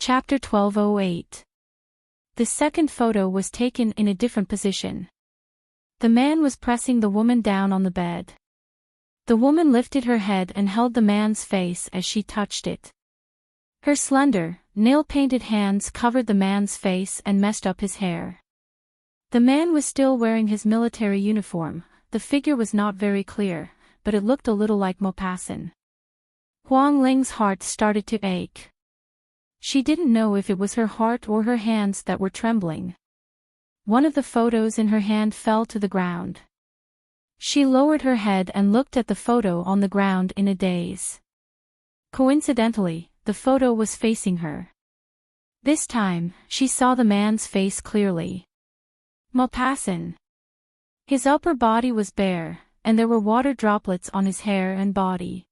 Chapter 1208. The second photo was taken in a different position. The man was pressing the woman down on the bed. The woman lifted her head and held the man's face as she touched it. Her slender, nail-painted hands covered the man's face and messed up his hair. The man was still wearing his military uniform. The figure was not very clear, but it looked a little like Maupassant. Huang Ling's heart started to ache. She didn't know if it was her heart or her hands that were trembling. One of the photos in her hand fell to the ground. She lowered her head and looked at the photo on the ground in a daze. Coincidentally, the photo was facing her. This time, she saw the man's face clearly. Maupassant. His upper body was bare, and there were water droplets on his hair and body.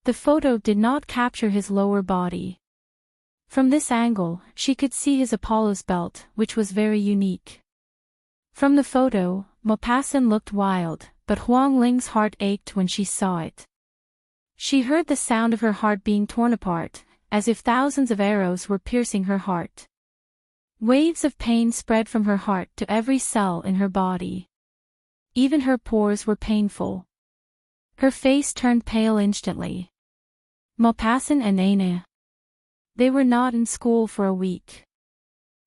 The photo did not capture his lower body. From this angle, she could see his Apollo's belt, which was very unique. From the photo, Maupassant looked wild, but Huang Ling's heart ached when she saw it. She heard the sound of her heart being torn apart, as if thousands of arrows were piercing her heart. Waves of pain spread from her heart to every cell in her body. Even her pores were painful. Her face turned pale instantly. Maupassant and Aina. They were not in school for a week.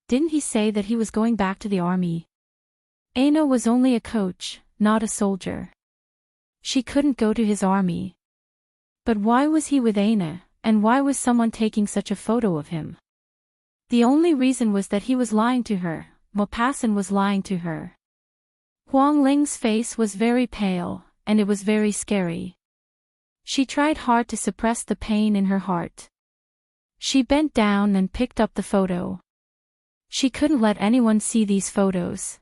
Didn't he say that he was going back to the army? Aina was only a coach, not a soldier. She couldn't go to his army. But why was he with Aina, and why was someone taking such a photo of him? The only reason was that he was lying to her. Maupassant was lying to her. Huang Ling's face was very pale, and it was very scary. She tried hard to suppress the pain in her heart. She bent down and picked up the photo. She couldn't let anyone see these photos.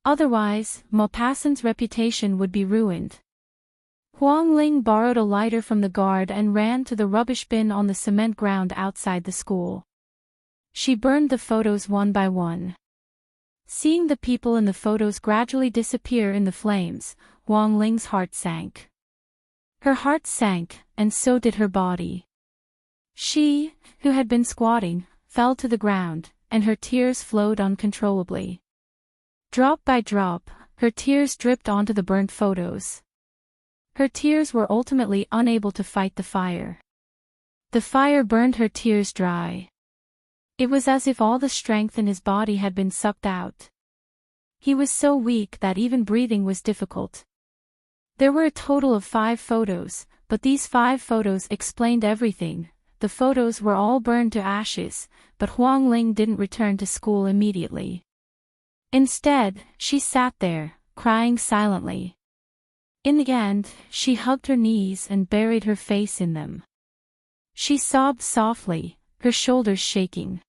Otherwise, Maupassant's reputation would be ruined. Huang Ling borrowed a lighter from the guard and ran to the rubbish bin on the cement ground outside the school. She burned the photos one by one. Seeing the people in the photos gradually disappear in the flames, Huang Ling's heart sank. Her heart sank, and so did her body. She, who had been squatting, fell to the ground, and her tears flowed uncontrollably. Drop by drop, her tears dripped onto the burnt photos. Her tears were ultimately unable to fight the fire. The fire burned her tears dry. It was as if all the strength in his body had been sucked out. He was so weak that even breathing was difficult. There were a total of 5 photos, but these 5 photos explained everything. The photos were all burned to ashes, but Huang Ling didn't return to school immediately. Instead, she sat there, crying silently. In the end, she hugged her knees and buried her face in them. She sobbed softly, her shoulders shaking.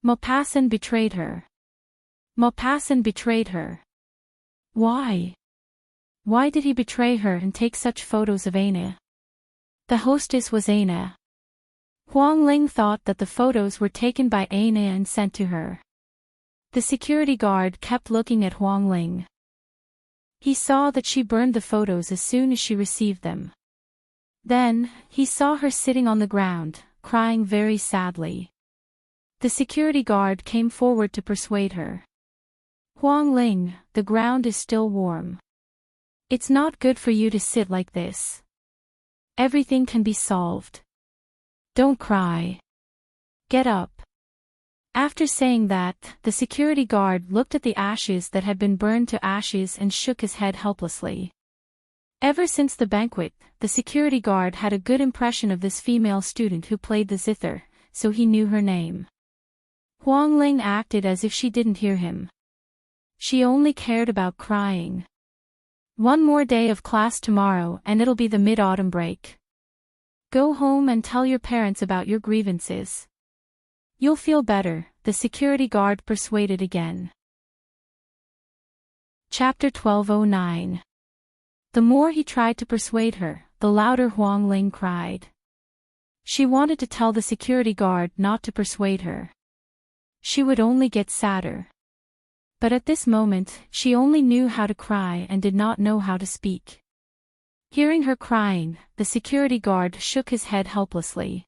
Maupassant betrayed her. Maupassant betrayed her. Why? Why did he betray her and take such photos of Aina? The hostess was Aina. Huang Ling thought that the photos were taken by Aina and sent to her. The security guard kept looking at Huang Ling. He saw that she burned the photos as soon as she received them. Then, he saw her sitting on the ground, crying very sadly. The security guard came forward to persuade her. Huang Ling, the ground is still warm. It's not good for you to sit like this. Everything can be solved. Don't cry. Get up. After saying that, the security guard looked at the ashes that had been burned to ashes and shook his head helplessly. Ever since the banquet, the security guard had a good impression of this female student who played the zither, so he knew her name. Huang Ling acted as if she didn't hear him. She only cared about crying. One more day of class tomorrow and it'll be the mid-autumn break. Go home and tell your parents about your grievances. You'll feel better, the security guard persuaded again. Chapter 1209. The more he tried to persuade her, the louder Huang Ling cried. She wanted to tell the security guard not to persuade her. She would only get sadder. But at this moment, she only knew how to cry and did not know how to speak. Hearing her crying, the security guard shook his head helplessly.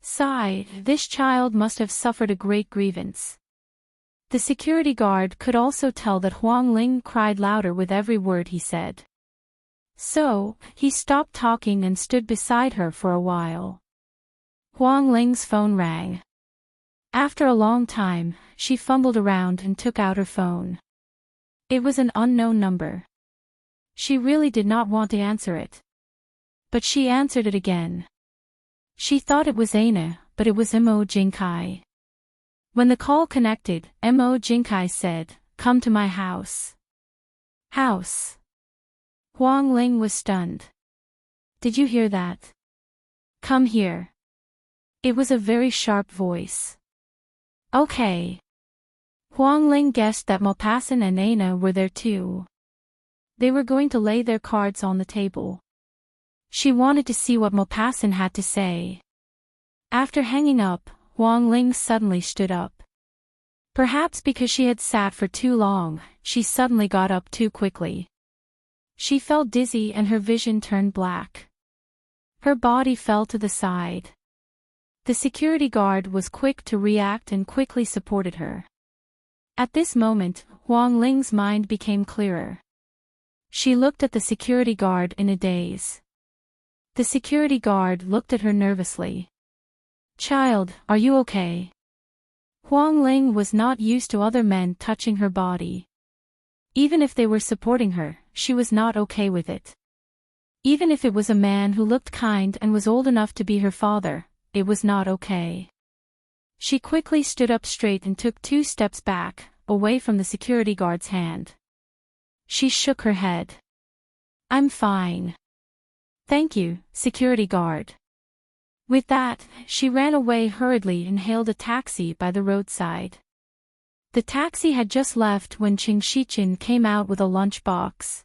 Sigh, this child must have suffered a great grievance. The security guard could also tell that Huang Ling cried louder with every word he said. So, he stopped talking and stood beside her for a while. Huang Ling's phone rang. After a long time, she fumbled around and took out her phone. It was an unknown number. She really did not want to answer it. But she answered it again. She thought it was Aina, but it was Mo Jinkai. When the call connected, Mo Jinkai said, "Come to my house." House. Huang Ling was stunned. Did you hear that? Come here. It was a very sharp voice. Okay. Huang Ling guessed that Maupassant and Aina were there too. They were going to lay their cards on the table. She wanted to see what Maupassant had to say. After hanging up, Huang Ling suddenly stood up. Perhaps because she had sat for too long, she suddenly got up too quickly. She felt dizzy and her vision turned black. Her body fell to the side. The security guard was quick to react and quickly supported her. At this moment, Huang Ling's mind became clearer. She looked at the security guard in a daze. The security guard looked at her nervously. "Child, are you okay?" Huang Ling was not used to other men touching her body. Even if they were supporting her, she was not okay with it. Even if it was a man who looked kind and was old enough to be her father, it was not okay. She quickly stood up straight and took 2 steps back, away from the security guard's hand. She shook her head. "I'm fine. Thank you, security guard." With that, she ran away hurriedly and hailed a taxi by the roadside. The taxi had just left when Qing Shichin came out with a lunchbox.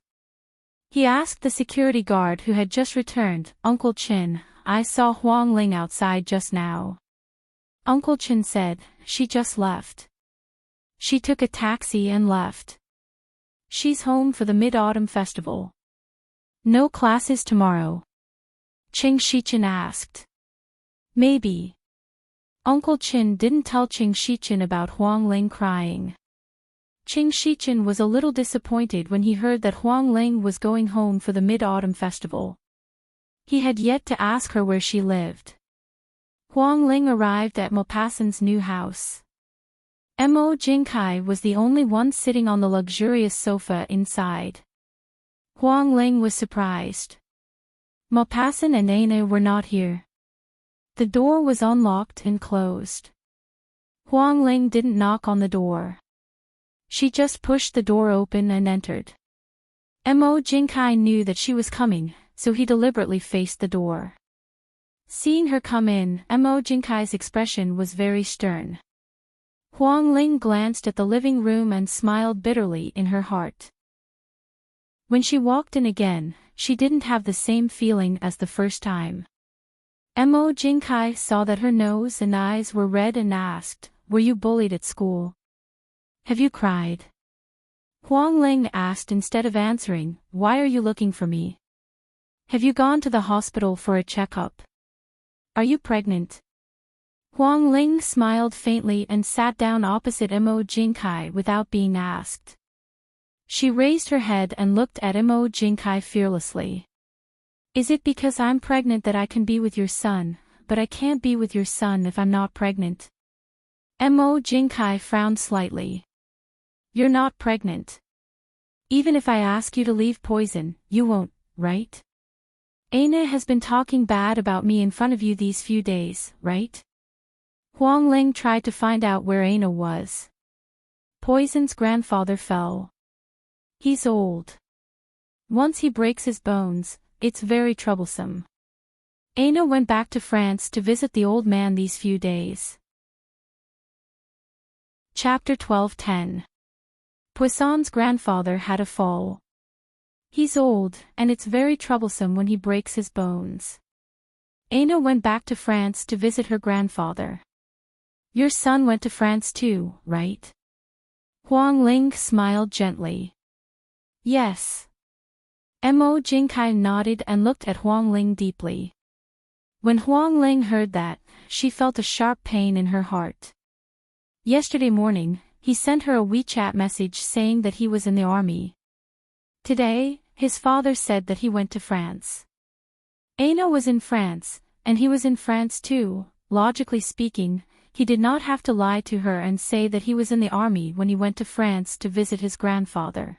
He asked the security guard who had just returned, "Uncle Qin, I saw Huang Ling outside just now." Uncle Qin said, "She just left. She took a taxi and left. She's home for the Mid-Autumn Festival." "No classes tomorrow?" Qing Shichin asked. "Maybe." Uncle Qin didn't tell Qing Shichin about Huang Ling crying. Qing Shichin was a little disappointed when he heard that Huang Ling was going home for the Mid-Autumn Festival. He had yet to ask her where she lived. Huang Ling arrived at Maupassant's new house. Mo Jinkai was the only one sitting on the luxurious sofa inside. Huang Ling was surprised. Maupassant and Aina were not here. The door was unlocked and closed. Huang Ling didn't knock on the door. She just pushed the door open and entered. Mo Jinkai knew that she was coming, so he deliberately faced the door. Seeing her come in, Mo Jinkai's expression was very stern. Huang Ling glanced at the living room and smiled bitterly in her heart. When she walked in again, she didn't have the same feeling as the first time. Mo Jinkai saw that her nose and eyes were red and asked, "Were you bullied at school? Have you cried?" Huang Ling asked instead of answering, "Why are you looking for me? Have you gone to the hospital for a checkup? Are you pregnant?" Huang Ling smiled faintly and sat down opposite Mo Jinkai without being asked. She raised her head and looked at Mo Jinkai fearlessly. "Is it because I'm pregnant that I can be with your son, but I can't be with your son if I'm not pregnant?" Mo Jinkai frowned slightly. "You're not pregnant. Even if I ask you to leave poison, you won't, right? Aina has been talking bad about me in front of you these few days, right?" Huang Ling tried to find out where Aina was. "Poison's grandfather fell. He's old. Once he breaks his bones, it's very troublesome. Aina went back to France to visit the old man these few days." Chapter 12:10. Poisson's grandfather had a fall. He's old, and it's very troublesome when he breaks his bones. Aina went back to France to visit her grandfather. Your son went to France too, right? Huang Ling smiled gently. Yes. Mo Jinkai nodded and looked at Huang Ling deeply. When Huang Ling heard that, she felt a sharp pain in her heart. Yesterday morning, he sent her a WeChat message saying that he was in the army. Today, his father said that he went to France. Aina was in France, and he was in France too. Logically speaking, he did not have to lie to her and say that he was in the army when he went to France to visit his grandfather.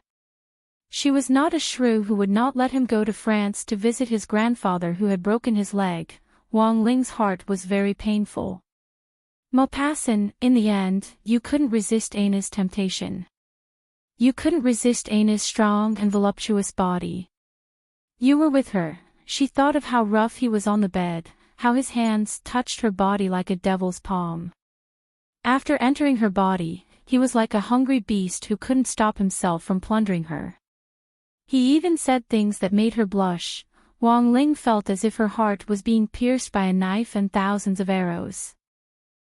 She was not a shrew who would not let him go to France to visit his grandfather who had broken his leg. Wang Ling's heart was very painful. Maupassant, in the end, you couldn't resist Aina's temptation. You couldn't resist Aina's strong and voluptuous body. You were with her. She thought of how rough he was on the bed, how his hands touched her body like a devil's palm. After entering her body, he was like a hungry beast who couldn't stop himself from plundering her. He even said things that made her blush. Wang Ling felt as if her heart was being pierced by a knife and thousands of arrows.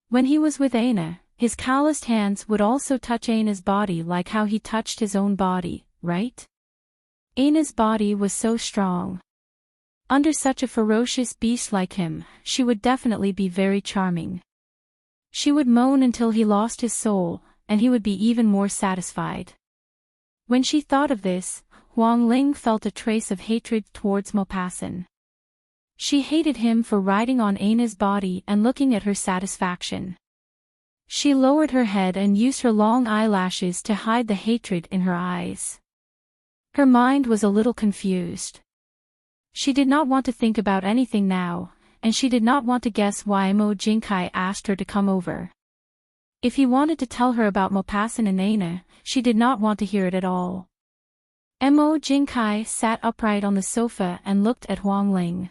When he was with Aina, his calloused hands would also touch Aina's body like how he touched his own body, right? Aina's body was so strong. Under such a ferocious beast like him, she would definitely be very charming. She would moan until he lost his soul, and he would be even more satisfied. When she thought of this, Wang Ling felt a trace of hatred towards Maupassant. She hated him for riding on Aina's body and looking at her satisfaction. She lowered her head and used her long eyelashes to hide the hatred in her eyes. Her mind was a little confused. She did not want to think about anything now, and she did not want to guess why Mo Jinkai asked her to come over. If he wanted to tell her about Maupassant and Aina, she did not want to hear it at all. Mo Jinkai sat upright on the sofa and looked at Wang Ling.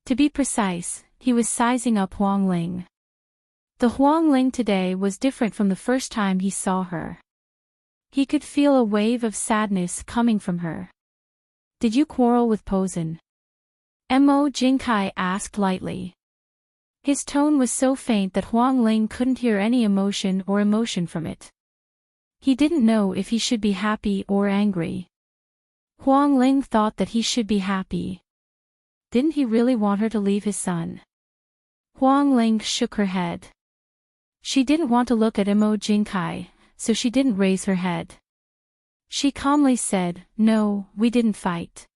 To be precise, he was sizing up Wang Ling. The Wang Ling today was different from the first time he saw her. He could feel a wave of sadness coming from her. Did you quarrel with Posen? Mo Jinkai asked lightly. His tone was so faint that Wang Ling couldn't hear any emotion from it. He didn't know if he should be happy or angry. Wang Ling thought that he should be happy. Didn't he really want her to leave his son? Wang Ling shook her head. She didn't want to look at Mo Jinkai, so she didn't raise her head. She calmly said, "No, we didn't fight."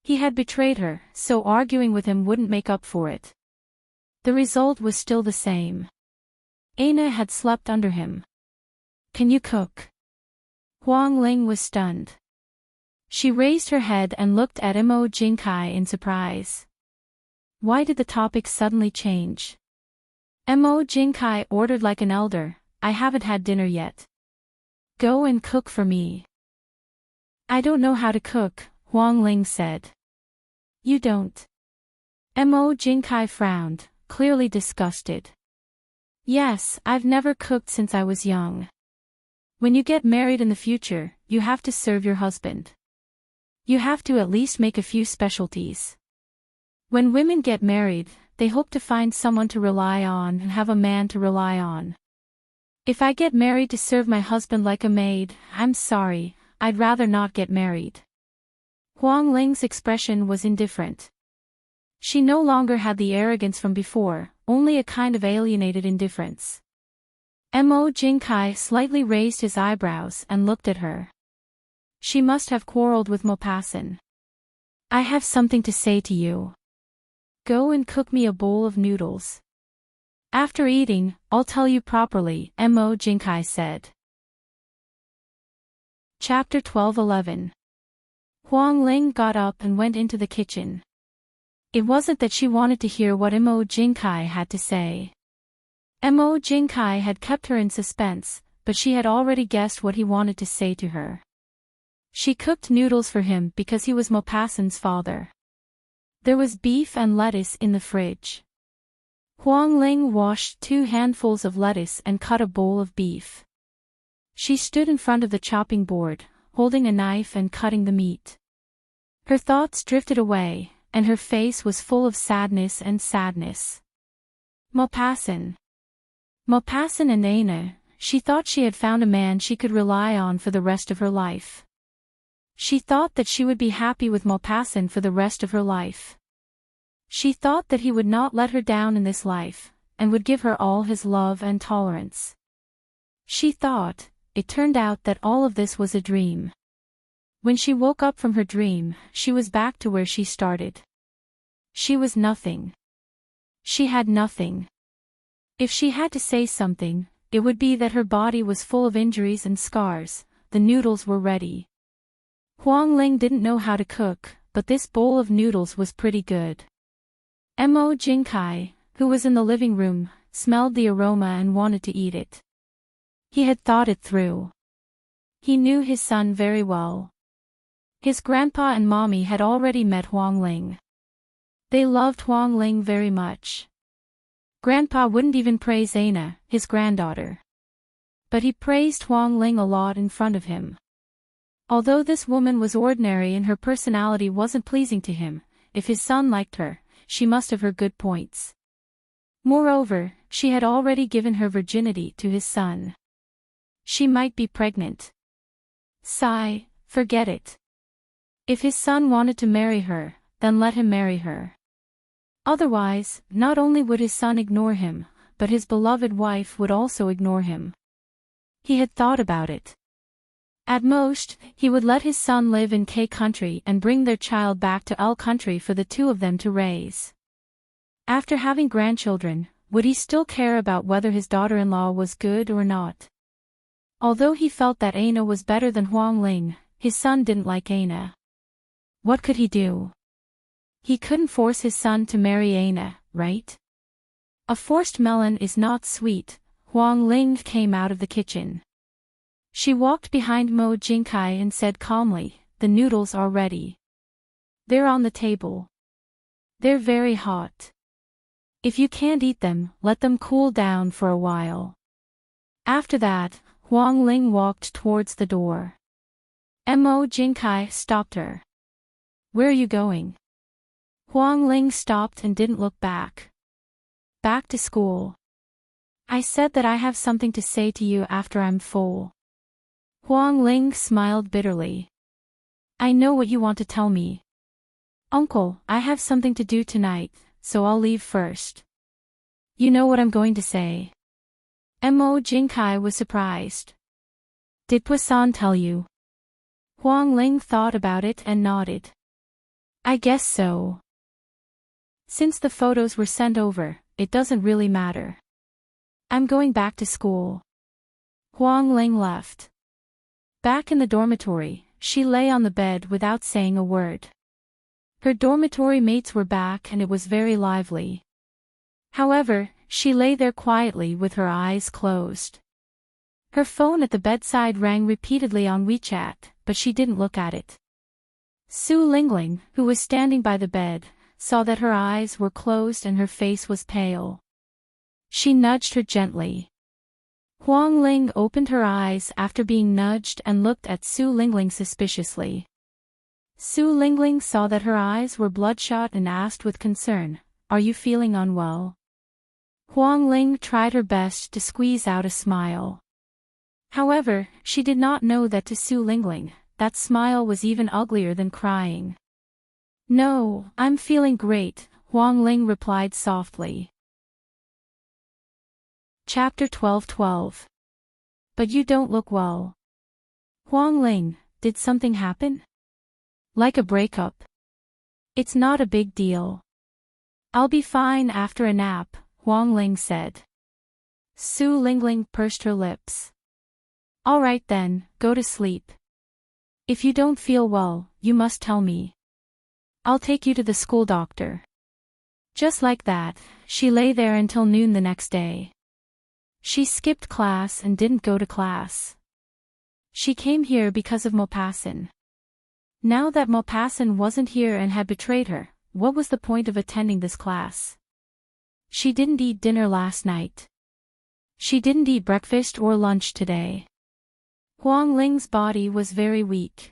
He had betrayed her, so arguing with him wouldn't make up for it. The result was still the same. Aina had slept under him. "Can you cook?" Wang Ling was stunned. She raised her head and looked at Mo Jinkai in surprise. Why did the topic suddenly change? Mo Jinkai ordered like an elder, "I haven't had dinner yet. Go and cook for me." "I don't know how to cook," Wang Ling said. "You don't?" Mo Jinkai frowned, clearly disgusted. "Yes, I've never cooked since I was young. When you get married in the future, you have to serve your husband. You have to at least make a few specialties. When women get married, they hope to find someone to rely on and have a man to rely on. If I get married to serve my husband like a maid, I'm sorry, I'd rather not get married." Wang Ling's expression was indifferent. She no longer had the arrogance from before, only a kind of alienated indifference. Mo Jinkai slightly raised his eyebrows and looked at her. She must have quarreled with Maupassant. "I have something to say to you. Go and cook me a bowl of noodles. After eating, I'll tell you properly," Mo Jinkai said. Chapter 12:11. Wang Ling got up and went into the kitchen. It wasn't that she wanted to hear what Mo Jinkai had to say. Mo Jinkai had kept her in suspense, but she had already guessed what he wanted to say to her. She cooked noodles for him because he was Maupassant's father. There was beef and lettuce in the fridge. Wang Ling washed 2 handfuls of lettuce and cut a bowl of beef. She stood in front of the chopping board, holding a knife and cutting the meat. Her thoughts drifted away, and her face was full of sadness. Maupassant. Maupassant and Aina, she thought she had found a man she could rely on for the rest of her life. She thought that she would be happy with Maupassant for the rest of her life. She thought that he would not let her down in this life, and would give her all his love and tolerance. She thought, it turned out that all of this was a dream. When she woke up from her dream, she was back to where she started. She was nothing. She had nothing. If she had to say something, it would be that her body was full of injuries and scars. The noodles were ready. Huang Ling didn't know how to cook, but this bowl of noodles was pretty good. Mo Jingkai, who was in the living room, smelled the aroma and wanted to eat it. He had thought it through. He knew his son very well. His grandpa and mommy had already met Huang Ling. They loved Huang Ling very much. Grandpa wouldn't even praise Anna, his granddaughter. But he praised Huang Ling a lot in front of him. Although this woman was ordinary and her personality wasn't pleasing to him, if his son liked her, she must have her good points. Moreover, she had already given her virginity to his son. She might be pregnant. Sigh, forget it. If his son wanted to marry her, then let him marry her. Otherwise, not only would his son ignore him, but his beloved wife would also ignore him. He had thought about it. At most, he would let his son live in K country and bring their child back to L country for the two of them to raise. After having grandchildren, would he still care about whether his daughter-in-law was good or not? Although he felt that Anna was better than Huang Ling, his son didn't like Anna. What could he do? He couldn't force his son to marry Anna, right? A forced melon is not sweet. Huang Ling came out of the kitchen. She walked behind Mo Jingkai and said calmly, "The noodles are ready. They're on the table. They're very hot. If you can't eat them, let them cool down for a while." After that, Huang Ling walked towards the door. Mo Jingkai stopped her. "Where are you going?" Huang Ling stopped and didn't look back. "Back to school. I said that I have something to say to you after I'm full." Huang Ling smiled bitterly. "I know what you want to tell me. Uncle, I have something to do tonight, so I'll leave first." "You know what I'm going to say." Mo Jingkai was surprised. "Did Poisson tell you?" Huang Ling thought about it and nodded. "I guess so. Since the photos were sent over, it doesn't really matter. I'm going back to school." Huang Ling left. Back in the dormitory, she lay on the bed without saying a word. Her dormitory mates were back and it was very lively. However, she lay there quietly with her eyes closed. Her phone at the bedside rang repeatedly on WeChat, but she didn't look at it. Su Lingling, who was standing by the bed, saw that her eyes were closed and her face was pale. She nudged her gently. Huang Ling opened her eyes after being nudged and looked at Su Lingling suspiciously. Su Lingling saw that her eyes were bloodshot and asked with concern, "Are you feeling unwell?" Huang Ling tried her best to squeeze out a smile. However, she did not know that to Su Lingling, that smile was even uglier than crying. "No, I'm feeling great," Huang Ling replied softly. Chapter 12:12. "But you don't look well." "Huang Ling, did something happen?" "Like a breakup." "It's not a big deal. I'll be fine after a nap," Huang Ling said. Su Lingling pursed her lips. "All right then, go to sleep. If you don't feel well, you must tell me. I'll take you to the school doctor." Just like that, she lay there until noon the next day. She skipped class and didn't go to class. She came here because of Maupassant. Now that Maupassant wasn't here and had betrayed her, what was the point of attending this class? She didn't eat dinner last night. She didn't eat breakfast or lunch today. Huang Ling's body was very weak.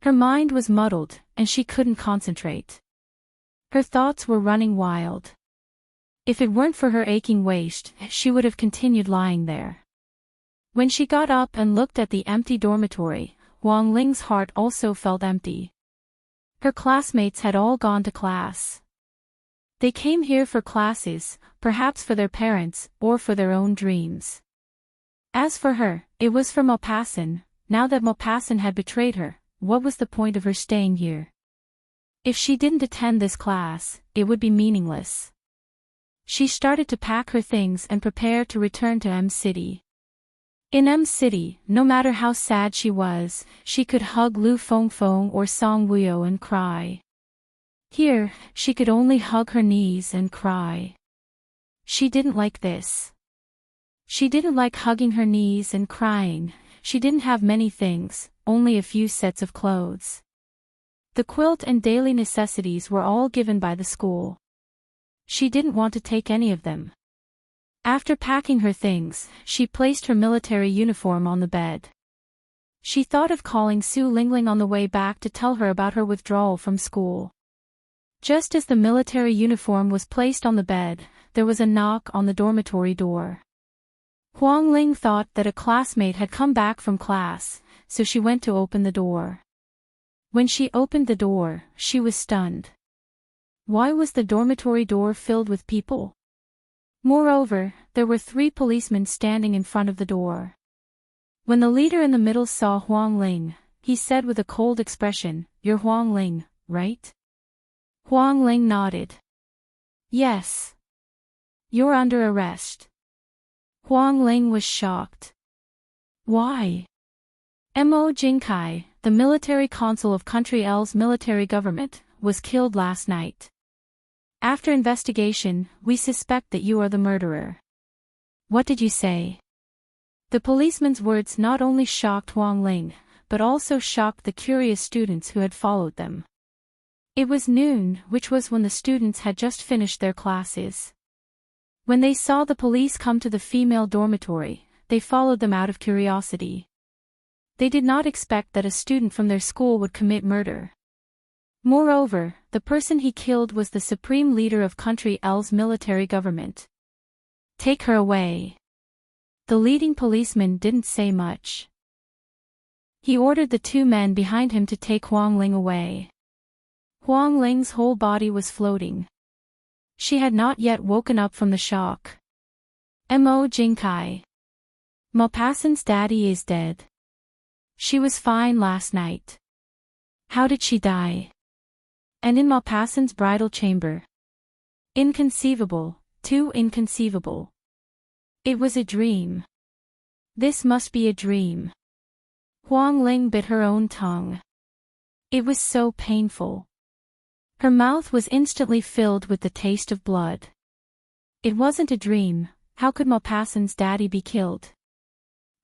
Her mind was muddled, and she couldn't concentrate. Her thoughts were running wild. If it weren't for her aching waist, she would have continued lying there. When she got up and looked at the empty dormitory, Huang Ling's heart also felt empty. Her classmates had all gone to class. They came here for classes, perhaps for their parents, or for their own dreams. As for her, it was for Maupassant. Now that Maupassant had betrayed her, what was the point of her staying here? If she didn't attend this class, it would be meaningless. She started to pack her things and prepare to return to M City. In M City, no matter how sad she was, she could hug Lu Fengfeng or Song Wuyo and cry. Here, she could only hug her knees and cry. She didn't like this. She didn't like hugging her knees and crying. She didn't have many things, only a few sets of clothes. The quilt and daily necessities were all given by the school. She didn't want to take any of them. After packing her things, she placed her military uniform on the bed. She thought of calling Su Lingling on the way back to tell her about her withdrawal from school. Just as the military uniform was placed on the bed, there was a knock on the dormitory door. Huang Ling thought that a classmate had come back from class, so she went to open the door. When she opened the door, she was stunned. Why was the dormitory door filled with people? Moreover, there were 3 policemen standing in front of the door. When the leader in the middle saw Huang Ling, he said with a cold expression, "You're Huang Ling, right?" Huang Ling nodded. "Yes. You're under arrest." Huang Ling was shocked. Why? Mo Jingkai, the military consul of Country L's military government, was killed last night. After investigation, we suspect that you are the murderer. What did you say? The policeman's words not only shocked Huang Ling, but also shocked the curious students who had followed them. It was noon, which was when the students had just finished their classes. When they saw the police come to the female dormitory, they followed them out of curiosity. They did not expect that a student from their school would commit murder. Moreover, the person he killed was the supreme leader of Country L's military government. "Take her away." The leading policeman didn't say much. He ordered the 2 men behind him to take Huang Ling away. Huang Ling's whole body was floating. She had not yet woken up from the shock. Mo Jingkai. Maupassant's daddy is dead. She was fine last night. How did she die? And in Maupassant's bridal chamber. Inconceivable, too inconceivable. It was a dream. This must be a dream. Huang Ling bit her own tongue. It was so painful. Her mouth was instantly filled with the taste of blood. It wasn't a dream. How could Maupassant's daddy be killed?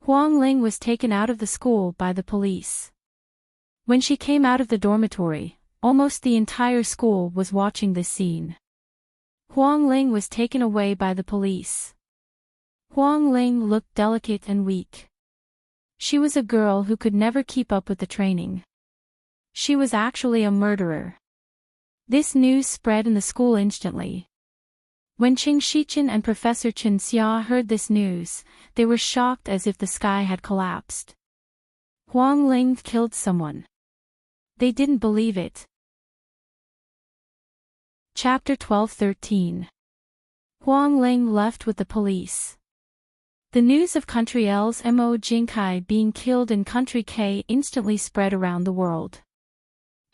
Huang Ling was taken out of the school by the police. When she came out of the dormitory, almost the entire school was watching this scene. Huang Ling was taken away by the police. Huang Ling looked delicate and weak. She was a girl who could never keep up with the training. She was actually a murderer. This news spread in the school instantly. When Qing Shichen and Professor Chen Xia heard this news, they were shocked as if the sky had collapsed. Huang Ling killed someone. They didn't believe it. Chapter 12-13. Huang Ling left with the police. The news of Country L's Mo Jingkai being killed in Country K instantly spread around the world.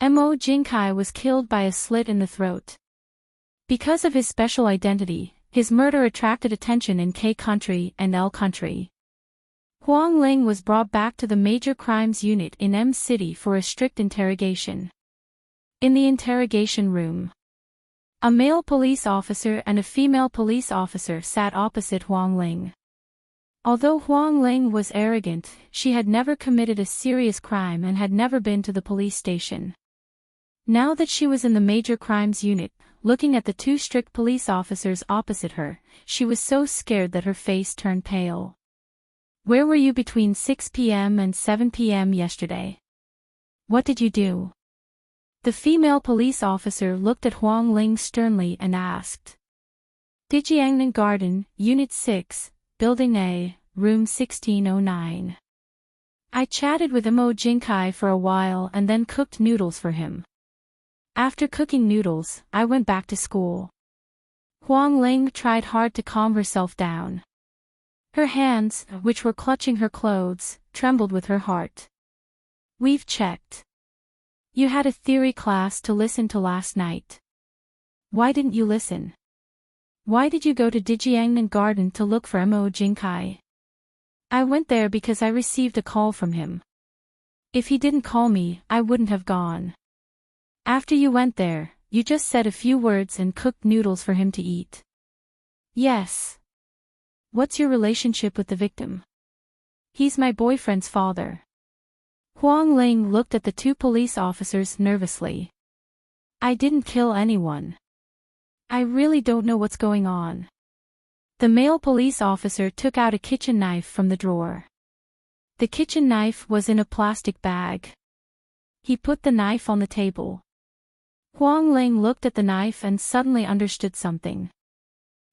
Mo Jingkai was killed by a slit in the throat. Because of his special identity, his murder attracted attention in K country and L country. Huang Ling was brought back to the Major Crimes Unit in M City for a strict interrogation. In the interrogation room, a male police officer and a female police officer sat opposite Huang Ling. Although Huang Ling was arrogant, she had never committed a serious crime and had never been to the police station. Now that she was in the Major Crimes Unit, looking at the 2 strict police officers opposite her, she was so scared that her face turned pale. "Where were you between 6 p.m. and 7 p.m. yesterday? What did you do?" The female police officer looked at Huang Ling sternly and asked. "Dijiangnan Garden, Unit 6, Building A, Room 1609. I chatted with Mo Jingkai for a while and then cooked noodles for him. After cooking noodles, I went back to school. Huang Ling tried hard to calm herself down. Her hands, which were clutching her clothes, trembled with her heart. We've checked. You had a theory class to listen to last night. Why didn't you listen? Why did you go to Dijiangnan Garden to look for Mo Jingkai? I went there because I received a call from him. If he didn't call me, I wouldn't have gone. After you went there, you just said a few words and cooked noodles for him to eat. Yes. What's your relationship with the victim? He's my boyfriend's father. Huang Ling looked at the two police officers nervously. I didn't kill anyone. I really don't know what's going on. The male police officer took out a kitchen knife from the drawer. The kitchen knife was in a plastic bag. He put the knife on the table. Huang Ling looked at the knife and suddenly understood something.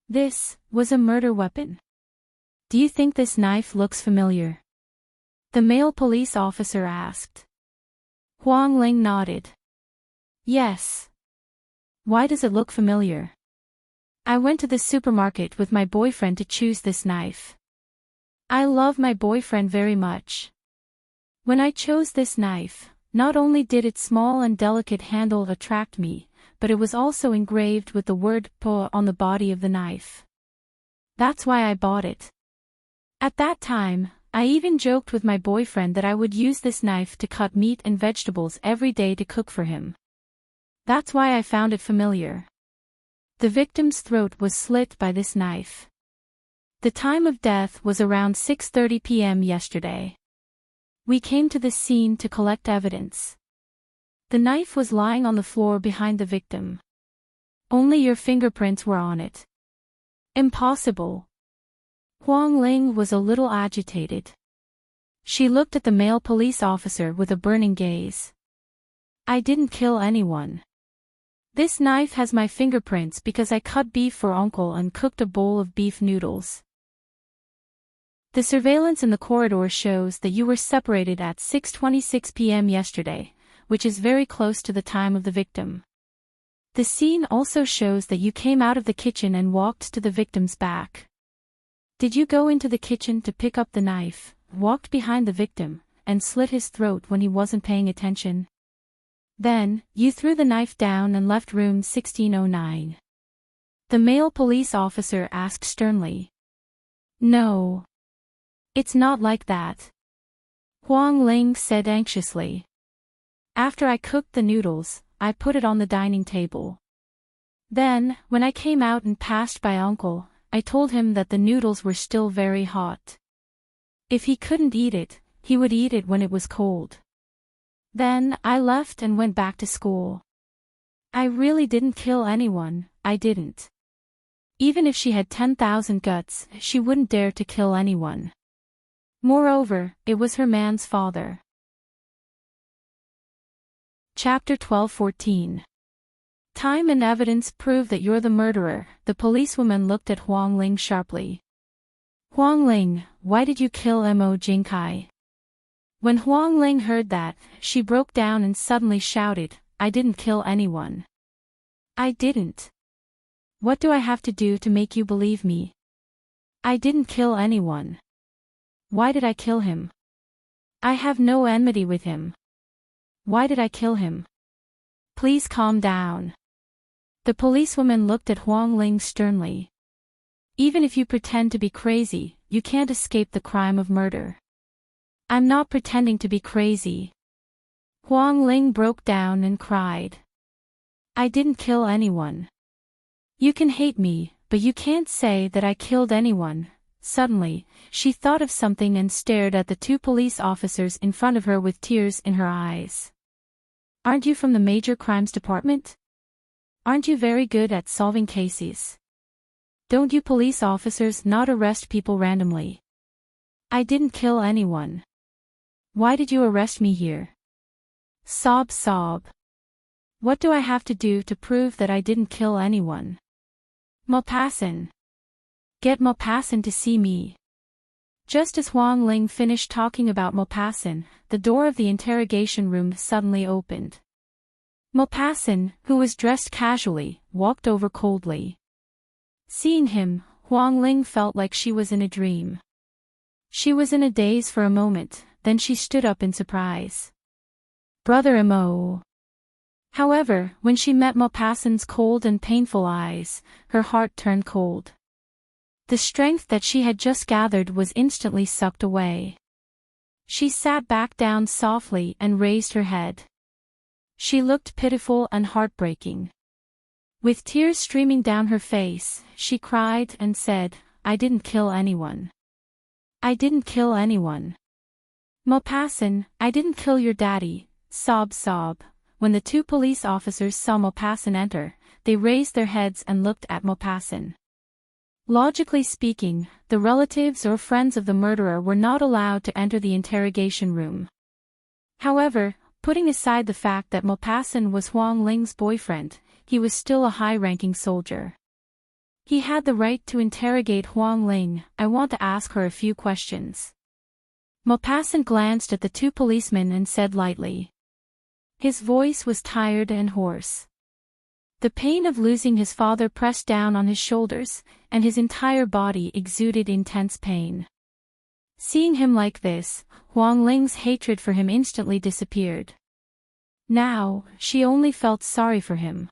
This was a murder weapon. Do you think this knife looks familiar? The male police officer asked. Huang Ling nodded. Yes. Why does it look familiar? I went to the supermarket with my boyfriend to choose this knife. I love my boyfriend very much. When I chose this knife, not only did its small and delicate handle attract me, but it was also engraved with the word Po on the body of the knife. That's why I bought it. At that time, I even joked with my boyfriend that I would use this knife to cut meat and vegetables every day to cook for him. That's why I found it familiar. The victim's throat was slit by this knife. The time of death was around 6:30 p.m. yesterday. We came to the scene to collect evidence. The knife was lying on the floor behind the victim. Only your fingerprints were on it. Impossible. Huang Ling was a little agitated. She looked at the male police officer with a burning gaze. I didn't kill anyone. This knife has my fingerprints because I cut beef for uncle and cooked a bowl of beef noodles. The surveillance in the corridor shows that you were separated at 6:26 p.m. yesterday, which is very close to the time of the victim. The scene also shows that you came out of the kitchen and walked to the victim's back. Did you go into the kitchen to pick up the knife, walked behind the victim, and slit his throat when he wasn't paying attention? Then, you threw the knife down and left room 1609. The male police officer asked sternly. No. It's not like that. Huang Ling said anxiously. After I cooked the noodles, I put it on the dining table. Then, when I came out and passed by uncle, I told him that the noodles were still very hot. If he couldn't eat it, he would eat it when it was cold. Then, I left and went back to school. I really didn't kill anyone, I didn't. Even if she had 10,000 guts, she wouldn't dare to kill anyone. Moreover, it was her man's father. Chapter 12:14. Time and evidence prove that you're the murderer. The policewoman looked at Huang Ling sharply. Huang Ling, why did you kill Mo Jingkai? When Huang Ling heard that, she broke down and suddenly shouted, I didn't kill anyone. I didn't. What do I have to do to make you believe me? I didn't kill anyone. Why did I kill him? I have no enmity with him. Why did I kill him? Please calm down. The policewoman looked at Huang Ling sternly. Even if you pretend to be crazy, you can't escape the crime of murder. I'm not pretending to be crazy. Huang Ling broke down and cried. I didn't kill anyone. You can hate me, but you can't say that I killed anyone. Suddenly, she thought of something and stared at the two police officers in front of her with tears in her eyes. Aren't you from the Major Crimes Department? Aren't you very good at solving cases? Don't you police officers not arrest people randomly? I didn't kill anyone. Why did you arrest me here? Sob sob. What do I have to do to prove that I didn't kill anyone? Maupassant. Get Maupassant to see me. Just as Huang Ling finished talking about Maupassant, the door of the interrogation room suddenly opened. Maupassant, who was dressed casually, walked over coldly. Seeing him, Huang Ling felt like she was in a dream. She was in a daze for a moment, then she stood up in surprise. Brother Mo. However, when she met Maupassant's cold and painful eyes, her heart turned cold. The strength that she had just gathered was instantly sucked away. She sat back down softly and raised her head. She looked pitiful and heartbreaking. With tears streaming down her face, she cried and said, "I didn't kill anyone. I didn't kill anyone. Maupassant, I didn't kill your daddy." Sob. When the two police officers saw Maupassant enter, they raised their heads and looked at Maupassant. Logically speaking, the relatives or friends of the murderer were not allowed to enter the interrogation room. However, putting aside the fact that Maupassant was Huang Ling's boyfriend, he was still a high-ranking soldier. He had the right to interrogate Huang Ling. "I want to ask her a few questions." Maupassant glanced at the two policemen and said lightly. His voice was tired and hoarse. The pain of losing his father pressed down on his shoulders, and his entire body exuded intense pain. Seeing him like this, Huang Ling's hatred for him instantly disappeared. Now, she only felt sorry for him.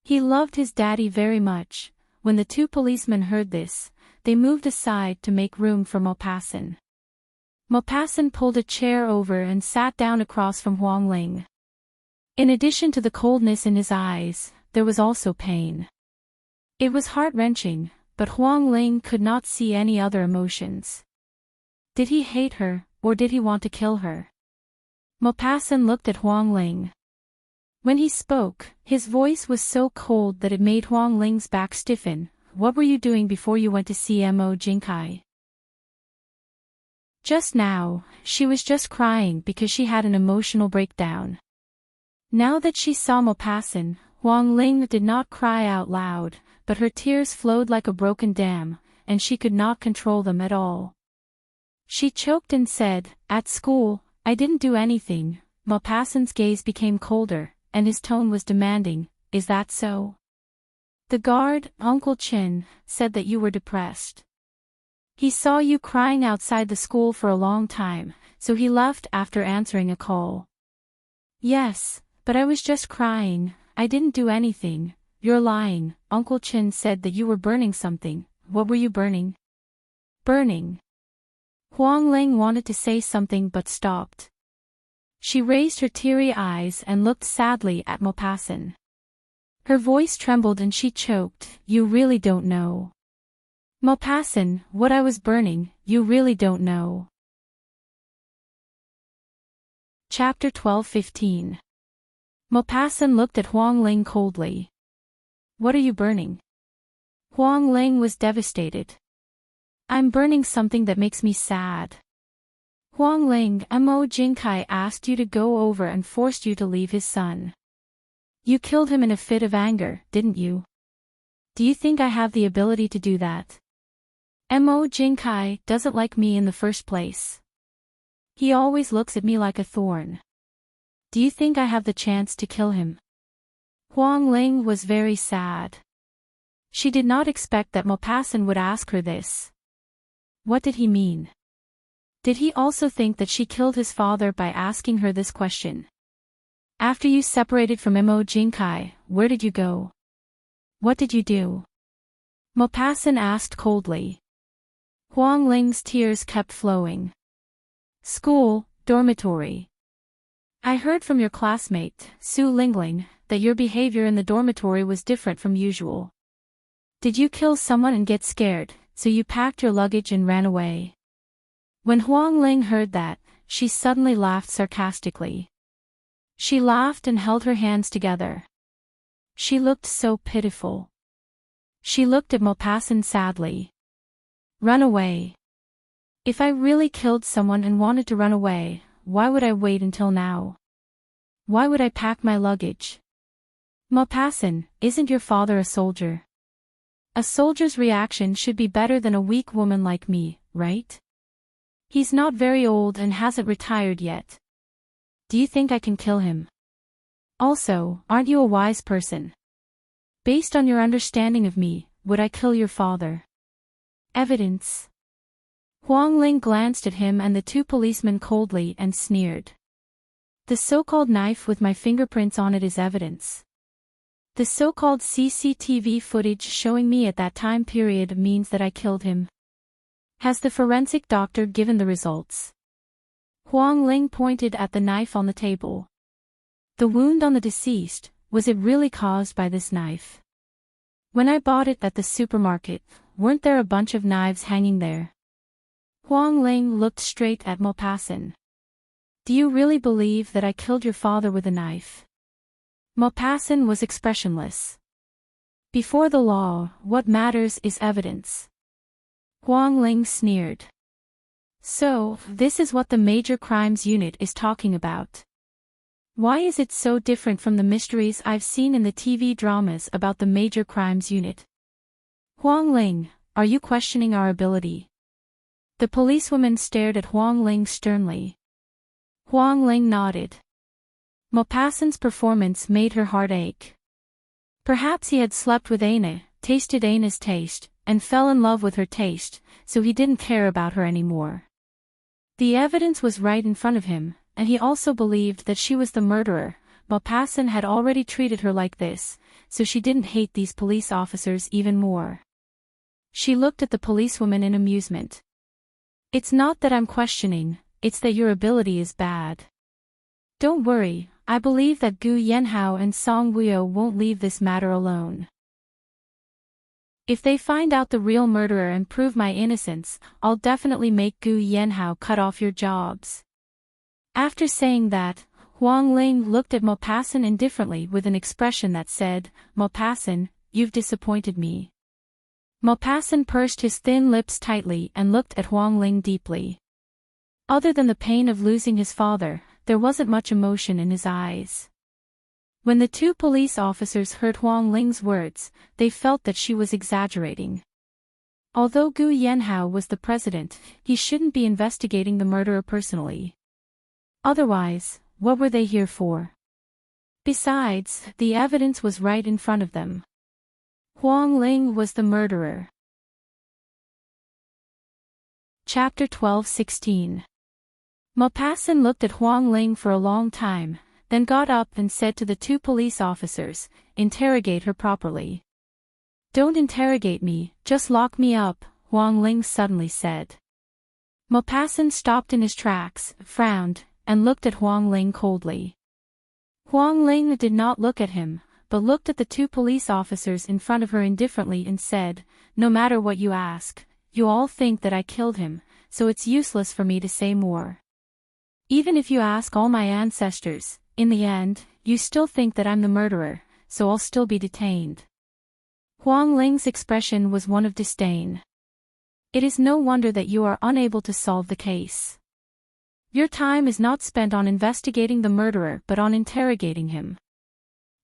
He loved his daddy very much. When the two policemen heard this, they moved aside to make room for Maupassant. Maupassant pulled a chair over and sat down across from Huang Ling. In addition to the coldness in his eyes, there was also pain. It was heart-wrenching, but Huang Ling could not see any other emotions. Did he hate her, or did he want to kill her? Maupassant looked at Huang Ling. When he spoke, his voice was so cold that it made Huang Ling's back stiffen. "What were you doing before you went to see Mo Jinkai?" Just now, she was just crying because she had an emotional breakdown. Now that she saw Maupassant, Huang Ling did not cry out loud, but her tears flowed like a broken dam, and she could not control them at all. She choked and said, "At school, I didn't do anything." Maupassant's gaze became colder, and his tone was demanding, "Is that so?" "The guard, Uncle Chin, said that you were depressed. He saw you crying outside the school for a long time, so he left after answering a call." "Yes, but I was just crying. I didn't do anything." "You're lying. Uncle Chin said that you were burning something." "What were you burning?" "Burning." Huang Ling wanted to say something but stopped. She raised her teary eyes and looked sadly at Maupassant. Her voice trembled and she choked. "You really don't know." "Maupassant, what I was burning, you really don't know." Chapter 12-15. Maupassant looked at Huang Ling coldly. "What are you burning?" Huang Ling was devastated. "I'm burning something that makes me sad." "Huang Ling, Mo Jinkai asked you to go over and forced you to leave his son. You killed him in a fit of anger, didn't you? Do you think I have the ability to do that? Mo Jinkai doesn't like me in the first place. He always looks at me like a thorn. Do you think I have the chance to kill him?" Huang Ling was very sad. She did not expect that Maupassant would ask her this. What did he mean? Did he also think that she killed his father by asking her this question? "After you separated from Mo Jinkai, where did you go? What did you do?" Maupassant asked coldly. Huang Ling's tears kept flowing. "School, dormitory. I heard from your classmate, Su Lingling, that your behavior in the dormitory was different from usual. Did you kill someone and get scared, so you packed your luggage and ran away?" When Huang Ling heard that, she suddenly laughed sarcastically. She laughed and held her hands together. She looked so pitiful. She looked at Maupassant sadly. "Run away. If I really killed someone and wanted to run away, why would I wait until now? Why would I pack my luggage?" "Maupassant, isn't your father a soldier? A soldier's reaction should be better than a weak woman like me, right? He's not very old and hasn't retired yet. Do you think I can kill him? Also, aren't you a wise person? Based on your understanding of me, would I kill your father? Evidence. Huang Ling glanced at him and the two policemen coldly and sneered. The so-called knife with my fingerprints on it is evidence. The so-called CCTV footage showing me at that time period means that I killed him. Has the forensic doctor given the results? Huang Ling pointed at the knife on the table. The wound on the deceased, was it really caused by this knife? When I bought it at the supermarket, weren't there a bunch of knives hanging there? Huang Ling looked straight at Maupassant. Do you really believe that I killed your father with a knife? Maupassant was expressionless. Before the law, what matters is evidence. Huang Ling sneered. So, this is what the Major Crimes Unit is talking about. Why is it so different from the mysteries I've seen in the TV dramas about the Major Crimes Unit? Huang Ling, are you questioning our ability? The policewoman stared at Huang Ling sternly. Huang Ling nodded. Maupassant's performance made her heart ache. Perhaps he had slept with Aina, tasted Aina's taste, and fell in love with her taste, so he didn't care about her anymore. The evidence was right in front of him, and he also believed that she was the murderer. Maupassant had already treated her like this, so she didn't hate these police officers even more. She looked at the policewoman in amusement. It's not that I'm questioning, it's that your ability is bad. Don't worry, I believe that Gu Yanhao and Song Wuyo won't leave this matter alone. If they find out the real murderer and prove my innocence, I'll definitely make Gu Yanhao cut off your jobs. After saying that, Huang Ling looked at Maupassant indifferently with an expression that said, Maupassant, you've disappointed me. Maupassant pursed his thin lips tightly and looked at Huang Ling deeply. Other than the pain of losing his father, there wasn't much emotion in his eyes. When the two police officers heard Huang Ling's words, they felt that she was exaggerating. Although Gu Yanhao was the president, he shouldn't be investigating the murderer personally. Otherwise, what were they here for? Besides, the evidence was right in front of them. Huang Ling was the murderer. Chapter 12-16. Maupassant looked at Huang Ling for a long time, then got up and said to the two police officers, interrogate her properly. Don't interrogate me, just lock me up, Huang Ling suddenly said. Maupassant stopped in his tracks, frowned, and looked at Huang Ling coldly. Huang Ling did not look at him, but looked at the two police officers in front of her indifferently and said, no matter what you ask, you all think that I killed him, so it's useless for me to say more. Even if you ask all my ancestors, in the end, you still think that I'm the murderer, so I'll still be detained. Huang Ling's expression was one of disdain. It is no wonder that you are unable to solve the case. Your time is not spent on investigating the murderer but on interrogating him.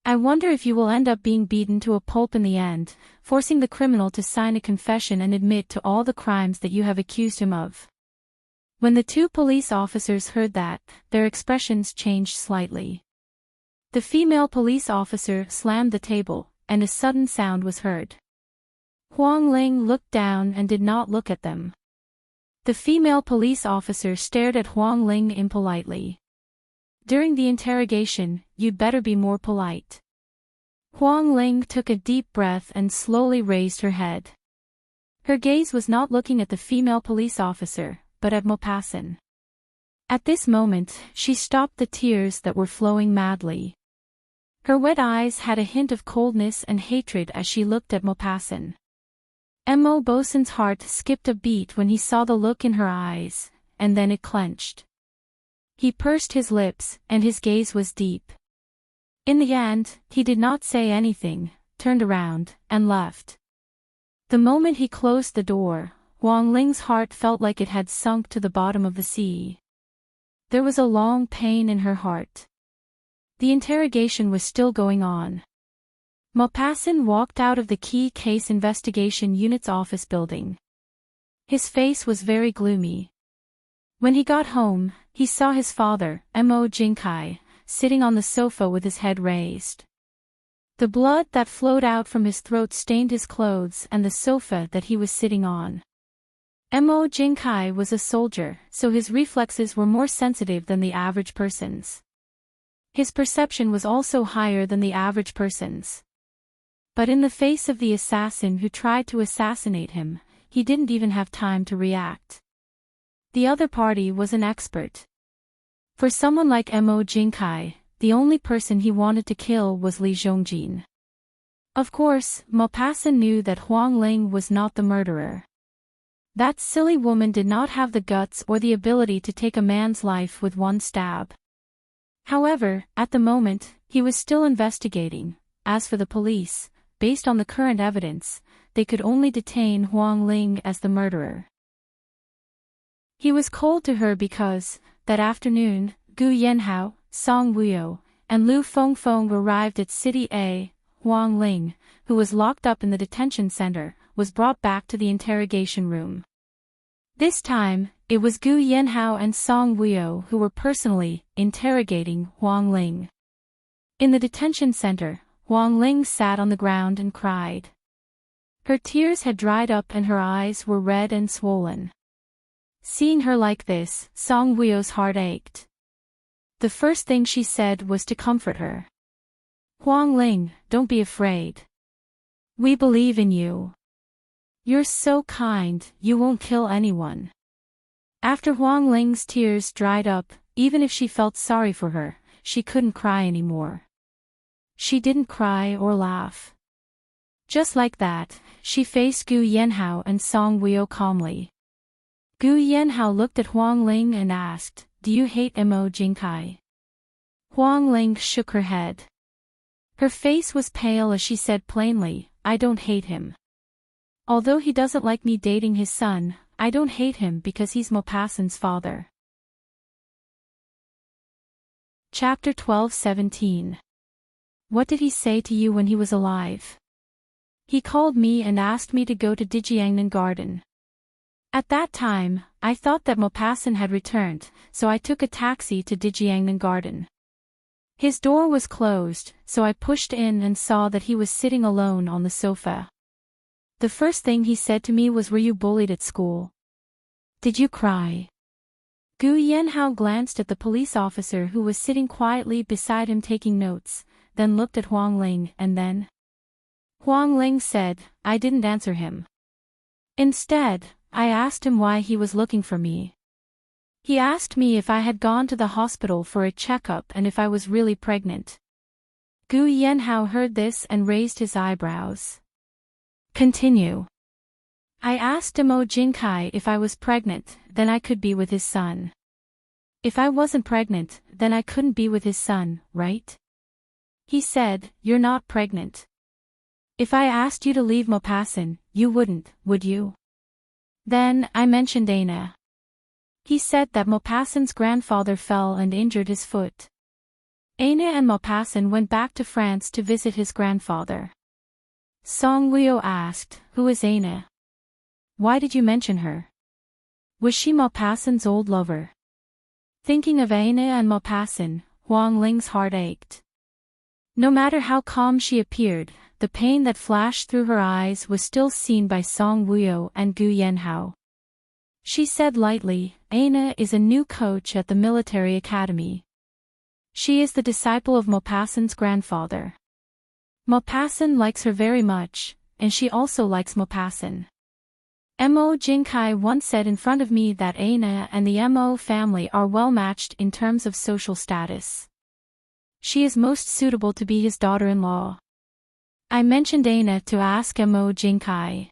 I wonder if you will end up being beaten to a pulp in the end, forcing the criminal to sign a confession and admit to all the crimes that you have accused him of. When the two police officers heard that, their expressions changed slightly. The female police officer slammed the table, and a sudden sound was heard. Huang Ling looked down and did not look at them. The female police officer stared at Huang Ling impolitely. During the interrogation, you'd better be more polite. Huang Ling took a deep breath and slowly raised her head. Her gaze was not looking at the female police officer, but at Maupassant. At this moment, she stopped the tears that were flowing madly. Her wet eyes had a hint of coldness and hatred as she looked at Maupassant. Mo Bosan's heart skipped a beat when he saw the look in her eyes, and then it clenched. He pursed his lips, and his gaze was deep. In the end, he did not say anything, turned around, and left. The moment he closed the door, Huang Ling's heart felt like it had sunk to the bottom of the sea. There was a long pain in her heart. The interrogation was still going on. Maupassant walked out of the Key Case Investigation Unit's office building. His face was very gloomy. When he got home, he saw his father, Mo Jinkai, sitting on the sofa with his head raised. The blood that flowed out from his throat stained his clothes and the sofa that he was sitting on. Mo Jinkai was a soldier, so his reflexes were more sensitive than the average person's. His perception was also higher than the average person's. But in the face of the assassin who tried to assassinate him, he didn't even have time to react. The other party was an expert. For someone like Mo Jinkai, the only person he wanted to kill was Li Zhongjin. Of course, Maupassant knew that Huang Ling was not the murderer. That silly woman did not have the guts or the ability to take a man's life with one stab. However, at the moment, he was still investigating. As for the police, based on the current evidence, they could only detain Huang Ling as the murderer. He was cold to her because, that afternoon, Gu Yanhao, Song Wuyo, and Lu Fengfeng arrived at City A. Huang Ling, who was locked up in the detention center, was brought back to the interrogation room. This time, it was Gu Yanhao and Song Wuyo who were personally interrogating Huang Ling. In the detention center, Huang Ling sat on the ground and cried. Her tears had dried up and her eyes were red and swollen. Seeing her like this, Song Wuyo's heart ached. The first thing she said was to comfort her. Huang Ling, don't be afraid. We believe in you. You're so kind, you won't kill anyone. After Huang Ling's tears dried up, even if she felt sorry for her, she couldn't cry anymore. She didn't cry or laugh. Just like that, she faced Gu Yanhao and Song Wuyo calmly. Gu Yanhao looked at Huang Ling and asked, Do you hate Mo Jinkai? Huang Ling shook her head. Her face was pale as she said plainly, I don't hate him. Although he doesn't like me dating his son, I don't hate him because he's Maupassant's father. Chapter 12-17. What did he say to you when he was alive? He called me and asked me to go to Dijiangnan Garden. At that time, I thought that Maupassant had returned, so I took a taxi to Dijiangnan Garden. His door was closed, so I pushed in and saw that he was sitting alone on the sofa. The first thing he said to me was, Were you bullied at school? Did you cry? Gu Yanhao glanced at the police officer who was sitting quietly beside him taking notes, then looked at Huang Ling and then. Huang Ling said, I didn't answer him. Instead, I asked him why he was looking for me. He asked me if I had gone to the hospital for a checkup and if I was really pregnant. Gu Yanhao heard this and raised his eyebrows. Continue. I asked Mo Jinkai if I was pregnant, then I could be with his son. If I wasn't pregnant, then I couldn't be with his son, right? He said, You're not pregnant. If I asked you to leave Maupassant, you wouldn't, would you? Then, I mentioned Aina. He said that Maupassant's grandfather fell and injured his foot. Aina and Maupassant went back to France to visit his grandfather. Song Wuyo asked, Who is Aina? Why did you mention her? Was she Maupassant's old lover? Thinking of Aina and Maupassant, Huang Ling's heart ached. No matter how calm she appeared, the pain that flashed through her eyes was still seen by Song Wuyo and Gu Yanhao. She said lightly, Aina is a new coach at the military academy. She is the disciple of Maupassant's grandfather. Maupassant likes her very much, and she also likes Maupassant. Mo Jinkai once said in front of me that Aina and the Mo family are well matched in terms of social status. She is most suitable to be his daughter-in-law. I mentioned Aina to ask Mo Jinkai.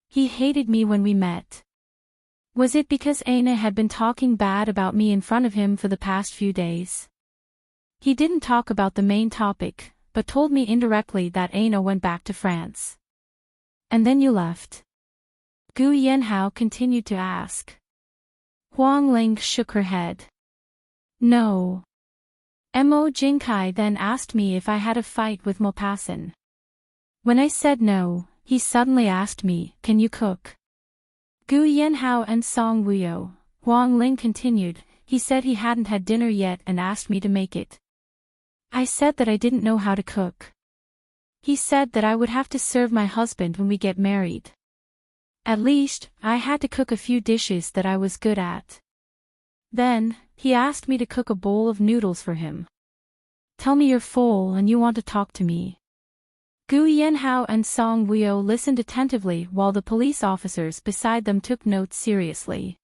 He hated me when we met. Was it because Aina had been talking bad about me in front of him for the past few days? He didn't talk about the main topic, but told me indirectly that Aina went back to France. And then you left. Gu Yanhao continued to ask. Huang Ling shook her head. No. Mo Jinkai then asked me if I had a fight with Maupassant. When I said no, he suddenly asked me, Can you cook? Gu Yanhao and Song Wuyo, Huang Ling continued, he said he hadn't had dinner yet and asked me to make it. I said that I didn't know how to cook. He said that I would have to serve my husband when we get married. At least, I had to cook a few dishes that I was good at. Then, he asked me to cook a bowl of noodles for him. Tell me you're full and you want to talk to me. Gu Yanhao and Song Wuyo listened attentively while the police officers beside them took notes seriously.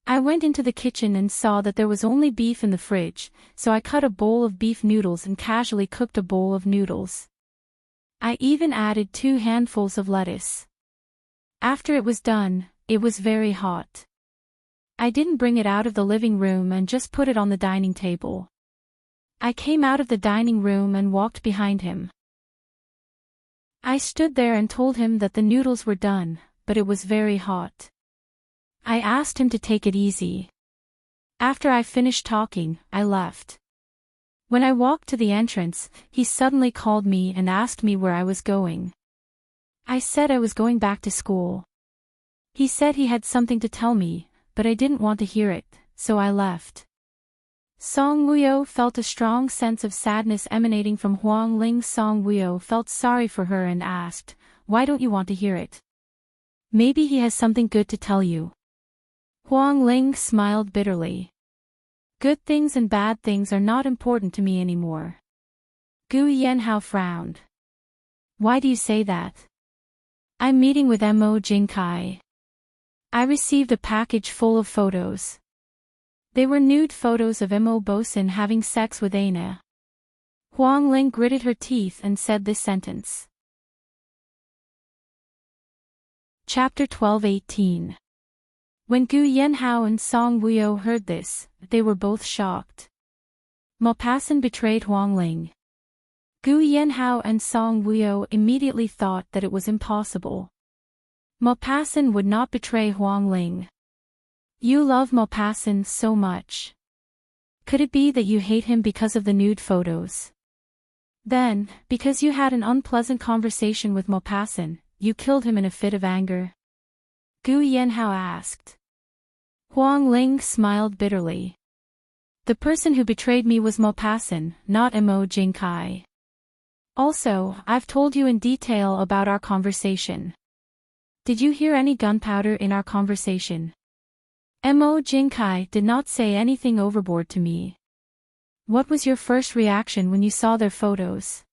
I went into the kitchen and saw that there was only beef in the fridge, so I cut a bowl of beef noodles and casually cooked a bowl of noodles. I even added 2 handfuls of lettuce. After it was done, it was very hot. I didn't bring it out of the living room and just put it on the dining table. I came out of the dining room and walked behind him. I stood there and told him that the noodles were done, but it was very hot. I asked him to take it easy. After I finished talking, I left. When I walked to the entrance, he suddenly called me and asked me where I was going. I said I was going back to school. He said he had something to tell me, but I didn't want to hear it, so I left. Song Wuyo felt a strong sense of sadness emanating from Huang Ling. Song Wuyo felt sorry for her and asked, "Why don't you want to hear it? Maybe he has something good to tell you." Huang Ling smiled bitterly. "Good things and bad things are not important to me anymore." Gu Yanhao frowned. "Why do you say that?" "I'm meeting with Mo Jingkai. I received a package full of photos. They were nude photos of Mo Bosun having sex with Aina." Huang Ling gritted her teeth and said this sentence. Chapter 12:18. When Gu Yanhao and Song Wuyo heard this, they were both shocked. Maupassant betrayed Huang Ling. Gu Yanhao and Song Wuyo immediately thought that it was impossible. Maupassant would not betray Huang Ling. You love Maupassant so much. Could it be that you hate him because of the nude photos? Then, because you had an unpleasant conversation with Maupassant, you killed him in a fit of anger? Gu Yanhao asked. Huang Ling smiled bitterly. The person who betrayed me was Maupassant, not Mo Jingkai. Also, I've told you in detail about our conversation. Did you hear any gunpowder in our conversation? Mo Jingkai did not say anything overboard to me. What was your first reaction when you saw their photos?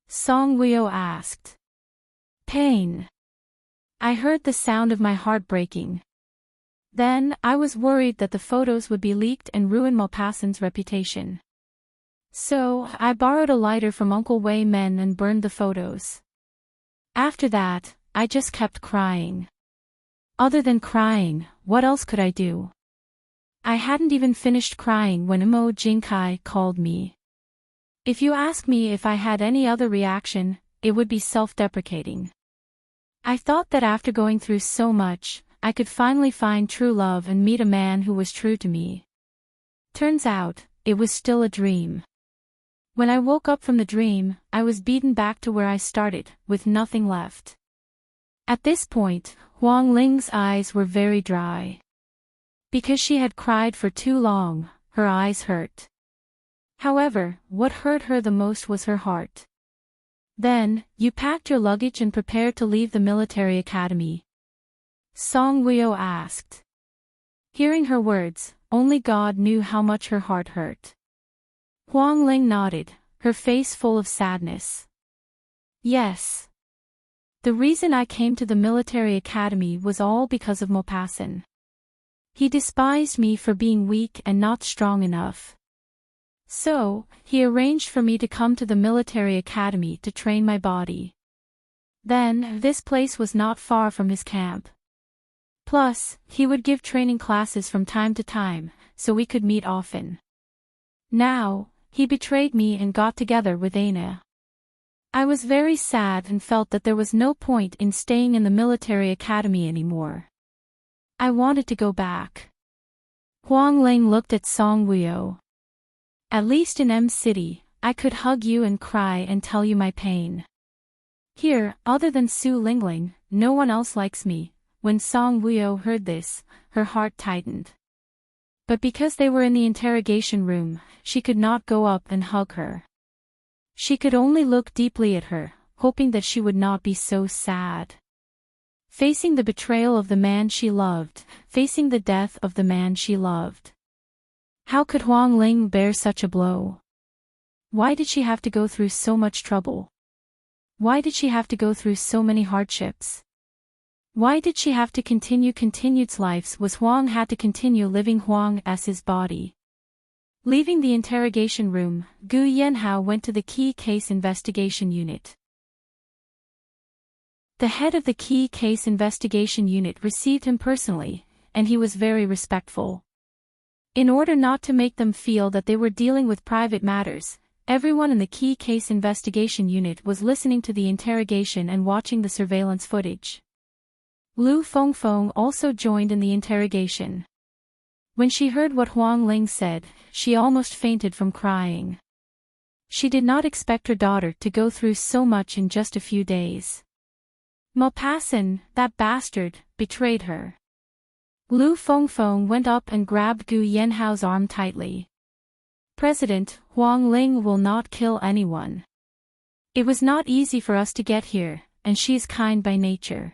Song Wuyo asked. Pain. I heard the sound of my heart breaking. Then, I was worried that the photos would be leaked and ruin Maupassant's reputation. So, I borrowed a lighter from Uncle Wei Men and burned the photos. After that, I just kept crying. Other than crying, what else could I do? I hadn't even finished crying when Mo Jingkai called me. If you ask me if I had any other reaction, it would be self-deprecating. I thought that after going through so much, I could finally find true love and meet a man who was true to me. Turns out, it was still a dream. When I woke up from the dream, I was beaten back to where I started, with nothing left. At this point, Huang Ling's eyes were very dry. Because she had cried for too long, her eyes hurt. However, what hurt her the most was her heart. Then, you packed your luggage and prepared to leave the military academy? Song Wuyo asked. Hearing her words, only God knew how much her heart hurt. Huang Ling nodded, her face full of sadness. Yes. The reason I came to the military academy was all because of Maupassant. He despised me for being weak and not strong enough. So, he arranged for me to come to the military academy to train my body. Then, this place was not far from his camp. Plus, he would give training classes from time to time, so we could meet often. Now, he betrayed me and got together with Aina. I was very sad and felt that there was no point in staying in the military academy anymore. I wanted to go back. Huang Ling looked at Song Wuyo. At least in M City, I could hug you and cry and tell you my pain. Here, other than Su Lingling, no one else likes me. When Song Wuyo heard this, her heart tightened. But because they were in the interrogation room, she could not go up and hug her. She could only look deeply at her, hoping that she would not be so sad. Facing the betrayal of the man she loved, facing the death of the man she loved. How could Huang Ling bear such a blow? Why did she have to go through so much trouble? Why did she have to go through so many hardships? Why did she have to continued lives was Huang had to continue living Huang as his body. Leaving the interrogation room, Gu Yanhao went to the Key Case Investigation Unit. The head of the Key Case Investigation Unit received him personally, and he was very respectful. In order not to make them feel that they were dealing with private matters, everyone in the Key Case Investigation Unit was listening to the interrogation and watching the surveillance footage. Lu Fengfeng also joined in the interrogation. When she heard what Huang Ling said, she almost fainted from crying. She did not expect her daughter to go through so much in just a few days. Maupassant, that bastard, betrayed her. Lu Fengfeng went up and grabbed Gu Yanhao's arm tightly. President, Huang Ling will not kill anyone. It was not easy for us to get here, and she is kind by nature.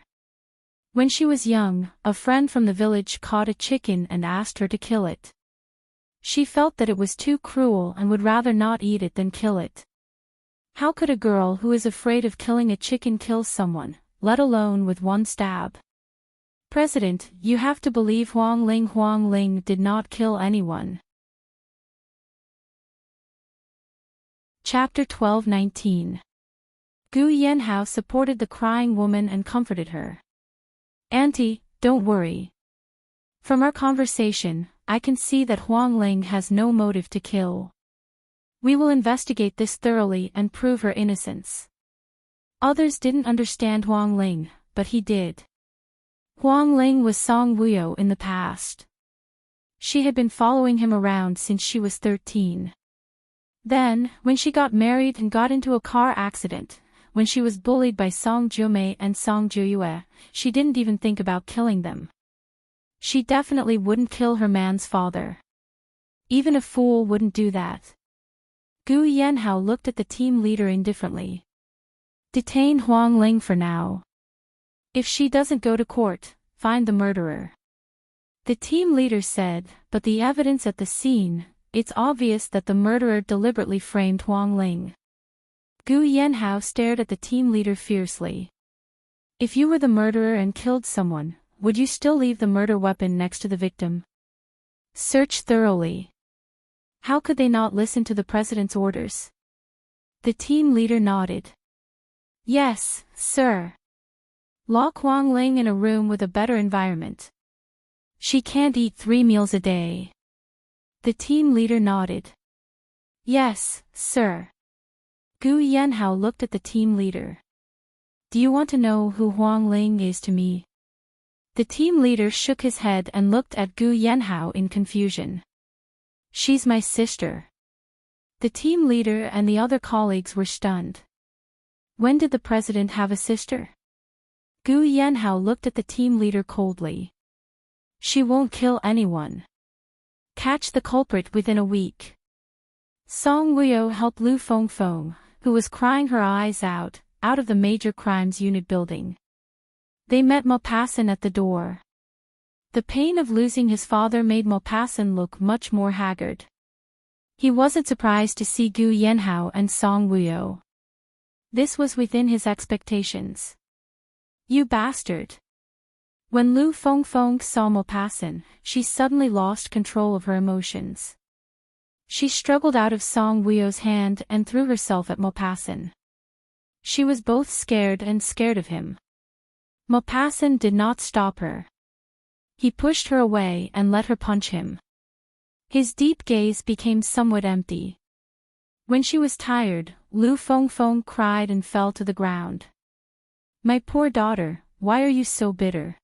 When she was young, a friend from the village caught a chicken and asked her to kill it. She felt that it was too cruel and would rather not eat it than kill it. How could a girl who is afraid of killing a chicken kill someone, let alone with one stab? President, you have to believe Huang Ling. Huang Ling did not kill anyone. Chapter 12:19. Gu Yanhao supported the crying woman and comforted her. Auntie, don't worry. From our conversation, I can see that Huang Ling has no motive to kill. We will investigate this thoroughly and prove her innocence. Others didn't understand Huang Ling, but he did. Huang Ling was Song Wuyo in the past. She had been following him around since she was 13. Then, when she got married and got into a car accident, when she was bullied by Song Jiumei and Song Jiuyue, she didn't even think about killing them. She definitely wouldn't kill her man's father. Even a fool wouldn't do that. Gu Yanhao looked at the team leader indifferently. Detain Huang Ling for now. If she doesn't go to court, find the murderer. The team leader said, but the evidence at the scene, it's obvious that the murderer deliberately framed Huang Ling. Gu Yanhao stared at the team leader fiercely. If you were the murderer and killed someone, would you still leave the murder weapon next to the victim? Search thoroughly. How could they not listen to the president's orders? The team leader nodded. Yes, sir. Lock Huang Ling in a room with a better environment. She can't eat 3 meals a day. The team leader nodded. Yes, sir. Gu Yanhao looked at the team leader. Do you want to know who Huang Ling is to me? The team leader shook his head and looked at Gu Yanhao in confusion. She's my sister. The team leader and the other colleagues were stunned. When did the president have a sister? Gu Yanhao looked at the team leader coldly. She won't kill anyone. Catch the culprit within a week. Song Wuyo helped Lu Fengfeng, who was crying her eyes out of the Major Crimes Unit building. They met Maupassant at the door. The pain of losing his father made Maupassant look much more haggard. He wasn't surprised to see Gu Yanhao and Song Wuyo. This was within his expectations. You bastard! When Lu Fengfeng saw Maupassant, she suddenly lost control of her emotions. She struggled out of Song Wuyo's hand and threw herself at Maupassant. She was both scared and scared of him. Maupassant did not stop her. He pushed her away and let her punch him. His deep gaze became somewhat empty. When she was tired, Lu Fengfeng cried and fell to the ground. My poor daughter, why are you so bitter?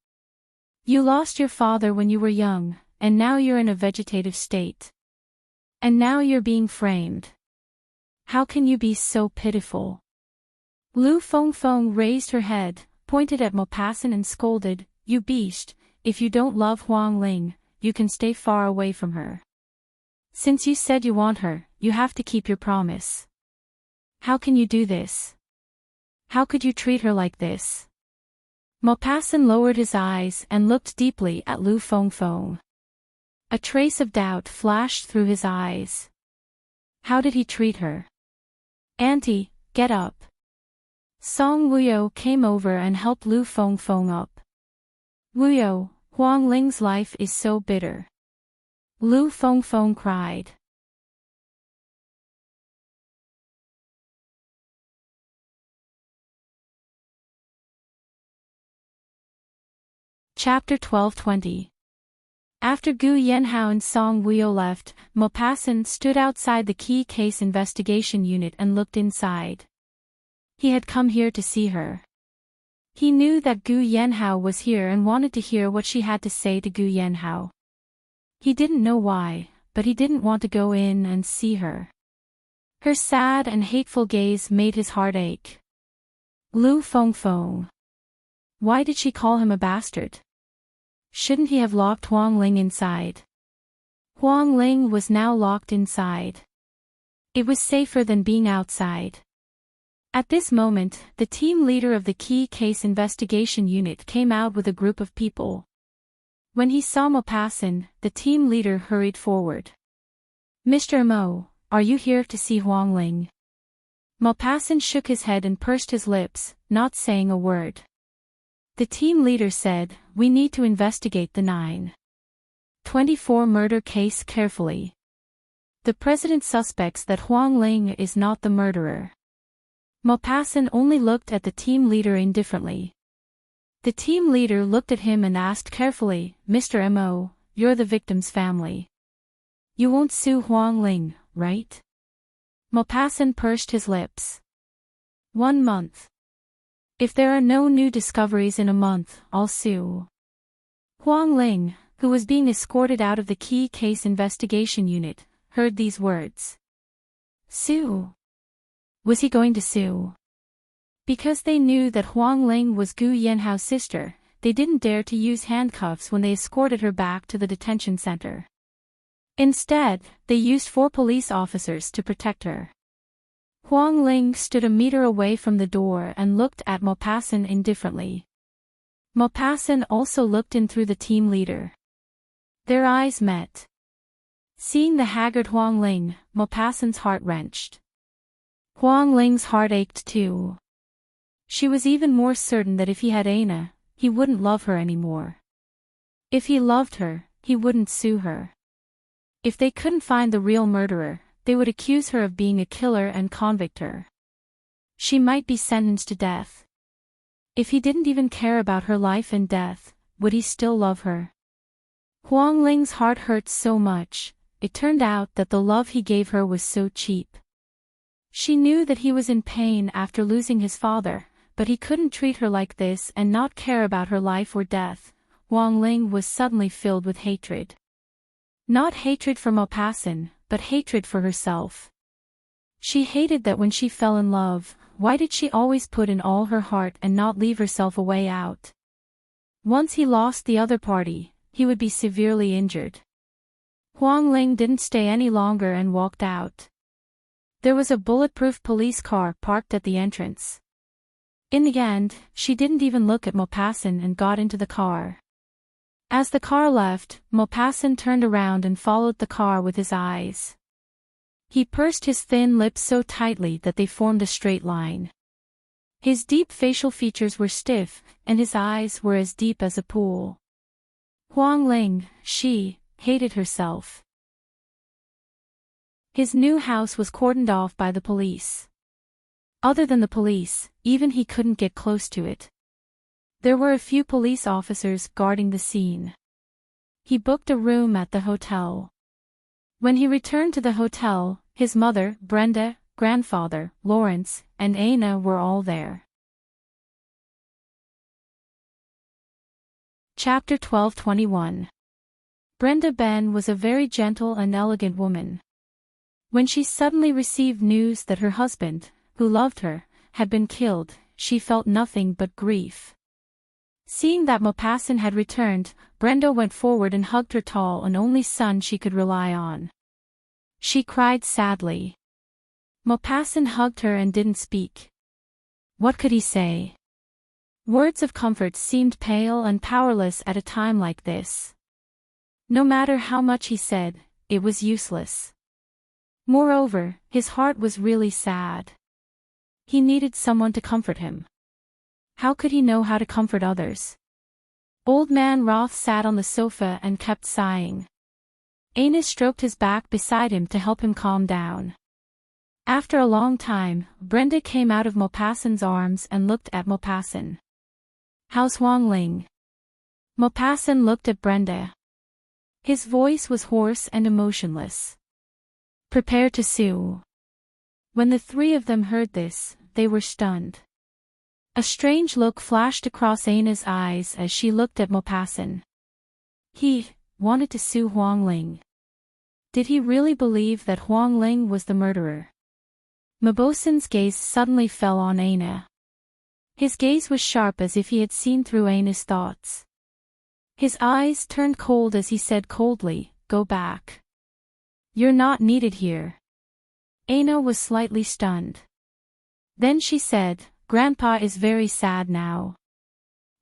You lost your father when you were young, and now you're in a vegetative state. And now you're being framed. How can you be so pitiful? Lu Fengfeng raised her head, pointed at Maupassant and scolded, You beast, if you don't love Huang Ling, you can stay far away from her. Since you said you want her, you have to keep your promise. How can you do this? How could you treat her like this? Maupassant lowered his eyes and looked deeply at Lu Fengfeng. A trace of doubt flashed through his eyes. How did he treat her? Auntie, get up. Song Wuyo came over and helped Lu Fengfeng up. Wuyo, Huang Ling's life is so bitter. Lu Fengfeng cried. Chapter 12:20. After Gu Yanhao and Song Wuyo left, Maupassant stood outside the key case investigation unit and looked inside. He had come here to see her. He knew that Gu Yanhao was here and wanted to hear what she had to say to Gu Yanhao. He didn't know why, but he didn't want to go in and see her. Her sad and hateful gaze made his heart ache. Lu Fengfeng. Why did she call him a bastard? Shouldn't he have locked Huang Ling inside? Huang Ling was now locked inside. It was safer than being outside. At this moment, the team leader of the key case investigation unit came out with a group of people. When he saw Maupassant, the team leader hurried forward. Mr. Mo, are you here to see Huang Ling? Maupassant shook his head and pursed his lips, not saying a word. The team leader said, we need to investigate the 9/24 murder case carefully. The president suspects that Huang Ling is not the murderer. Maupassant only looked at the team leader indifferently. The team leader looked at him and asked carefully, Mr. Mo, you're the victim's family. You won't sue Huang Ling, right? Maupassant pursed his lips. 1 month. If there are no new discoveries in a month, I'll sue. Huang Ling, who was being escorted out of the key case investigation unit, heard these words. Sue? Was he going to sue? Because they knew that Huang Ling was Gu Yanhao's sister, they didn't dare to use handcuffs when they escorted her back to the detention center. Instead, they used 4 police officers to protect her. Huang Ling stood a meter away from the door and looked at Maupassant indifferently. Maupassant also looked in through the team leader. Their eyes met. Seeing the haggard Huang Ling, Maupassant's heart wrenched. Huang Ling's heart ached too. She was even more certain that if he had Aina, he wouldn't love her anymore. If he loved her, he wouldn't sue her. If they couldn't find the real murderer, they would accuse her of being a killer and convict her. She might be sentenced to death. If he didn't even care about her life and death, would he still love her? Huang Ling's heart hurt so much, it turned out that the love he gave her was so cheap. She knew that he was in pain after losing his father, but he couldn't treat her like this and not care about her life or death. Huang Ling was suddenly filled with hatred. Not hatred for Maupassant, but hatred for herself. She hated that when she fell in love, why did she always put in all her heart and not leave herself a way out? Once he lost the other party, he would be severely injured. Huang Ling didn't stay any longer and walked out. There was a bulletproof police car parked at the entrance. In the end, she didn't even look at Maupassant and got into the car. As the car left, Maupassant turned around and followed the car with his eyes. He pursed his thin lips so tightly that they formed a straight line. His deep facial features were stiff, and his eyes were as deep as a pool. Huang Ling, she, hated herself. His new house was cordoned off by the police. Other than the police, even he couldn't get close to it. There were a few police officers guarding the scene. He booked a room at the hotel. When he returned to the hotel, his mother, Brenda, grandfather, Lawrence, and Aina were all there. Chapter 12:21. Brenda Ben was a very gentle and elegant woman. When she suddenly received news that her husband, who loved her, had been killed, she felt nothing but grief. Seeing that Maupassant had returned, Brenda went forward and hugged her tall and only son she could rely on. She cried sadly. Maupassant hugged her and didn't speak. What could he say? Words of comfort seemed pale and powerless at a time like this. No matter how much he said, it was useless. Moreover, his heart was really sad. He needed someone to comfort him. How could he know how to comfort others? Old man Roth sat on the sofa and kept sighing. Aina stroked his back beside him to help him calm down. After a long time, Brenda came out of Maupassant's arms and looked at Maupassant. How's Huang Ling? Maupassant looked at Brenda. His voice was hoarse and emotionless. Prepare to sue. When the three of them heard this, they were stunned. A strange look flashed across Aina's eyes as she looked at Maupassant. He wanted to sue Huang Ling. Did he really believe that Huang Ling was the murderer? Maupassant's gaze suddenly fell on Aina. His gaze was sharp as if he had seen through Aina's thoughts. His eyes turned cold as he said coldly, "Go back. You're not needed here." Aina was slightly stunned. Then she said, "Grandpa is very sad now.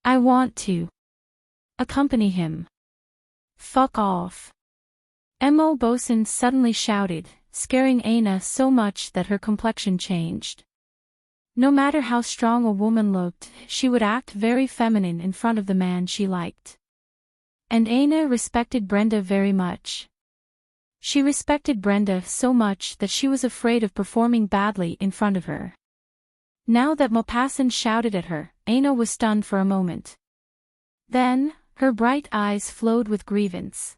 I want to accompany him." Fuck off. Maupassant suddenly shouted, scaring Aina so much that her complexion changed. No matter how strong a woman looked, she would act very feminine in front of the man she liked. And Aina respected Brenda very much. She respected Brenda so much that she was afraid of performing badly in front of her. Now that Maupassant shouted at her, Aina was stunned for a moment. Then, her bright eyes flowed with grievance.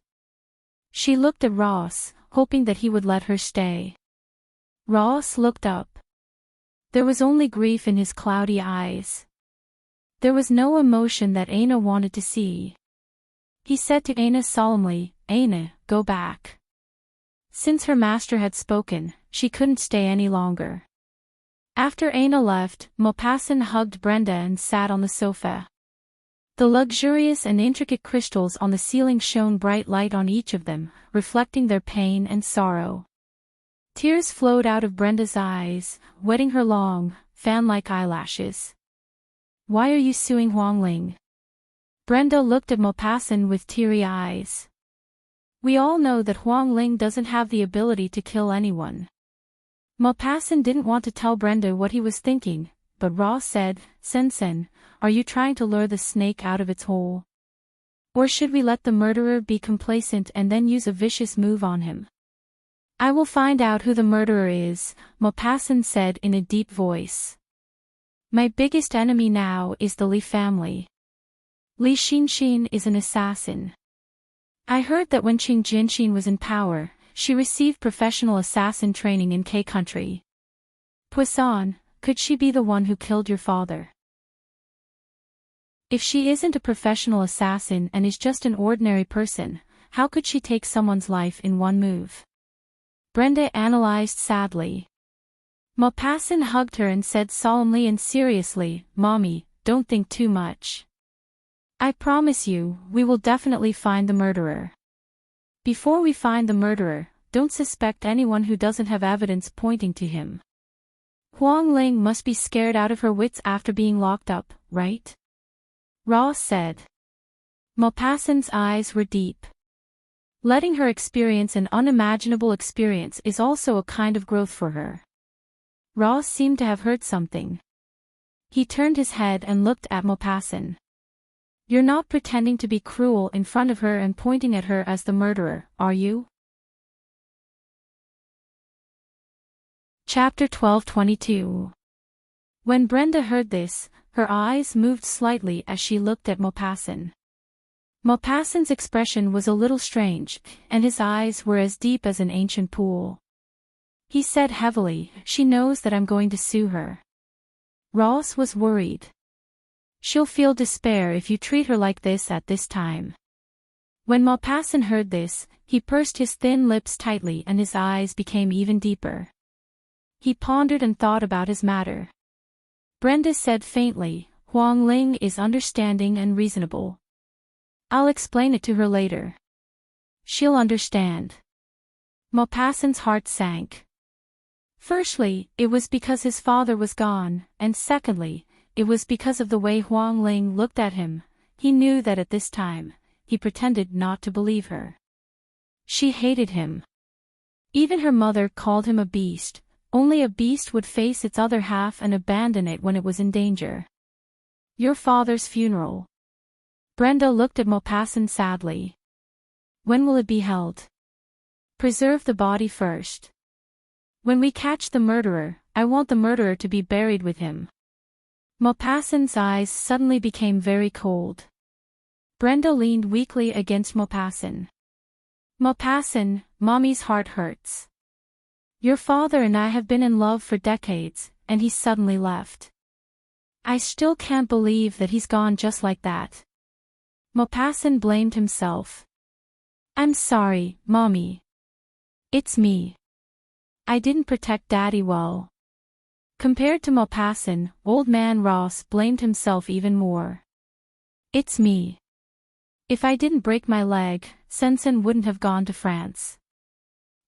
She looked at Ross, hoping that he would let her stay. Ross looked up. There was only grief in his cloudy eyes. There was no emotion that Aina wanted to see. He said to Aina solemnly, "Aina, go back." Since her master had spoken, she couldn't stay any longer. After Aina left, Maupassant hugged Brenda and sat on the sofa. The luxurious and intricate crystals on the ceiling shone bright light on each of them, reflecting their pain and sorrow. Tears flowed out of Brenda's eyes, wetting her long, fan-like eyelashes. "Why are you suing Huang Ling?" Brenda looked at Maupassant with teary eyes. "We all know that Huang Ling doesn't have the ability to kill anyone." Maupassant didn't want to tell Brenda what he was thinking, but Ross said, "Sen, are you trying to lure the snake out of its hole? Or should we let the murderer be complacent and then use a vicious move on him?" "I will find out who the murderer is," Maupassant said in a deep voice. "My biggest enemy now is the Li family. Li Xinxin is an assassin. I heard that when Qing Jinxin was in power, she received professional assassin training in K country. Poisson, could she be the one who killed your father? If she isn't a professional assassin and is just an ordinary person, how could she take someone's life in one move?" Brenda analyzed sadly. Maupassant hugged her and said solemnly and seriously, "Mommy, don't think too much. I promise you, we will definitely find the murderer. Before we find the murderer, don't suspect anyone who doesn't have evidence pointing to him. Huang Ling must be scared out of her wits after being locked up, right?" Ross said. Maupassant's eyes were deep. Letting her experience an unimaginable experience is also a kind of growth for her. Ross seemed to have heard something. He turned his head and looked at Maupassant. "You're not pretending to be cruel in front of her and pointing at her as the murderer, are you?" Chapter 12:22. When Brenda heard this, her eyes moved slightly as she looked at Maupassant. Maupassant's expression was a little strange, and his eyes were as deep as an ancient pool. He said heavily, "She knows that I'm going to sue her." Ross was worried. "She'll feel despair if you treat her like this at this time." When Maupassant heard this, he pursed his thin lips tightly and his eyes became even deeper. He pondered and thought about his matter. Brenda said faintly, "Huang Ling is understanding and reasonable. I'll explain it to her later. She'll understand." Maupassant's heart sank. Firstly, it was because his father was gone, and secondly, it was because of the way Huang Ling looked at him. He knew that at this time, he pretended not to believe her. She hated him. Even her mother called him a beast. Only a beast would face its other half and abandon it when it was in danger. Your father's funeral. Brenda looked at Maupassant sadly. When will it be held? Preserve the body first. When we catch the murderer, I want the murderer to be buried with him. Maupassant's eyes suddenly became very cold. Brenda leaned weakly against Maupassant. Maupassant, Mommy's heart hurts. Your father and I have been in love for decades, and he suddenly left. I still can't believe that he's gone just like that. Maupassant blamed himself. I'm sorry, Mommy. It's me. I didn't protect Daddy well. Compared to Maupassant, old man Ross blamed himself even more. It's me. If I didn't break my leg, Sensen wouldn't have gone to France.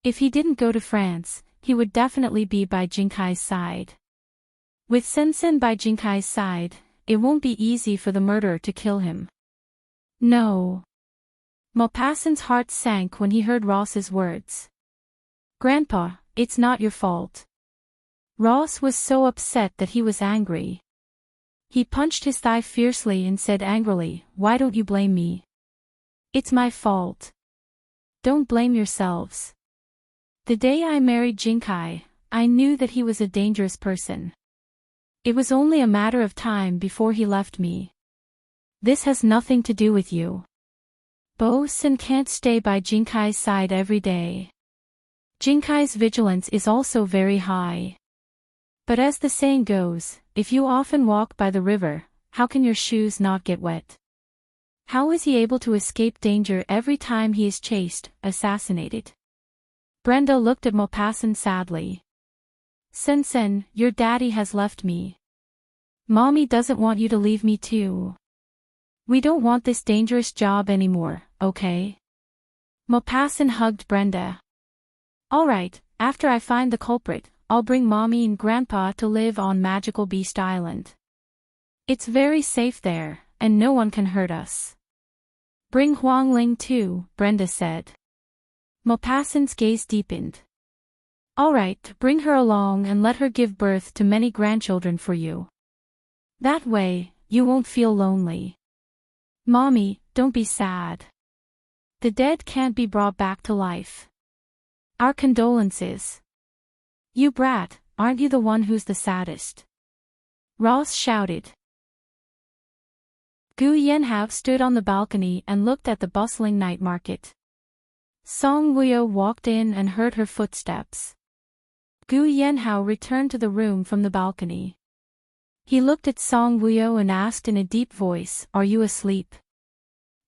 If he didn't go to France, he would definitely be by Jinkai's side. With Sensen by Jinkai's side, it won't be easy for the murderer to kill him. No. Maupassant's heart sank when he heard Ross's words. Grandpa, it's not your fault. Ross was so upset that he was angry. He punched his thigh fiercely and said angrily, Why don't you blame me? It's my fault. Don't blame yourselves. The day I married Jinkai, I knew that he was a dangerous person. It was only a matter of time before he left me. This has nothing to do with you. Bo-san can't stay by Jinkai's side every day. Jinkai's vigilance is also very high. But as the saying goes, if you often walk by the river, how can your shoes not get wet? How is he able to escape danger every time he is chased, assassinated? Brenda looked at Maupassant sadly. Sensen, your daddy has left me. Mommy doesn't want you to leave me too. We don't want this dangerous job anymore, okay? Maupassant hugged Brenda. Alright, after I find the culprit, I'll bring Mommy and Grandpa to live on Magical Beast Island. It's very safe there, and no one can hurt us. Bring Huang Ling too, Brenda said. Maupassant's gaze deepened. Alright, bring her along and let her give birth to many grandchildren for you. That way, you won't feel lonely. Mommy, don't be sad. The dead can't be brought back to life. Our condolences. You brat, aren't you the one who's the saddest? Ross shouted. Gu Yenhao stood on the balcony and looked at the bustling night market. Song Wuyo walked in and heard her footsteps. Gu Yenhao returned to the room from the balcony. He looked at Song Wuyo and asked in a deep voice, Are you asleep?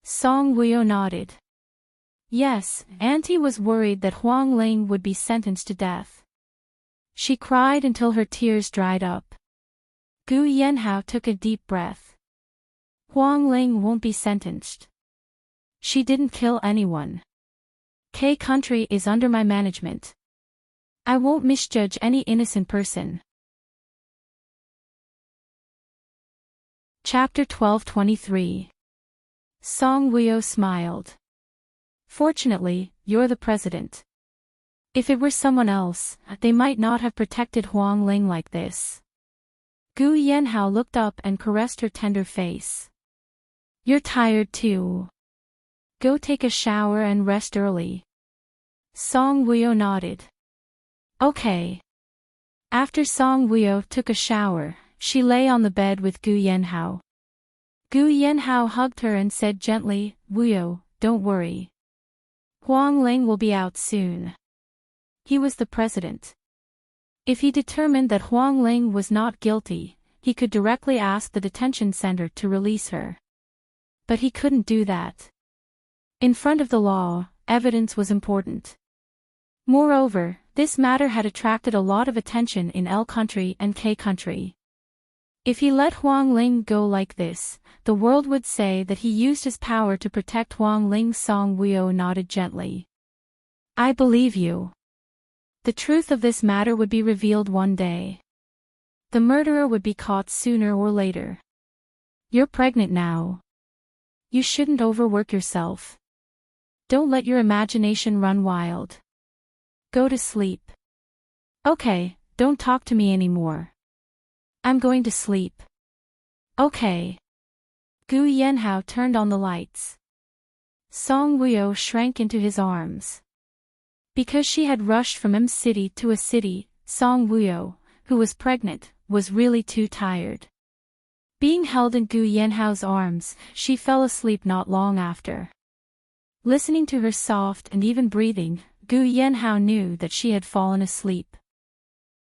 Song Wuyo nodded. Yes, Auntie was worried that Huang Ling would be sentenced to death. She cried until her tears dried up. Gu Yenhao took a deep breath. Huang Ling won't be sentenced. She didn't kill anyone. K country is under my management. I won't misjudge any innocent person. Chapter 12:23. Song Wuyo smiled. Fortunately, you're the president. If it were someone else, they might not have protected Huang Ling like this. Gu Yenhao looked up and caressed her tender face. You're tired too. Go take a shower and rest early. Song Wuyo nodded. Okay. After Song Wuyo took a shower, she lay on the bed with Gu Yenhao. Gu Yenhao hugged her and said gently, Wuyo, don't worry. Huang Ling will be out soon. He was the president. If he determined that Huang Ling was not guilty, he could directly ask the detention center to release her. But he couldn't do that. In front of the law, evidence was important. Moreover, this matter had attracted a lot of attention in L country and K country. If he let Huang Ling go like this, the world would say that he used his power to protect Huang Ling. Song Wuyo nodded gently. I believe you. The truth of this matter would be revealed one day. The murderer would be caught sooner or later. You're pregnant now. You shouldn't overwork yourself. Don't let your imagination run wild. Go to sleep. Okay, don't talk to me anymore. I'm going to sleep. Okay. Gu Yanhao turned on the lights. Song Wuyo shrank into his arms. Because she had rushed from M city to a city, Song Wuyo, who was pregnant, was really too tired. Being held in Gu Yanhao's arms, she fell asleep not long after. Listening to her soft and even breathing, Gu Yanhao knew that she had fallen asleep.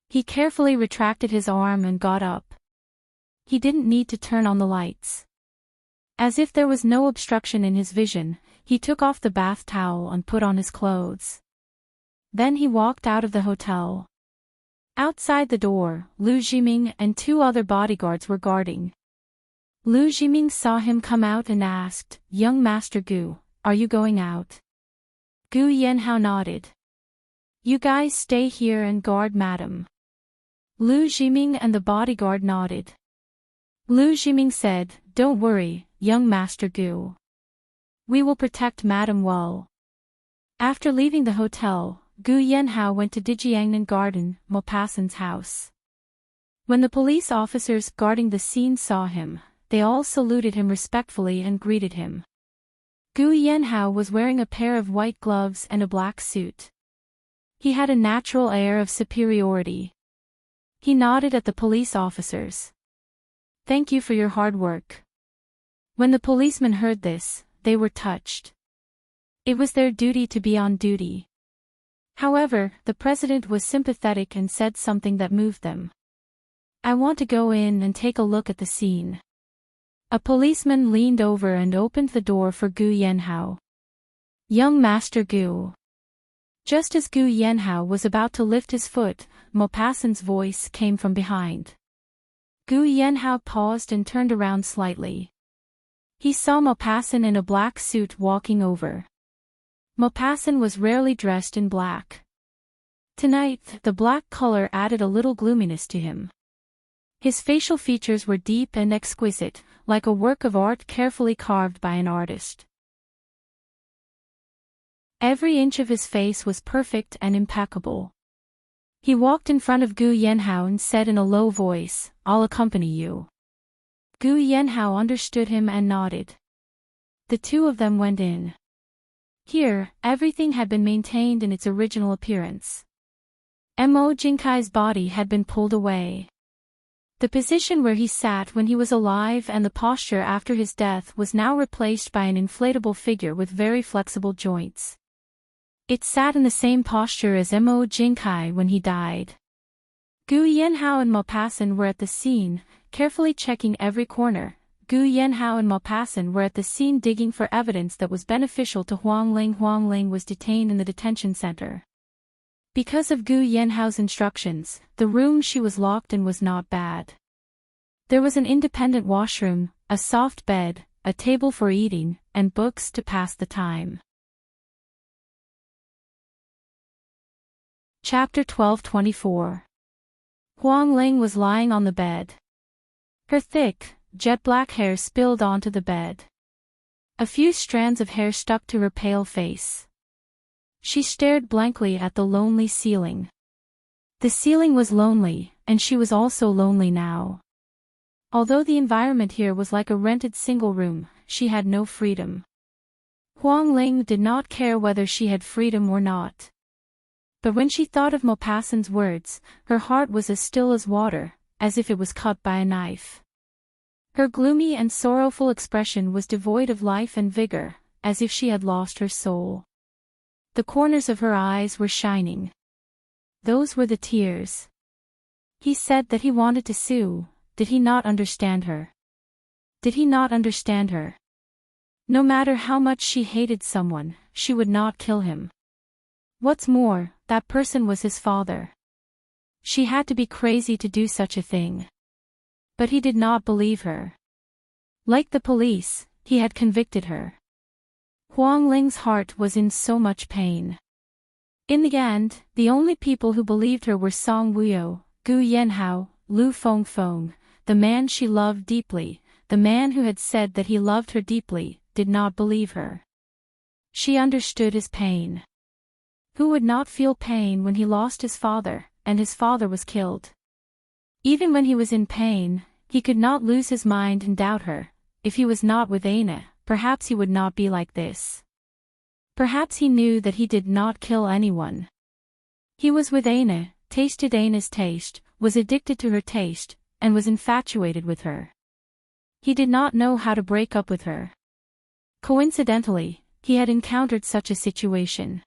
He carefully retracted his arm and got up. He didn't need to turn on the lights. As if there was no obstruction in his vision, he took off the bath towel and put on his clothes. Then he walked out of the hotel. Outside the door, Lu Jiming and 2 other bodyguards were guarding. Lu Jiming saw him come out and asked, "Young Master Gu, are you going out?" Gu Yanhao nodded. "You guys stay here and guard madam." Lu Jiming and the bodyguard nodded. Lu Jiming said, "Don't worry, young Master Gu. We will protect madam well." After leaving the hotel, Gu Yanhao went to Dijiangnan Garden, Maupassant's house. When the police officers guarding the scene saw him, they all saluted him respectfully and greeted him. Gu Yanhao was wearing a pair of white gloves and a black suit. He had a natural air of superiority. He nodded at the police officers. "Thank you for your hard work." When the policemen heard this, they were touched. It was their duty to be on duty. However, the president was sympathetic and said something that moved them. "I want to go in and take a look at the scene." A policeman leaned over and opened the door for Gu Yanhao. "Young Master Gu." Just as Gu Yanhao was about to lift his foot, Maupassant's voice came from behind. Gu Yanhao paused and turned around slightly. He saw Maupassant in a black suit walking over. Maupassant was rarely dressed in black. Tonight, the black color added a little gloominess to him. His facial features were deep and exquisite, like a work of art carefully carved by an artist. Every inch of his face was perfect and impeccable. He walked in front of Gu Yanhao and said in a low voice, "I'll accompany you." Gu Yanhao understood him and nodded. The 2 of them went in. Here, everything had been maintained in its original appearance. Mo Jinkai's body had been pulled away. The position where he sat when he was alive and the posture after his death was now replaced by an inflatable figure with very flexible joints. It sat in the same posture as Mo Jinkai when he died. Gu Yanhao and Maupassant were at the scene, carefully checking every corner. Gu Yanhao and Maupassant were at the scene digging for evidence that was beneficial to Huang Ling. Huang Ling was detained in the detention center. Because of Gu Yanhao's instructions, the room she was locked in was not bad. There was an independent washroom, a soft bed, a table for eating, and books to pass the time. Chapter 12:24. Huang Ling was lying on the bed. Her thick, jet-black hair spilled onto the bed. A few strands of hair stuck to her pale face. She stared blankly at the lonely ceiling. The ceiling was lonely, and she was also lonely now. Although the environment here was like a rented single room, she had no freedom. Huang Ling did not care whether she had freedom or not. But when she thought of Maupassant's words, her heart was as still as water, as if it was cut by a knife. Her gloomy and sorrowful expression was devoid of life and vigor, as if she had lost her soul. The corners of her eyes were shining. Those were the tears. He said that he wanted to sue. Did he not understand her? Did he not understand her? No matter how much she hated someone, she would not kill him. What's more, that person was his father. She had to be crazy to do such a thing. But he did not believe her. Like the police, he had convicted her. Huang Ling's heart was in so much pain. In the end, the only people who believed her were Song Wuyo, Gu Yanhao, Lu Fengfeng, the man she loved deeply. The man who had said that he loved her deeply did not believe her. She understood his pain. Who would not feel pain when he lost his father, and his father was killed? Even when he was in pain, he could not lose his mind and doubt her. If he was not with Aina, perhaps he would not be like this. Perhaps he knew that he did not kill anyone. He was with Aina, tasted Aina's taste, was addicted to her taste, and was infatuated with her. He did not know how to break up with her. Coincidentally, he had encountered such a situation.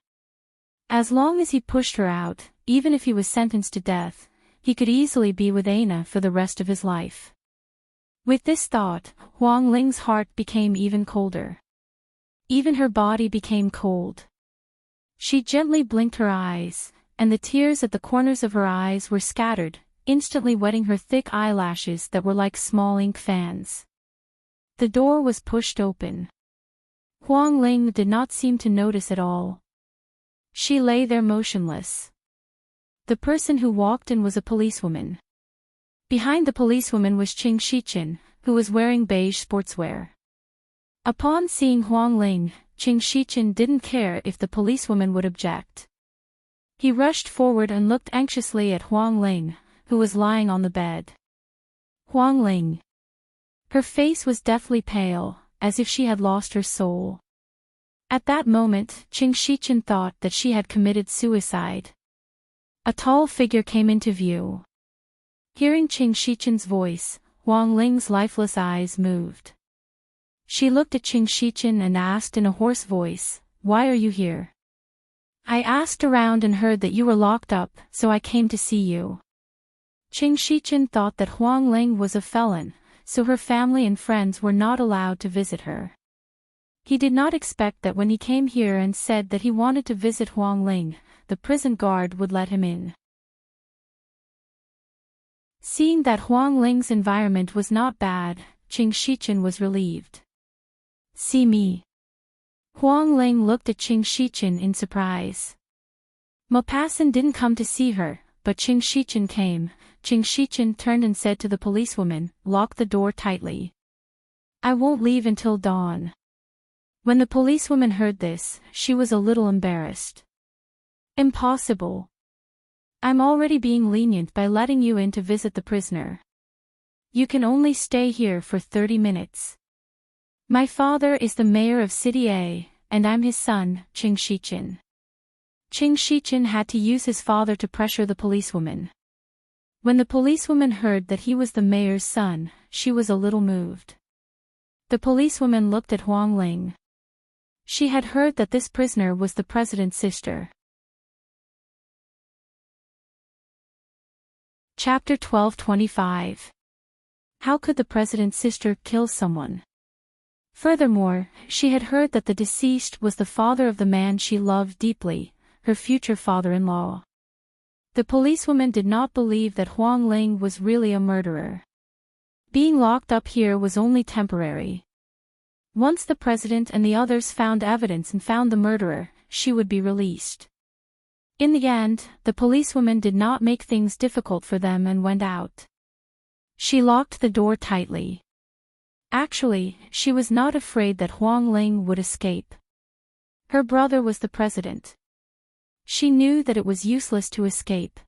As long as he pushed her out, even if he was sentenced to death, he could easily be with Aina for the rest of his life. With this thought, Huang Ling's heart became even colder. Even her body became cold. She gently blinked her eyes, and the tears at the corners of her eyes were scattered, instantly wetting her thick eyelashes that were like small ink fans. The door was pushed open. Huang Ling did not seem to notice at all. She lay there motionless. The person who walked in was a policewoman. Behind the policewoman was Qing Shichen, who was wearing beige sportswear. Upon seeing Huang Ling, Qing Shichen didn't care if the policewoman would object. He rushed forward and looked anxiously at Huang Ling, who was lying on the bed. Huang Ling. Her face was deathly pale, as if she had lost her soul. At that moment, Qing Shichen thought that she had committed suicide. A tall figure came into view. Hearing Qing Shichen's voice, Huang Ling's lifeless eyes moved. She looked at Qing Shichen and asked in a hoarse voice, "Why are you here?" "I asked around and heard that you were locked up, so I came to see you." Qing Shichen thought that Huang Ling was a felon, so her family and friends were not allowed to visit her. He did not expect that when he came here and said that he wanted to visit Huang Ling, the prison guard would let him in. Seeing that Huang Ling's environment was not bad, Qing Shichen was relieved. "See me." Huang Ling looked at Qing Shichen in surprise. Maupassant didn't come to see her, but Qing Shichen came. Qing Shichen turned and said to the policewoman, "Lock the door tightly. I won't leave until dawn." When the policewoman heard this, she was a little embarrassed. "Impossible. I'm already being lenient by letting you in to visit the prisoner. You can only stay here for 30 minutes. My father is the mayor of City A, and I'm his son, Qing Shichen." Qing Shichen had to use his father to pressure the policewoman. When the policewoman heard that he was the mayor's son, she was a little moved. The policewoman looked at Huang Ling. She had heard that this prisoner was the president's sister. Chapter 1225. How could the president's sister kill someone? Furthermore, she had heard that the deceased was the father of the man she loved deeply, her future father-in-law. The policewoman did not believe that Huang Ling was really a murderer. Being locked up here was only temporary. Once the president and the others found evidence and found the murderer, she would be released. In the end, the policewoman did not make things difficult for them and went out. She locked the door tightly. Actually, she was not afraid that Huang Ling would escape. Her brother was the president. She knew that it was useless to escape.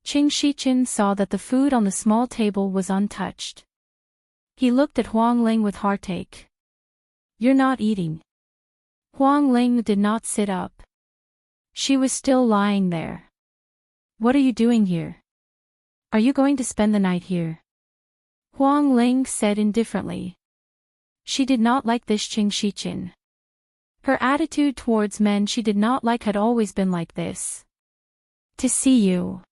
Qing Shichen saw that the food on the small table was untouched. He looked at Huang Ling with heartache. "You're not eating." Huang Ling did not sit up. She was still lying there. "What are you doing here? Are you going to spend the night here?" Huang Ling said indifferently. She did not like this Qing Shichen. Her attitude towards men she did not like had always been like this. "To see you.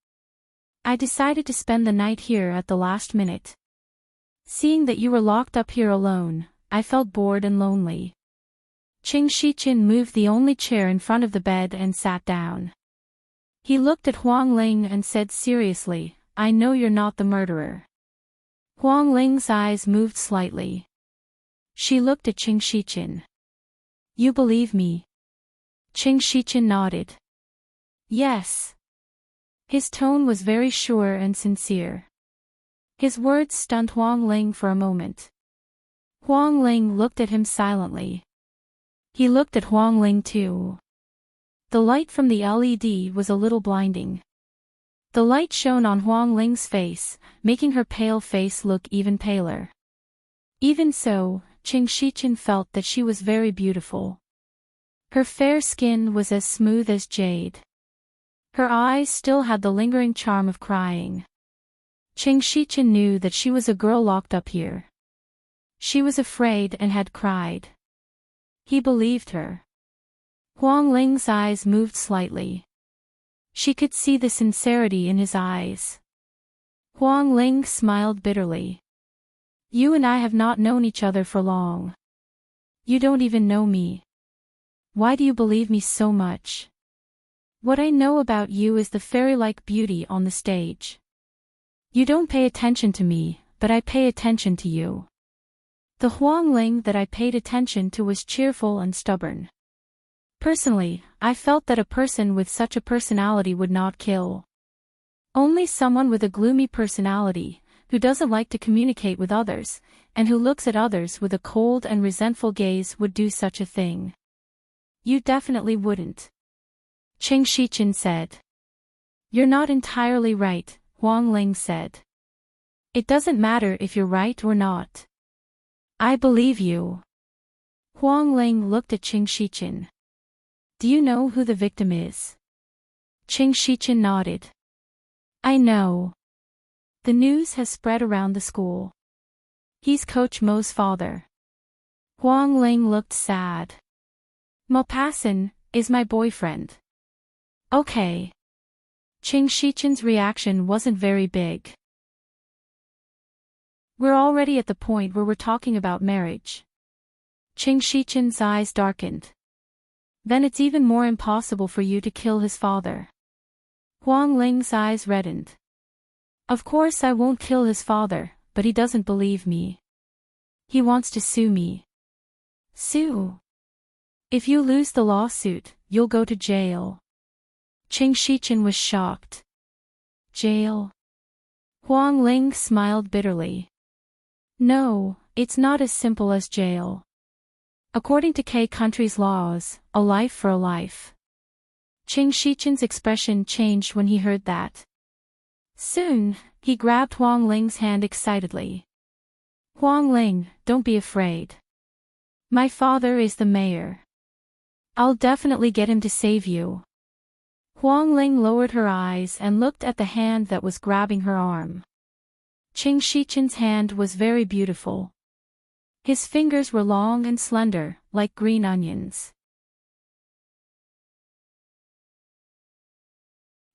I decided to spend the night here at the last minute. Seeing that you were locked up here alone, I felt bored and lonely." Qing Shichen moved the only chair in front of the bed and sat down. He looked at Huang Ling and said seriously, "I know you're not the murderer." Huang Ling's eyes moved slightly. She looked at Qing Shichen. "You believe me?" Qing Shichen nodded. Yes. His tone was very sure and sincere. His words stunned Huang Ling for a moment. Huang Ling looked at him silently. He looked at Huang Ling too. The light from the LED was a little blinding. The light shone on Huang Ling's face, making her pale face look even paler. Even so, Qing Shichen felt that she was very beautiful. Her fair skin was as smooth as jade. Her eyes still had the lingering charm of crying. Qing Shichen knew that she was a girl locked up here. She was afraid and had cried. He believed her. Huang Ling's eyes moved slightly. She could see the sincerity in his eyes. Huang Ling smiled bitterly. You and I have not known each other for long. You don't even know me. Why do you believe me so much? What I know about you is the fairy-like beauty on the stage. You don't pay attention to me, but I pay attention to you. The Huang Ling that I paid attention to was cheerful and stubborn. Personally, I felt that a person with such a personality would not kill. Only someone with a gloomy personality, who doesn't like to communicate with others, and who looks at others with a cold and resentful gaze would do such a thing. You definitely wouldn't. Qing Shichen said. You're not entirely right, Huang Ling said. It doesn't matter if you're right or not. I believe you. Huang Ling looked at Qing Shichen. Do you know who the victim is? Qing Shichen nodded. I know. The news has spread around the school. He's Coach Mo's father. Huang Ling looked sad. Maupassant is my boyfriend. Okay. Qing Shichen's reaction wasn't very big. We're already at the point where we're talking about marriage. Qing Shichen's eyes darkened. Then it's even more impossible for you to kill his father. Huang Ling's eyes reddened. Of course I won't kill his father, but he doesn't believe me. He wants to sue me. Sue? If you lose the lawsuit, you'll go to jail. Qing Shichen was shocked. Jail? Huang Ling smiled bitterly. No, it's not as simple as jail. According to K country's laws, a life for a life. Qing Shichen's expression changed when he heard that. Soon, he grabbed Huang Ling's hand excitedly. Huang Ling, don't be afraid. My father is the mayor. I'll definitely get him to save you. Huang Ling lowered her eyes and looked at the hand that was grabbing her arm. Qing Shichen's hand was very beautiful. His fingers were long and slender, like green onions.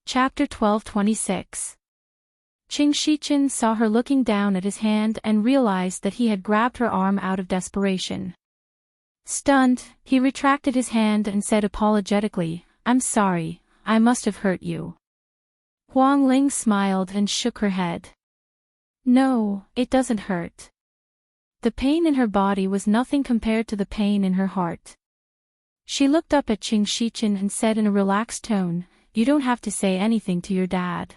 Chapter 12:26. Qing Shichen saw her looking down at his hand and realized that he had grabbed her arm out of desperation. Stunned, he retracted his hand and said apologetically, I'm sorry, I must have hurt you. Huang Ling smiled and shook her head. No, it doesn't hurt. The pain in her body was nothing compared to the pain in her heart. She looked up at Qing Shichen and said in a relaxed tone, You don't have to say anything to your dad.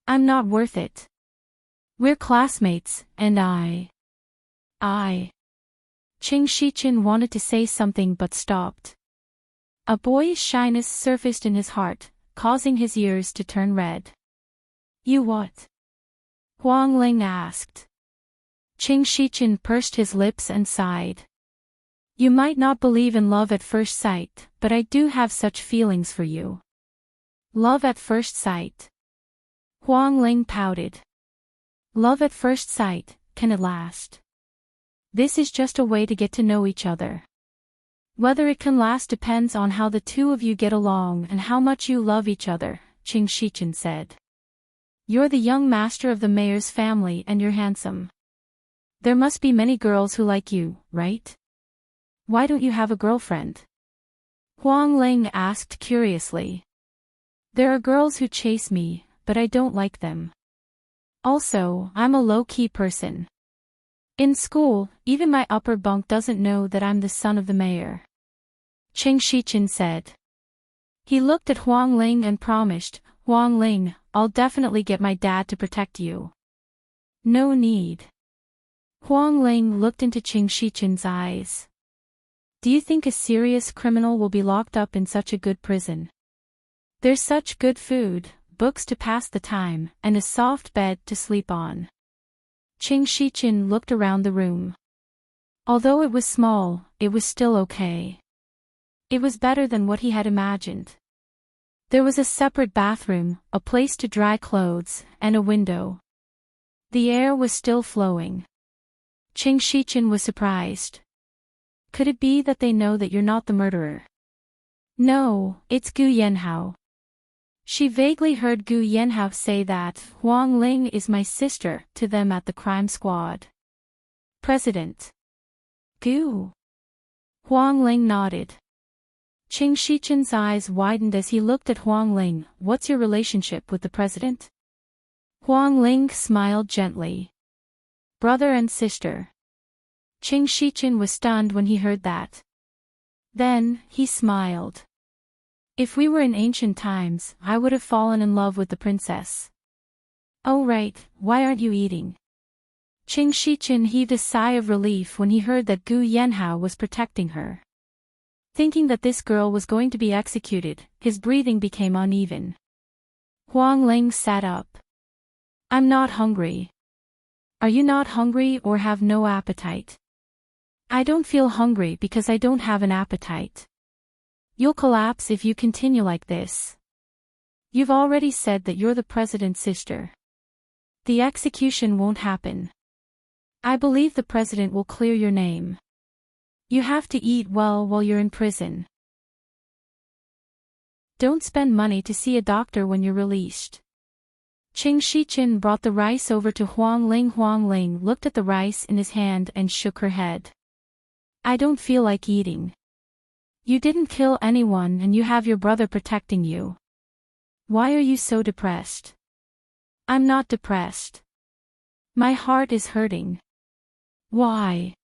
I'm not worth it. We're classmates, and I. Qing Shichen wanted to say something but stopped. A boyish shyness surfaced in his heart, causing his ears to turn red. You what? Huang Ling asked. Qing Shichen pursed his lips and sighed. You might not believe in love at first sight, but I do have such feelings for you. Love at first sight. Huang Ling pouted. Love at first sight, can it last? This is just a way to get to know each other. Whether it can last depends on how the two of you get along and how much you love each other, Qing Shichen said. You're the young master of the mayor's family and you're handsome. There must be many girls who like you, right? Why don't you have a girlfriend? Huang Ling asked curiously. There are girls who chase me, but I don't like them. Also, I'm a low-key person. In school, even my upper bunk doesn't know that I'm the son of the mayor. Qing Shichen said. He looked at Huang Ling and promised, Huang Ling, I'll definitely get my dad to protect you. No need. Huang Ling looked into Qing Shichen's eyes. Do you think a serious criminal will be locked up in such a good prison? There's such good food, books to pass the time, and a soft bed to sleep on. Qing Shichen looked around the room. Although it was small, it was still okay. It was better than what he had imagined. There was a separate bathroom, a place to dry clothes, and a window. The air was still flowing. Qing Shichen was surprised. Could it be that they know that you're not the murderer? No, it's Gu Yanhao. She vaguely heard Gu Yanhao say that Huang Ling is my sister to them at the crime squad. President. Gu. Huang Ling nodded. Qing Shichen's eyes widened as he looked at Huang Ling. What's your relationship with the president? Huang Ling smiled gently. Brother and sister. Qing Shichen was stunned when he heard that. Then, he smiled. If we were in ancient times, I would have fallen in love with the princess. Oh right, why aren't you eating? Qing Shichen heaved a sigh of relief when he heard that Gu Yanhao was protecting her. Thinking that this girl was going to be executed, his breathing became uneven. Huang Ling sat up. I'm not hungry. Are you not hungry or have no appetite? I don't feel hungry because I don't have an appetite. You'll collapse if you continue like this. You've already said that you're the president's sister. The execution won't happen. I believe the president will clear your name. You have to eat well while you're in prison. Don't spend money to see a doctor when you're released. Qing Shichen brought the rice over to Huang Ling. Huang Ling looked at the rice in his hand and shook her head. I don't feel like eating. You didn't kill anyone and you have your brother protecting you. Why are you so depressed? I'm not depressed. My heart is hurting. Why?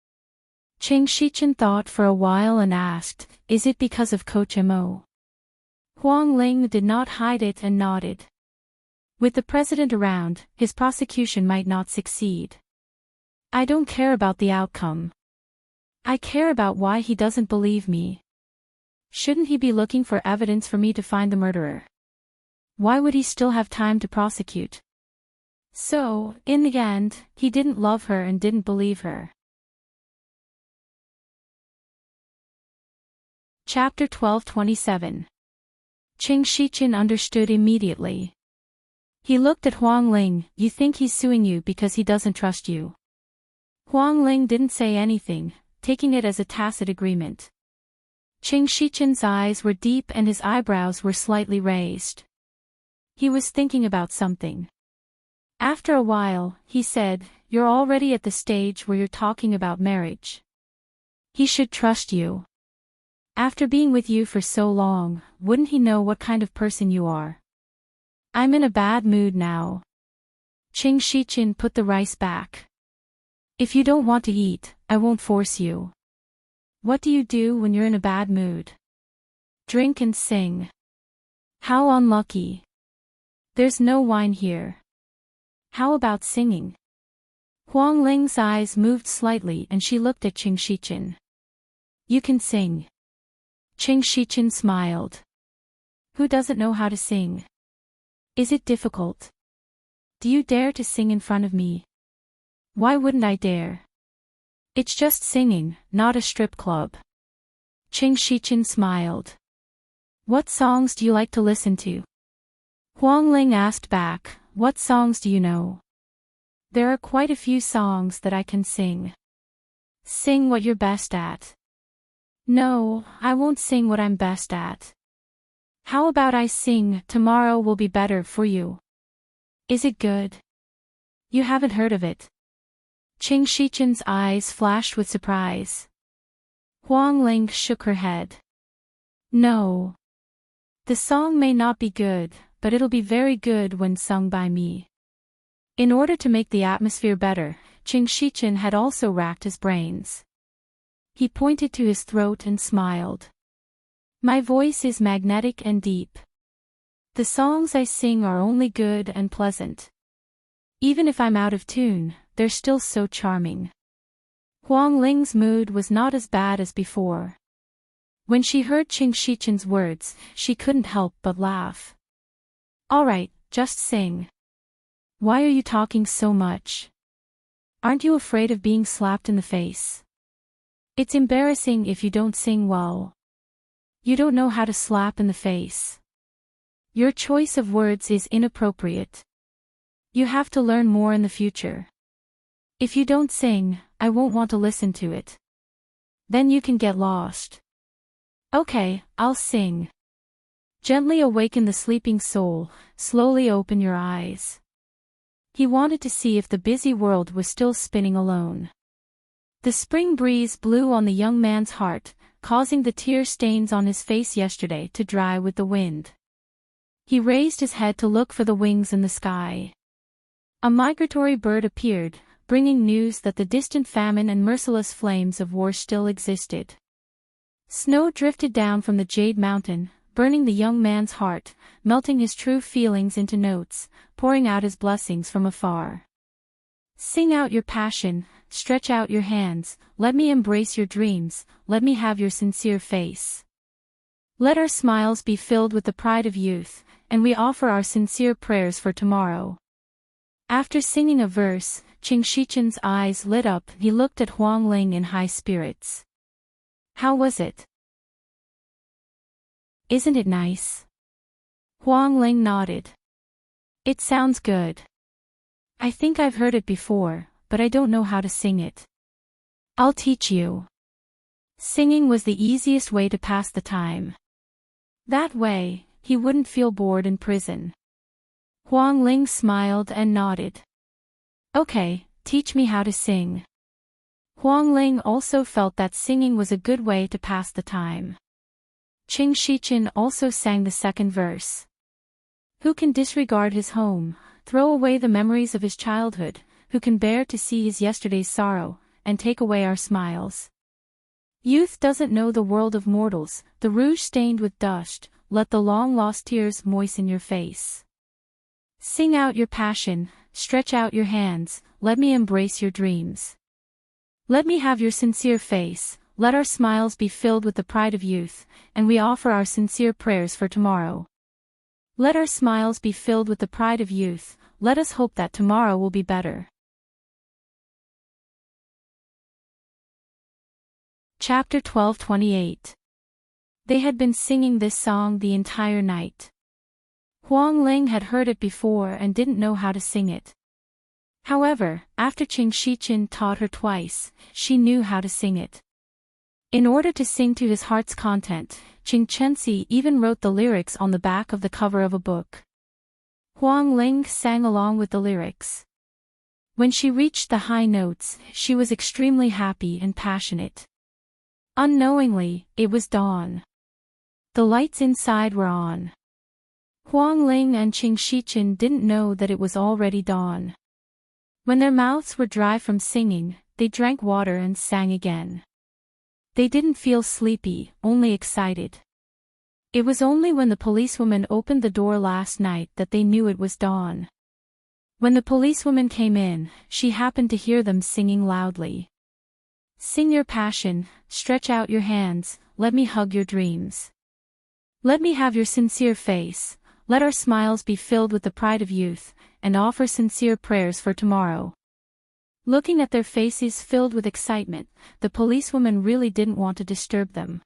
Qing Shichen thought for a while and asked, is it because of Coach Mo? Huang Ling did not hide it and nodded. With the president around, his prosecution might not succeed. I don't care about the outcome. I care about why he doesn't believe me. Shouldn't he be looking for evidence for me to find the murderer? Why would he still have time to prosecute? So, in the end, he didn't love her and didn't believe her. Chapter 12:27. Qing Shichen understood immediately. He looked at Huang Ling. You think he's suing you because he doesn't trust you? Huang Ling didn't say anything, taking it as a tacit agreement. Qing Shichen's eyes were deep and his eyebrows were slightly raised. He was thinking about something. After a while, he said, you're already at the stage where you're talking about marriage. He should trust you. After being with you for so long, wouldn't he know what kind of person you are? I'm in a bad mood now. Qing Shichen put the rice back. If you don't want to eat, I won't force you. What do you do when you're in a bad mood? Drink and sing. How unlucky. There's no wine here. How about singing? Huang Ling's eyes moved slightly and she looked at Qing Shichen. You can sing. Qing Shichen smiled. Who doesn't know how to sing? Is it difficult? Do you dare to sing in front of me? Why wouldn't I dare? It's just singing, not a strip club. Qing Shichen smiled. What songs do you like to listen to? Huang Ling asked back, what songs do you know? There are quite a few songs that I can sing. Sing what you're best at. No, I won't sing what I'm best at. How about I sing Tomorrow Will Be Better for You? Is it good? You haven't heard of it. Qing Shichen's eyes flashed with surprise. Huang Ling shook her head. No. The song may not be good, but it'll be very good when sung by me. In order to make the atmosphere better, Qing Shichen had also racked his brains. He pointed to his throat and smiled. My voice is magnetic and deep. The songs I sing are only good and pleasant. Even if I'm out of tune, they're still so charming. Huang Ling's mood was not as bad as before. When she heard Qing Shichen's words, she couldn't help but laugh. Alright, just sing. Why are you talking so much? Aren't you afraid of being slapped in the face? It's embarrassing if you don't sing well. You don't know how to slap in the face. Your choice of words is inappropriate. You have to learn more in the future. If you don't sing, I won't want to listen to it. Then you can get lost. Okay, I'll sing. Gently awaken the sleeping soul, slowly open your eyes. He wanted to see if the busy world was still spinning alone. The spring breeze blew on the young man's heart, causing the tear stains on his face yesterday to dry with the wind. He raised his head to look for the wings in the sky. A migratory bird appeared, bringing news that the distant famine and merciless flames of war still existed. Snow drifted down from the Jade Mountain, burning the young man's heart, melting his true feelings into notes, pouring out his blessings from afar. Sing out your passion, stretch out your hands, let me embrace your dreams, let me have your sincere face. Let our smiles be filled with the pride of youth, and we offer our sincere prayers for tomorrow. After singing a verse, Qing Shichen's eyes lit up. He looked at Huang Ling in high spirits. How was it? Isn't it nice? Huang Ling nodded. It sounds good. I think I've heard it before, but I don't know how to sing it. I'll teach you. Singing was the easiest way to pass the time. That way, he wouldn't feel bored in prison. Huang Ling smiled and nodded. Okay, teach me how to sing. Huang Ling also felt that singing was a good way to pass the time. Qing Shichen also sang the second verse. Who can disregard his home, throw away the memories of his childhood, who can bear to see his yesterday's sorrow, and take away our smiles? Youth doesn't know the world of mortals, the rouge stained with dust, let the long-lost tears moisten your face. Sing out your passion, stretch out your hands, let me embrace your dreams. Let me have your sincere face, let our smiles be filled with the pride of youth, and we offer our sincere prayers for tomorrow. Let our smiles be filled with the pride of youth, let us hope that tomorrow will be better. Chapter 12:28. They had been singing this song the entire night. Huang Ling had heard it before and didn't know how to sing it. However, after Qing Shichen taught her twice, she knew how to sing it. In order to sing to his heart's content, Qing Chensi even wrote the lyrics on the back of the cover of a book. Huang Ling sang along with the lyrics. When she reached the high notes, she was extremely happy and passionate. Unknowingly, it was dawn. The lights inside were on. Huang Ling and Qing Shichen didn't know that it was already dawn. When their mouths were dry from singing, they drank water and sang again. They didn't feel sleepy, only excited. It was only when the policewoman opened the door last night that they knew it was dawn. When the policewoman came in, she happened to hear them singing loudly. Sing your passion, stretch out your hands, let me hug your dreams. Let me have your sincere face, let our smiles be filled with the pride of youth, and offer sincere prayers for tomorrow. Looking at their faces filled with excitement, the policewoman really didn't want to disturb them.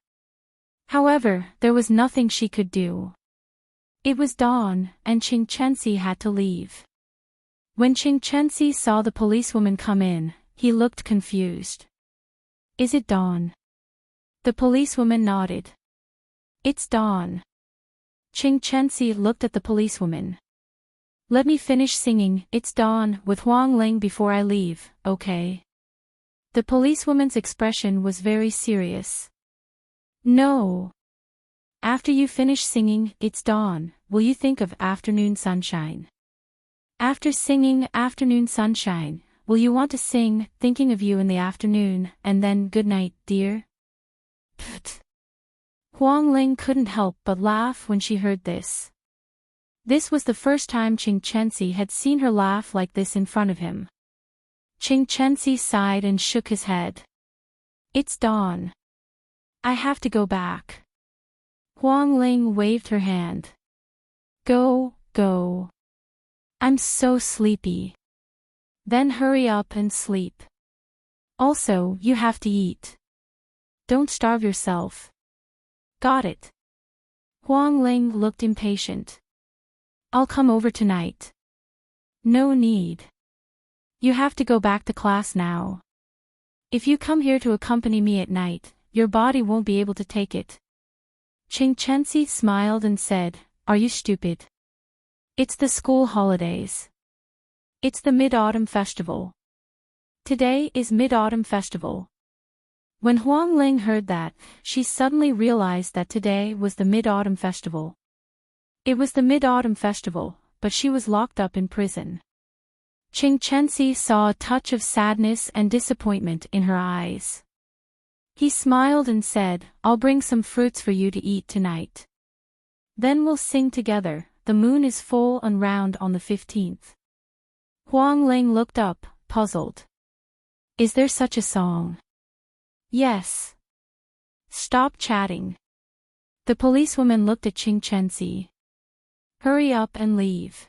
However, there was nothing she could do. It was dawn, and Qing Chensi had to leave. When Qing Chensi saw the policewoman come in, he looked confused. Is it dawn? The policewoman nodded. It's dawn. Qing Chensi looked at the policewoman. Let me finish singing It's Dawn with Huang Ling before I leave, okay? The policewoman's expression was very serious. No. After you finish singing It's Dawn, will you think of afternoon sunshine? After singing Afternoon Sunshine, will you want to sing Thinking of You in the Afternoon, and then Good Night, Dear? Pfft. Huang Ling couldn't help but laugh when she heard this. This was the first time Qing Chensi had seen her laugh like this in front of him. Qing Chensi sighed and shook his head. It's dawn. I have to go back. Huang Ling waved her hand. Go, go. I'm so sleepy. Then hurry up and sleep. Also, you have to eat. Don't starve yourself. Got it. Huang Ling looked impatient. I'll come over tonight. No need. You have to go back to class now. If you come here to accompany me at night, your body won't be able to take it. Qing Chensi smiled and said, Are you stupid? It's the school holidays. It's the Mid-Autumn Festival. Today is Mid-Autumn Festival. When Huang Ling heard that, she suddenly realized that today was the Mid-Autumn Festival. It was the Mid-Autumn Festival, but she was locked up in prison. Qing Chensi saw a touch of sadness and disappointment in her eyes. He smiled and said, I'll bring some fruits for you to eat tonight. Then we'll sing together, the moon is full and round on the 15th. Huang Ling looked up, puzzled. Is there such a song? Yes. Stop chatting. The policewoman looked at Qing Chensi. Hurry up and leave.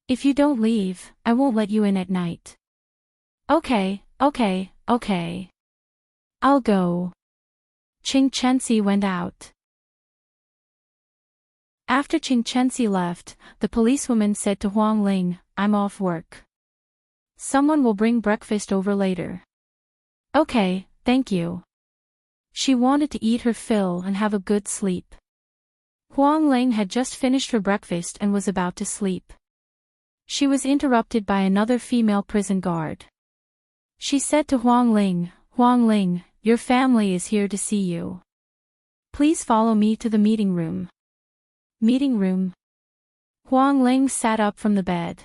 If you don't leave, I won't let you in at night. Okay. I'll go. Qing Chensi went out. After Qing Chensi left, the policewoman said to Huang Ling, I'm off work. Someone will bring breakfast over later. Okay, thank you. She wanted to eat her fill and have a good sleep. Huang Ling had just finished her breakfast and was about to sleep. She was interrupted by another female prison guard. She said to Huang Ling, your family is here to see you. Please follow me to the meeting room. Meeting room? Huang Ling sat up from the bed.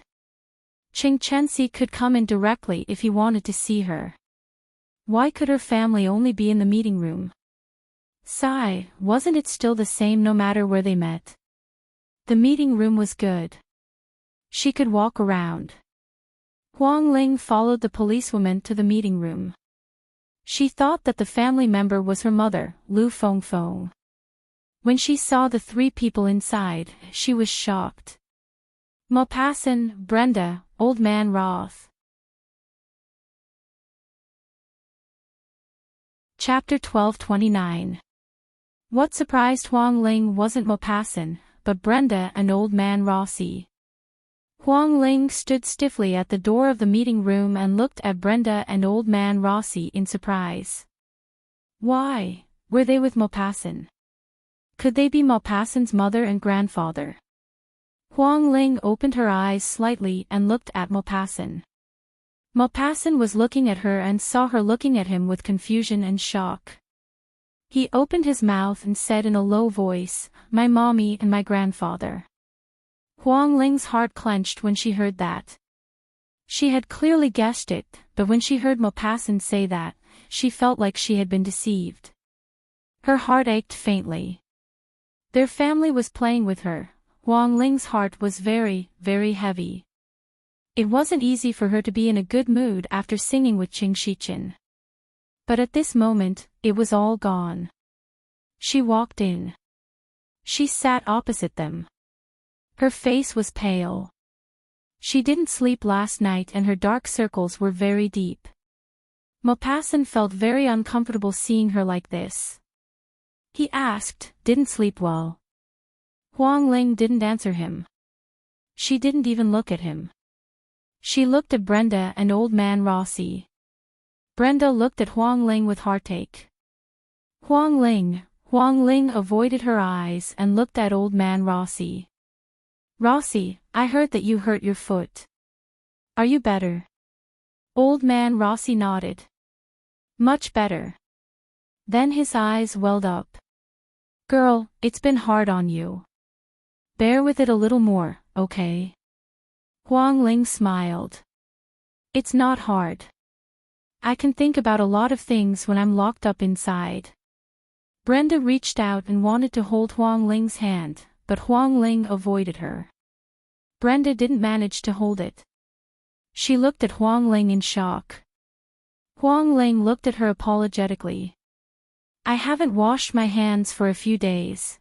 Qing Chensi could come in directly if he wanted to see her. Why could her family only be in the meeting room? Sigh, wasn't it still the same no matter where they met? The meeting room was good. She could walk around. Huang Ling followed the policewoman to the meeting room. She thought that the family member was her mother, Lu Fengfeng. When she saw the three people inside, she was shocked. Maupassant, Brenda, Old Man Roth. Chapter 1229. What surprised Huang Ling wasn't Maupassant, but Brenda and Old Man Rossi. Huang Ling stood stiffly at the door of the meeting room and looked at Brenda and Old Man Rossi in surprise. Why, were they with Maupassant? Could they be Maupassant's mother and grandfather? Huang Ling opened her eyes slightly and looked at Maupassant. Maupassant was looking at her and saw her looking at him with confusion and shock. He opened his mouth and said in a low voice, My mommy and my grandfather. Huang Ling's heart clenched when she heard that. She had clearly guessed it, but when she heard Maupassant say that, she felt like she had been deceived. Her heart ached faintly. Their family was playing with her. Huang Ling's heart was very, very heavy. It wasn't easy for her to be in a good mood after singing with Qing Shichen. But at this moment, it was all gone. She walked in. She sat opposite them. Her face was pale. She didn't sleep last night and her dark circles were very deep. Maupassant felt very uncomfortable seeing her like this. He asked, Didn't sleep well? Huang Ling didn't answer him. She didn't even look at him. She looked at Brenda and Old Man Rossi. Brenda looked at Huang Ling with heartache. Huang Ling avoided her eyes and looked at Old Man Rossi. Rossi, I heard that you hurt your foot. Are you better? Old Man Rossi nodded. Much better. Then his eyes welled up. Girl, it's been hard on you. Bear with it a little more, okay? Huang Ling smiled. It's not hard. I can think about a lot of things when I'm locked up inside. Brenda reached out and wanted to hold Huang Ling's hand, but Huang Ling avoided her. Brenda didn't manage to hold it. She looked at Huang Ling in shock. Huang Ling looked at her apologetically. I haven't washed my hands for a few days.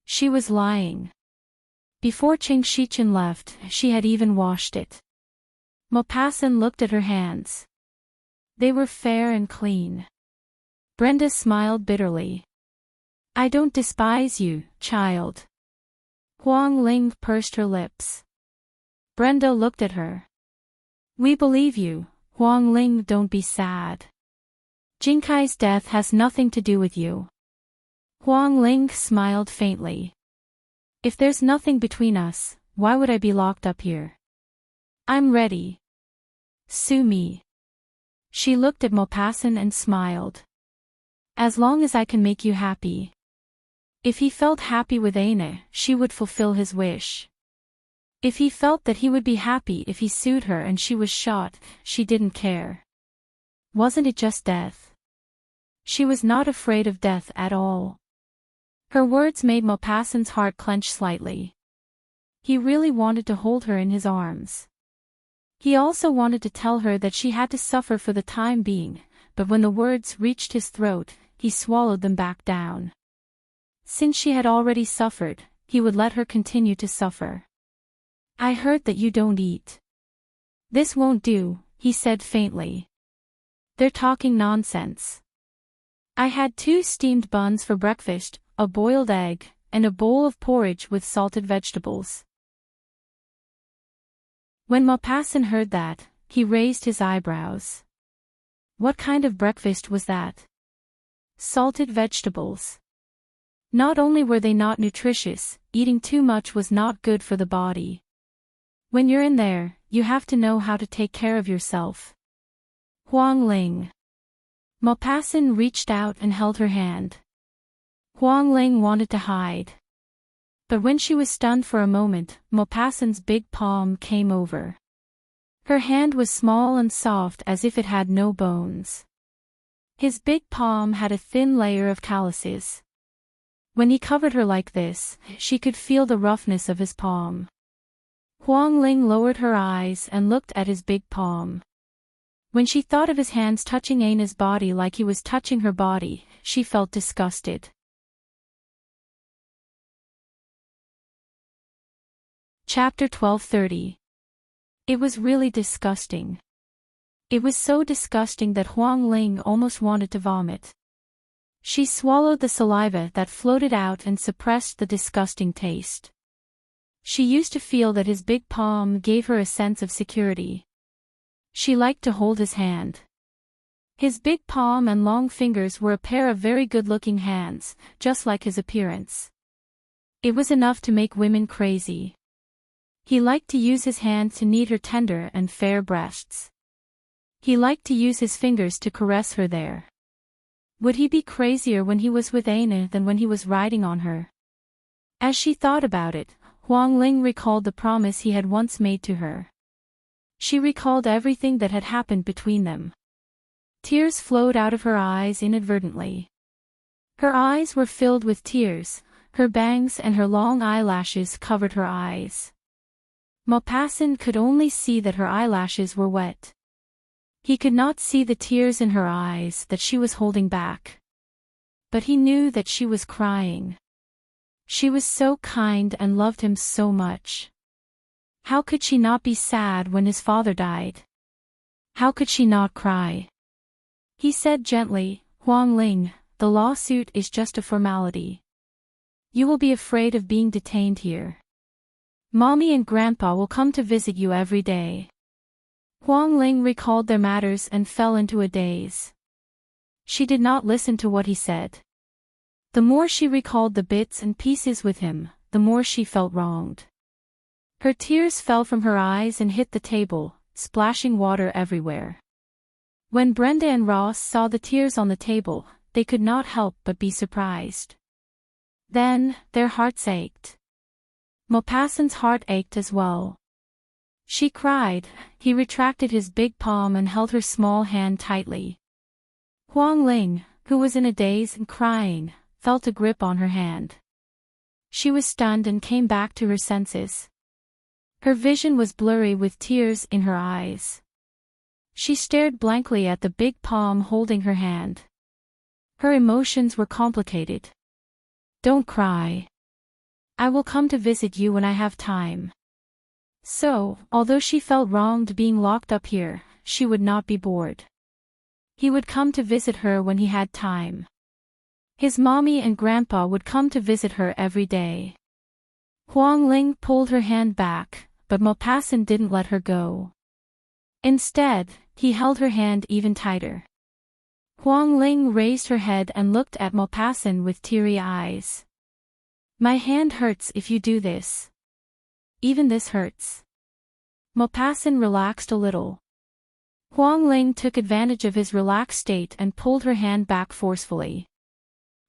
She was lying. Before Ching Shichen left, she had even washed it. Maupassant looked at her hands. They were fair and clean. Brenda smiled bitterly. I don't despise you, child. Huang Ling pursed her lips. Brenda looked at her. We believe you, Huang Ling, don't be sad. Jinkai's death has nothing to do with you. Huang Ling smiled faintly. If there's nothing between us, why would I be locked up here? I'm ready. Sue me. She looked at Maupassant and smiled. As long as I can make you happy. If he felt happy with Aina, she would fulfill his wish. If he felt that he would be happy if he sued her and she was shot, she didn't care. Wasn't it just death? She was not afraid of death at all. Her words made Maupassant's heart clench slightly. He really wanted to hold her in his arms. He also wanted to tell her that she had to suffer for the time being, but when the words reached his throat, he swallowed them back down. Since she had already suffered, he would let her continue to suffer. I heard that you don't eat. This won't do, he said faintly. They're talking nonsense. I had 2 steamed buns for breakfast, a boiled egg, and a bowl of porridge with salted vegetables. When Maupassant heard that, he raised his eyebrows. What kind of breakfast was that? Salted vegetables. Not only were they not nutritious, eating too much was not good for the body. When you're in there, you have to know how to take care of yourself. Huang Ling. Maupassant reached out and held her hand. Huang Ling wanted to hide. But when she was stunned for a moment, Maupassant's big palm came over. Her hand was small and soft as if it had no bones. His big palm had a thin layer of calluses. When he covered her like this, she could feel the roughness of his palm. Huang Ling lowered her eyes and looked at his big palm. When she thought of his hands touching Aina's body like he was touching her body, she felt disgusted. Chapter 12:30. It was really disgusting. It was so disgusting that Huang Ling almost wanted to vomit. She swallowed the saliva that floated out and suppressed the disgusting taste. She used to feel that his big palm gave her a sense of security. She liked to hold his hand. His big palm and long fingers were a pair of very good-looking hands, just like his appearance. It was enough to make women crazy. He liked to use his hand to knead her tender and fair breasts. He liked to use his fingers to caress her there. Would he be crazier when he was with Aina than when he was riding on her? As she thought about it, Huang Ling recalled the promise he had once made to her. She recalled everything that had happened between them. Tears flowed out of her eyes inadvertently. Her eyes were filled with tears, her bangs and her long eyelashes covered her eyes. Maupassant could only see that her eyelashes were wet. He could not see the tears in her eyes that she was holding back. But he knew that she was crying. She was so kind and loved him so much. How could she not be sad when his father died? How could she not cry? He said gently, Huang Ling, the lawsuit is just a formality. You will be afraid of being detained here. Mommy and Grandpa will come to visit you every day. Huang Ling recalled their matters and fell into a daze. She did not listen to what he said. The more she recalled the bits and pieces with him, the more she felt wronged. Her tears fell from her eyes and hit the table, splashing water everywhere. When Brenda and Ross saw the tears on the table, they could not help but be surprised. Then, their hearts ached. Maupassant's heart ached as well. She cried. He retracted his big palm and held her small hand tightly. Huang Ling, who was in a daze and crying, felt a grip on her hand. She was stunned and came back to her senses. Her vision was blurry with tears in her eyes. She stared blankly at the big palm holding her hand. Her emotions were complicated. "Don't cry. I will come to visit you when I have time." So, although she felt wronged being locked up here, she would not be bored. He would come to visit her when he had time. His mommy and grandpa would come to visit her every day. Huang Ling pulled her hand back, but Maupassant didn't let her go. Instead, he held her hand even tighter. Huang Ling raised her head and looked at Maupassant with teary eyes. "My hand hurts if you do this. Even this hurts." Maupassant relaxed a little. Huang Ling took advantage of his relaxed state and pulled her hand back forcefully.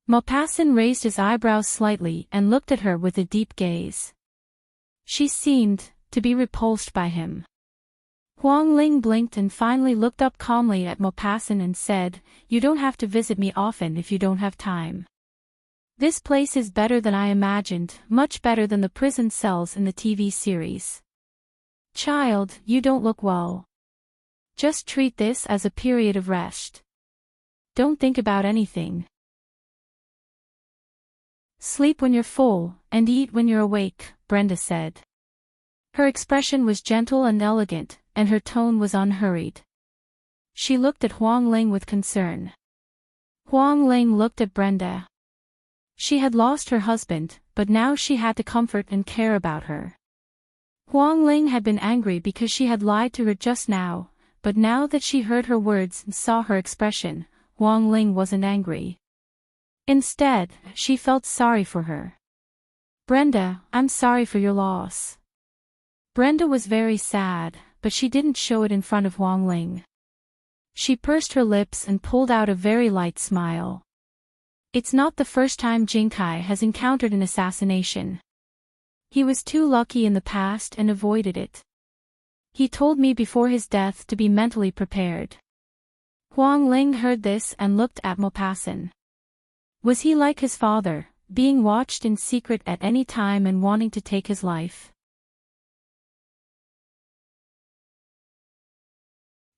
Maupassant raised his eyebrows slightly and looked at her with a deep gaze. She seemed to be repulsed by him. Huang Ling blinked and finally looked up calmly at Maupassant and said, "You don't have to visit me often if you don't have time. This place is better than I imagined, much better than the prison cells in the TV series. Child, you don't look well. Just treat this as a period of rest. Don't think about anything. Sleep when you're full, and eat when you're awake," Brenda said. Her expression was gentle and elegant, and her tone was unhurried. She looked at Huang Ling with concern. Huang Ling looked at Brenda. She had lost her husband, but now she had to comfort and care about her. Huang Ling had been angry because she had lied to her just now, but now that she heard her words and saw her expression, Huang Ling wasn't angry. Instead, she felt sorry for her. "Brenda, I'm sorry for your loss." Brenda was very sad, but she didn't show it in front of Huang Ling. She pursed her lips and pulled out a very light smile. It's not the first time Jinkai has encountered an assassination. He was too lucky in the past and avoided it. He told me before his death to be mentally prepared. Huang Ling heard this and looked at Maupassant. Was he like his father, being watched in secret at any time and wanting to take his life?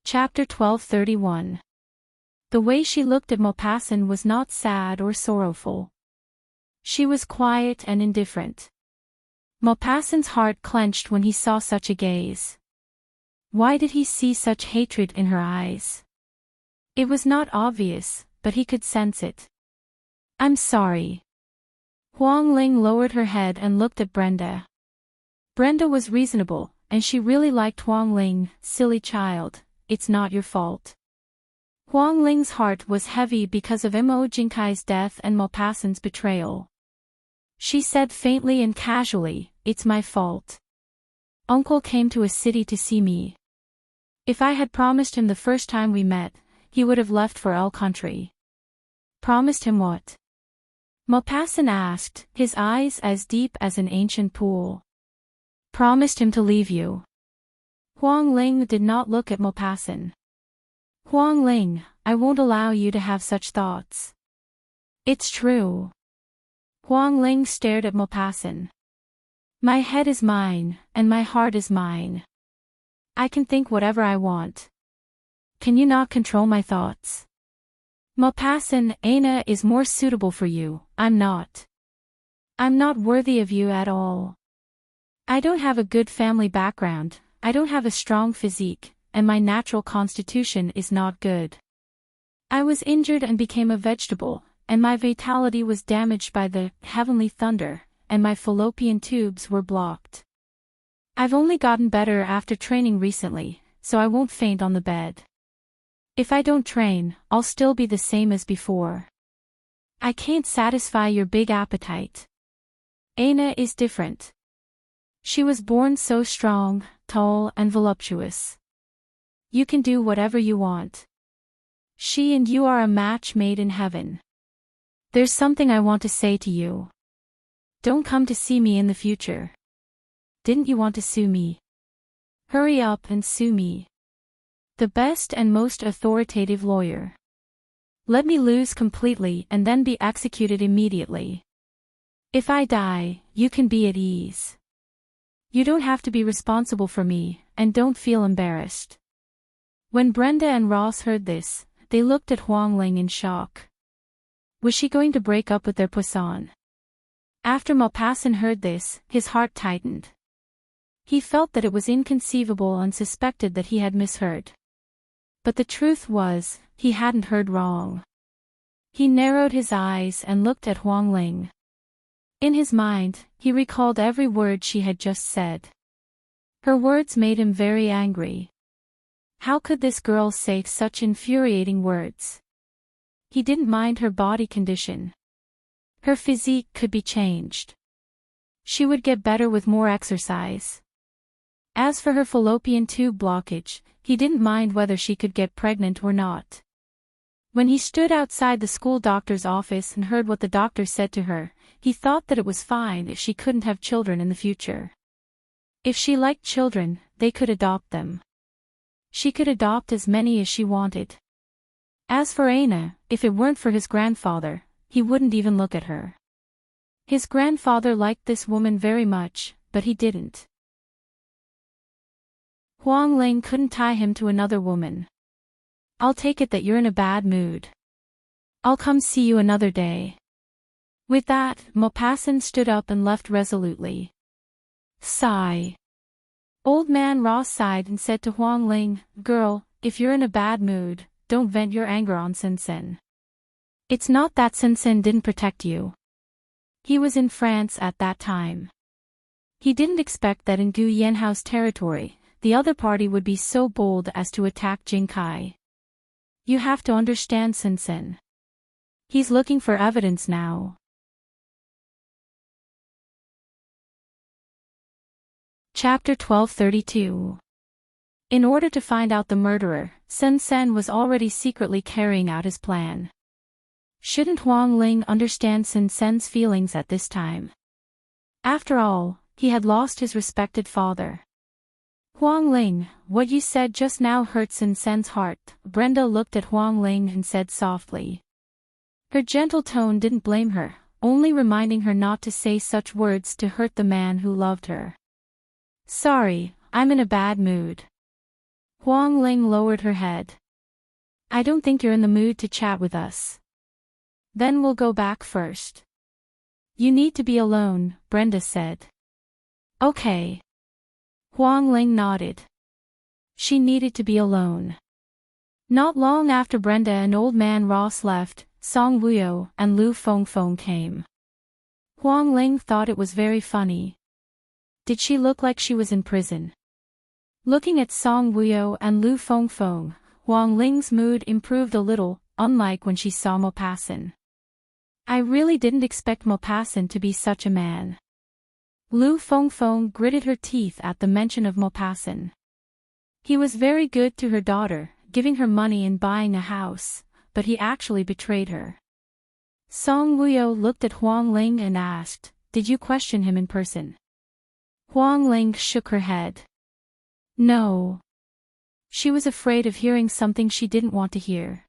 Chapter 1231. The way she looked at Maupassant was not sad or sorrowful. She was quiet and indifferent. Maupassant's heart clenched when he saw such a gaze. Why did he see such hatred in her eyes? It was not obvious, but he could sense it. "I'm sorry." Huang Ling lowered her head and looked at Brenda. Brenda was reasonable, and she really liked Huang Ling. "Silly child, it's not your fault." Huang Ling's heart was heavy because of Mo Jinkai's death and Maupassant's betrayal. She said faintly and casually, "It's my fault. Uncle came to a city to see me. If I had promised him the first time we met, he would have left for L country." "Promised him what?" Maupassant asked, his eyes as deep as an ancient pool. "Promised him to leave you." Huang Ling did not look at Maupassant. "Huang Ling, I won't allow you to have such thoughts. It's true." Huang Ling stared at Maupassant. "My head is mine, and my heart is mine. I can think whatever I want. Can you not control my thoughts?" "Maupassant, Aina is more suitable for you, I'm not. I'm not worthy of you at all. I don't have a good family background, I don't have a strong physique, and my natural constitution is not good. I was injured and became a vegetable, and my vitality was damaged by the heavenly thunder, and my fallopian tubes were blocked. I've only gotten better after training recently, so I won't faint on the bed. If I don't train, I'll still be the same as before. I can't satisfy your big appetite. Aina is different. She was born so strong, tall and voluptuous. You can do whatever you want. She and you are a match made in heaven. There's something I want to say to you. Don't come to see me in the future. Didn't you want to sue me? Hurry up and sue me. The best and most authoritative lawyer. Let me lose completely and then be executed immediately. If I die, you can be at ease. You don't have to be responsible for me, and don't feel embarrassed. When Brenda and Ross heard this, they looked at Huang Ling in shock. Was she going to break up with their Poisson? After Maupassant heard this, his heart tightened. He felt that it was inconceivable and suspected that he had misheard. But the truth was, he hadn't heard wrong. He narrowed his eyes and looked at Huang Ling. In his mind, he recalled every word she had just said. Her words made him very angry. How could this girl say such infuriating words? He didn't mind her body condition. Her physique could be changed. She would get better with more exercise. As for her fallopian tube blockage, he didn't mind whether she could get pregnant or not. When he stood outside the school doctor's office and heard what the doctor said to her, he thought that it was fine if she couldn't have children in the future. If she liked children, they could adopt them. She could adopt as many as she wanted. As for Anna, if it weren't for his grandfather, he wouldn't even look at her. His grandfather liked this woman very much, but he didn't. Huang Ling couldn't tie him to another woman. I'll take it that you're in a bad mood. I'll come see you another day. With that, Maupassant stood up and left resolutely. Sigh. Old man Ross sighed and said to Huang Ling, Girl, if you're in a bad mood, don't vent your anger on Sen. It's not that Sen didn't protect you. He was in France at that time. He didn't expect that in Gu Yanhao's territory, the other party would be so bold as to attack Jing Kai. You have to understand Sen. He's looking for evidence now. Chapter 1232. In order to find out the murderer, Sen was already secretly carrying out his plan. Shouldn't Huang Ling understand Sen's feelings at this time? After all, he had lost his respected father. Huang Ling, what you said just now hurt Sen's heart. Brenda looked at Huang Ling and said softly. Her gentle tone didn't blame her, only reminding her not to say such words to hurt the man who loved her. Sorry, I'm in a bad mood. Huang Ling lowered her head. I don't think you're in the mood to chat with us. Then we'll go back first. You need to be alone, Brenda said. Okay. Huang Ling nodded. She needed to be alone. Not long after Brenda and old man Ross left, Song Wuyo and Lu Fengfeng came. Huang Ling thought it was very funny. Did she look like she was in prison? Looking at Song Wuyo and Lu Fengfeng, Huang Ling's mood improved a little, unlike when she saw Maupassant. I really didn't expect Maupassant to be such a man. Lu Fengfeng gritted her teeth at the mention of Maupassant. He was very good to her daughter, giving her money and buying a house, but he actually betrayed her. Song Wuyo looked at Huang Ling and asked, Did you question him in person? Huang Ling shook her head. No. She was afraid of hearing something she didn't want to hear.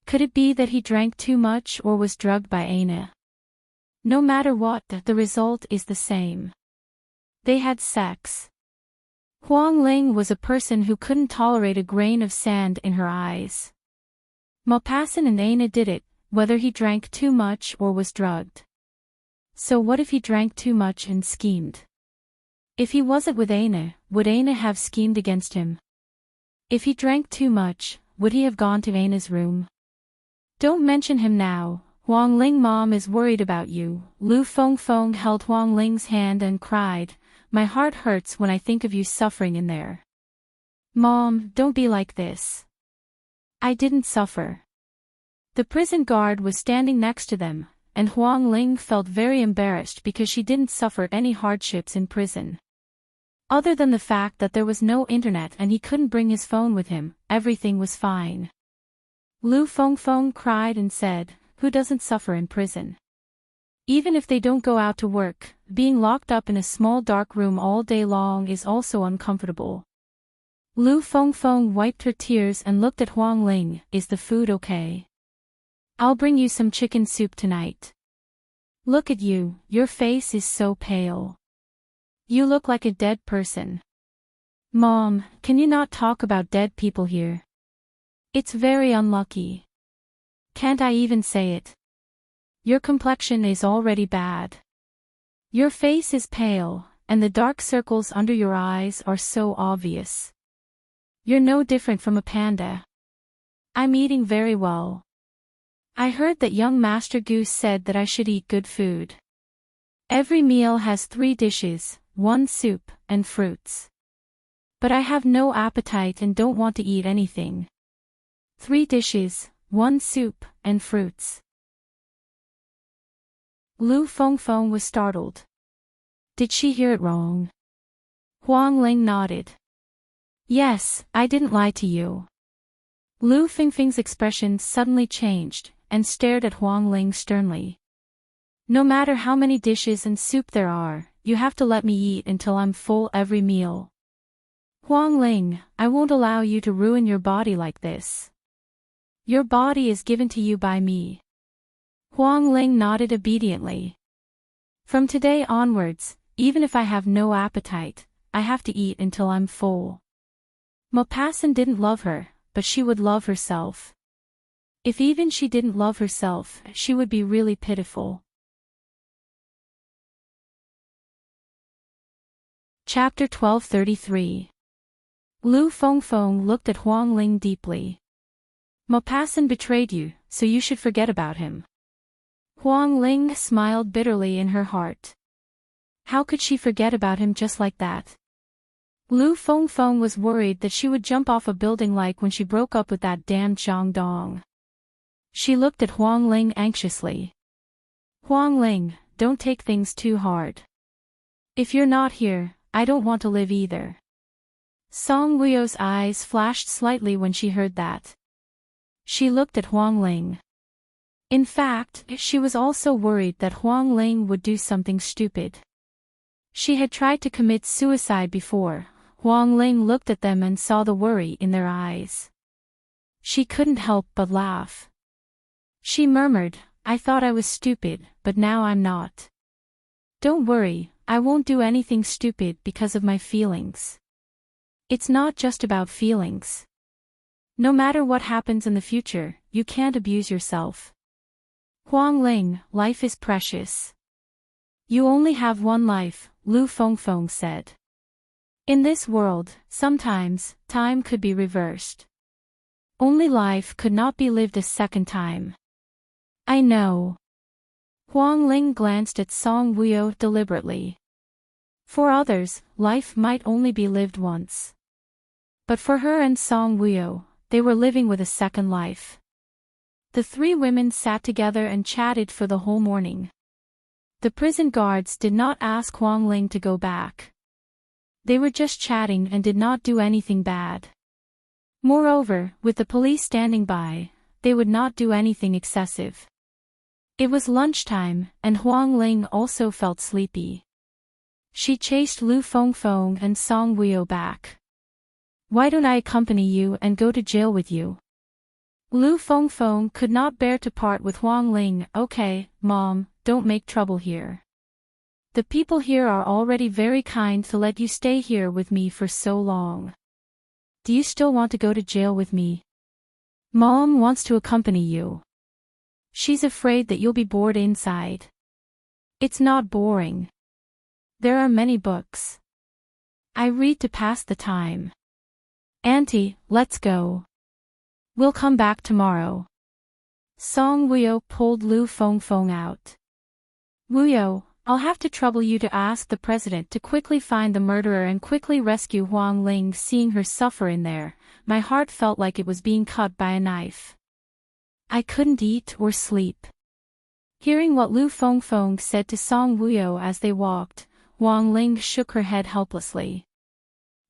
Could it be that he drank too much or was drugged by Anna? No matter what, the result is the same. They had sex. Huang Ling was a person who couldn't tolerate a grain of sand in her eyes. Maupassant and Anna did it, whether he drank too much or was drugged. So what if he drank too much and schemed? If he wasn't with Anna, would Anna have schemed against him? If he drank too much, would he have gone to Anna's room? Don't mention him now. Huang Ling, Mom is worried about you. Lu Fengfeng held Huang Ling's hand and cried, My heart hurts when I think of you suffering in there. Mom, don't be like this. I didn't suffer. The prison guard was standing next to them, and Huang Ling felt very embarrassed because she didn't suffer any hardships in prison. Other than the fact that there was no internet and he couldn't bring his phone with him, everything was fine. Lu Fengfeng cried and said, Who doesn't suffer in prison? Even if they don't go out to work, being locked up in a small dark room all day long is also uncomfortable. Lu Fengfeng wiped her tears and looked at Huang Ling, Is the food okay? I'll bring you some chicken soup tonight. Look at you, your face is so pale. You look like a dead person. Mom, can you not talk about dead people here? It's very unlucky. Can't I even say it? Your complexion is already bad. Your face is pale, and the dark circles under your eyes are so obvious. You're no different from a panda. I'm eating very well. I heard that young Master Goose said that I should eat good food. Every meal has 3 dishes, 1 soup, and fruits. But I have no appetite and don't want to eat anything. 3 dishes, 1 soup, and fruits. Lu Fengfeng was startled. Did she hear it wrong? Huang Ling nodded. Yes, I didn't lie to you. Lu Fengfeng's expression suddenly changed, and stared at Huang Ling sternly. No matter how many dishes and soup there are, you have to let me eat until I'm full every meal. Huang Ling, I won't allow you to ruin your body like this. Your body is given to you by me. Huang Ling nodded obediently. From today onwards, even if I have no appetite, I have to eat until I'm full. Maupassant didn't love her, but she would love herself. If even she didn't love herself, she would be really pitiful. Chapter 1233. Lu Fengfeng looked at Huang Ling deeply. Maupassant betrayed you, so you should forget about him. Huang Ling smiled bitterly in her heart. How could she forget about him just like that? Lu Fengfeng was worried that she would jump off a building like when she broke up with that damned Zhang Dong. She looked at Huang Ling anxiously. Huang Ling, don't take things too hard. If you're not here, I don't want to live either. Song Wuyo's eyes flashed slightly when she heard that. She looked at Huang Ling. In fact, she was also worried that Huang Ling would do something stupid. She had tried to commit suicide before. Huang Ling looked at them and saw the worry in their eyes. She couldn't help but laugh. She murmured, I thought I was stupid, but now I'm not. Don't worry, I won't do anything stupid because of my feelings. It's not just about feelings. No matter what happens in the future, you can't abuse yourself. Huang Ling, life is precious. You only have one life, Lu Fengfeng said. In this world, sometimes, time could be reversed. Only life could not be lived a second time. I know. Huang Ling glanced at Song Wuyo deliberately. For others, life might only be lived once. But for her and Song Wuyo, they were living with a second life. The 3 women sat together and chatted for the whole morning. The prison guards did not ask Huang Ling to go back. They were just chatting and did not do anything bad. Moreover, with the police standing by, they would not do anything excessive. It was lunchtime, and Huang Ling also felt sleepy. She chased Lu Fengfeng and Song Wuyo back. Why don't I accompany you and go to jail with you? Lu Fengfeng could not bear to part with Huang Ling. Okay, Mom, don't make trouble here. The people here are already very kind to let you stay here with me for so long. Do you still want to go to jail with me? Mom wants to accompany you. She's afraid that you'll be bored inside. It's not boring. There are many books. I read to pass the time. Auntie, let's go. We'll come back tomorrow. Song Wuyo pulled Lu Fengfeng out. Wuyo, I'll have to trouble you to ask the president to quickly find the murderer and quickly rescue Huang Ling. Seeing her suffer in there, my heart felt like it was being cut by a knife. I couldn't eat or sleep. Hearing what Lu Fengfeng said to Song Wuyo as they walked, Huang Ling shook her head helplessly.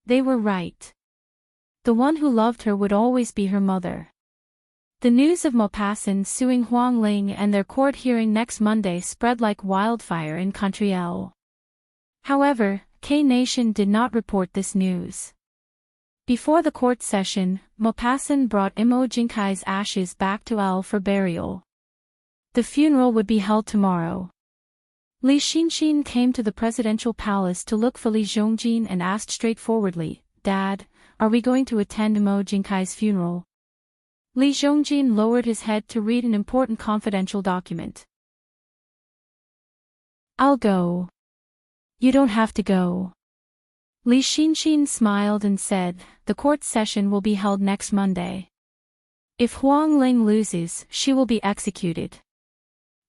They were right. The one who loved her would always be her mother. The news of Maupassant suing Huang Ling and their court hearing next Monday spread like wildfire in Country L. However, K-Nation did not report this news. Before the court session, Maupassant brought Imo Jinkai's ashes back to L for burial. The funeral would be held tomorrow. Li Xinxin came to the presidential palace to look for Li Zhongjin and asked straightforwardly, "Dad, are we going to attend Mo Jinkai's funeral?" Li Zhongjin lowered his head to read an important confidential document. "I'll go." "You don't have to go." Li Xinxin smiled and said, "The court session will be held next Monday. If Huang Ling loses, she will be executed."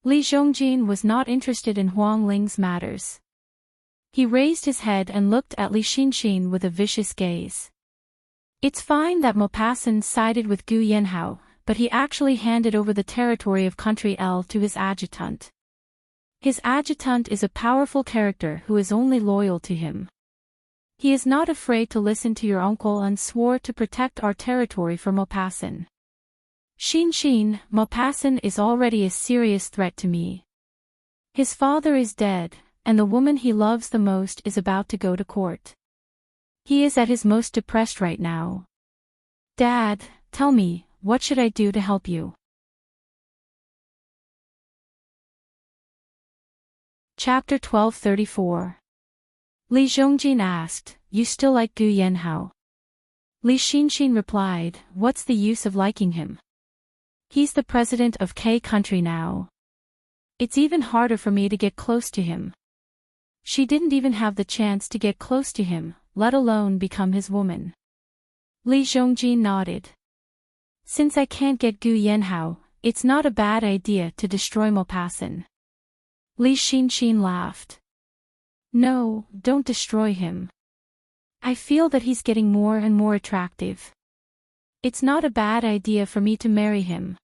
Li Zhongjin was not interested in Huang Ling's matters. He raised his head and looked at Li Xinxin with a vicious gaze. It's fine that Maupassant sided with Gu Yanhao, but he actually handed over the territory of Country L to his adjutant. His adjutant is a powerful character who is only loyal to him. He is not afraid to listen to your uncle and swore to protect our territory from Maupassant. Xinxin, Maupassant is already a serious threat to me. His father is dead, and the woman he loves the most is about to go to court. He is at his most depressed right now. Dad, tell me, what should I do to help you? Chapter 1234. Li Zhongjin asked, "You still like Gu Yanhao?" Li Xinxin replied, "What's the use of liking him? He's the president of K country now. It's even harder for me to get close to him." She didn't even have the chance to get close to him, let alone become his woman. Li Zhongjin nodded. "Since I can't get Gu Yanhao, it's not a bad idea to destroy Maupassant." Li Xinxin laughed. "No, don't destroy him. I feel that he's getting more and more attractive. It's not a bad idea for me to marry him.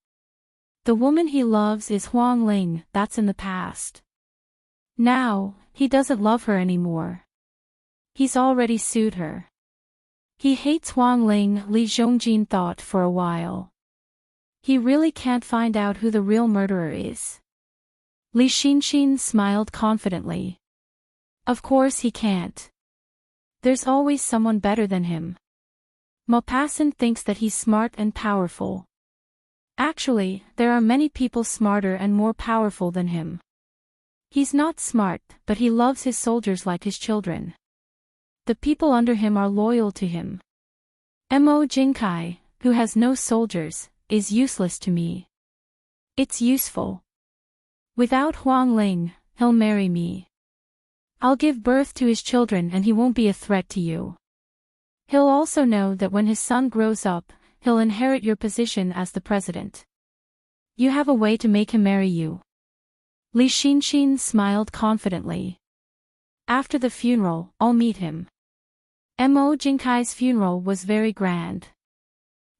The woman he loves is Huang Ling, that's in the past. Now, he doesn't love her anymore. He's already sued her. He hates Huang Ling," Li Zhongjin thought for a while. "He really can't find out who the real murderer is." Li Xinxin smiled confidently. "Of course he can't. There's always someone better than him. Maupassant thinks that he's smart and powerful. Actually, there are many people smarter and more powerful than him. He's not smart, but he loves his soldiers like his children. The people under him are loyal to him. Mo Jinkai, who has no soldiers, is useless to me. It's useful. Without Huang Ling, he'll marry me. I'll give birth to his children and he won't be a threat to you. He'll also know that when his son grows up, he'll inherit your position as the president. You have a way to make him marry you." Li Xinxin smiled confidently. "After the funeral, I'll meet him." Mo Jinkai's funeral was very grand.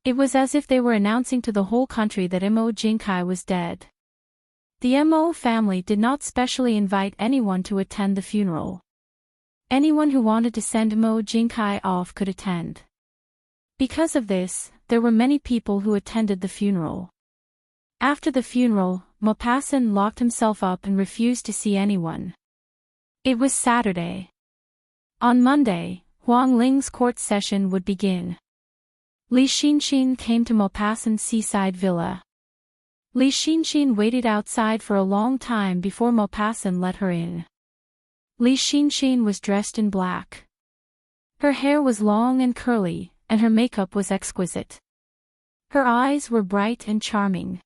It was as if they were announcing to the whole country that Mo Jinkai was dead. The Mo family did not specially invite anyone to attend the funeral. Anyone who wanted to send Mo Jinkai off could attend. Because of this, there were many people who attended the funeral. After the funeral, Maupassant locked himself up and refused to see anyone. It was Saturday. On Monday, Huang Ling's court session would begin. Li Xinxin came to Maupassant's seaside villa. Li Xinxin waited outside for a long time before Maupassant let her in. Li Xinxin was dressed in black. Her hair was long and curly, and her makeup was exquisite. Her eyes were bright and charming.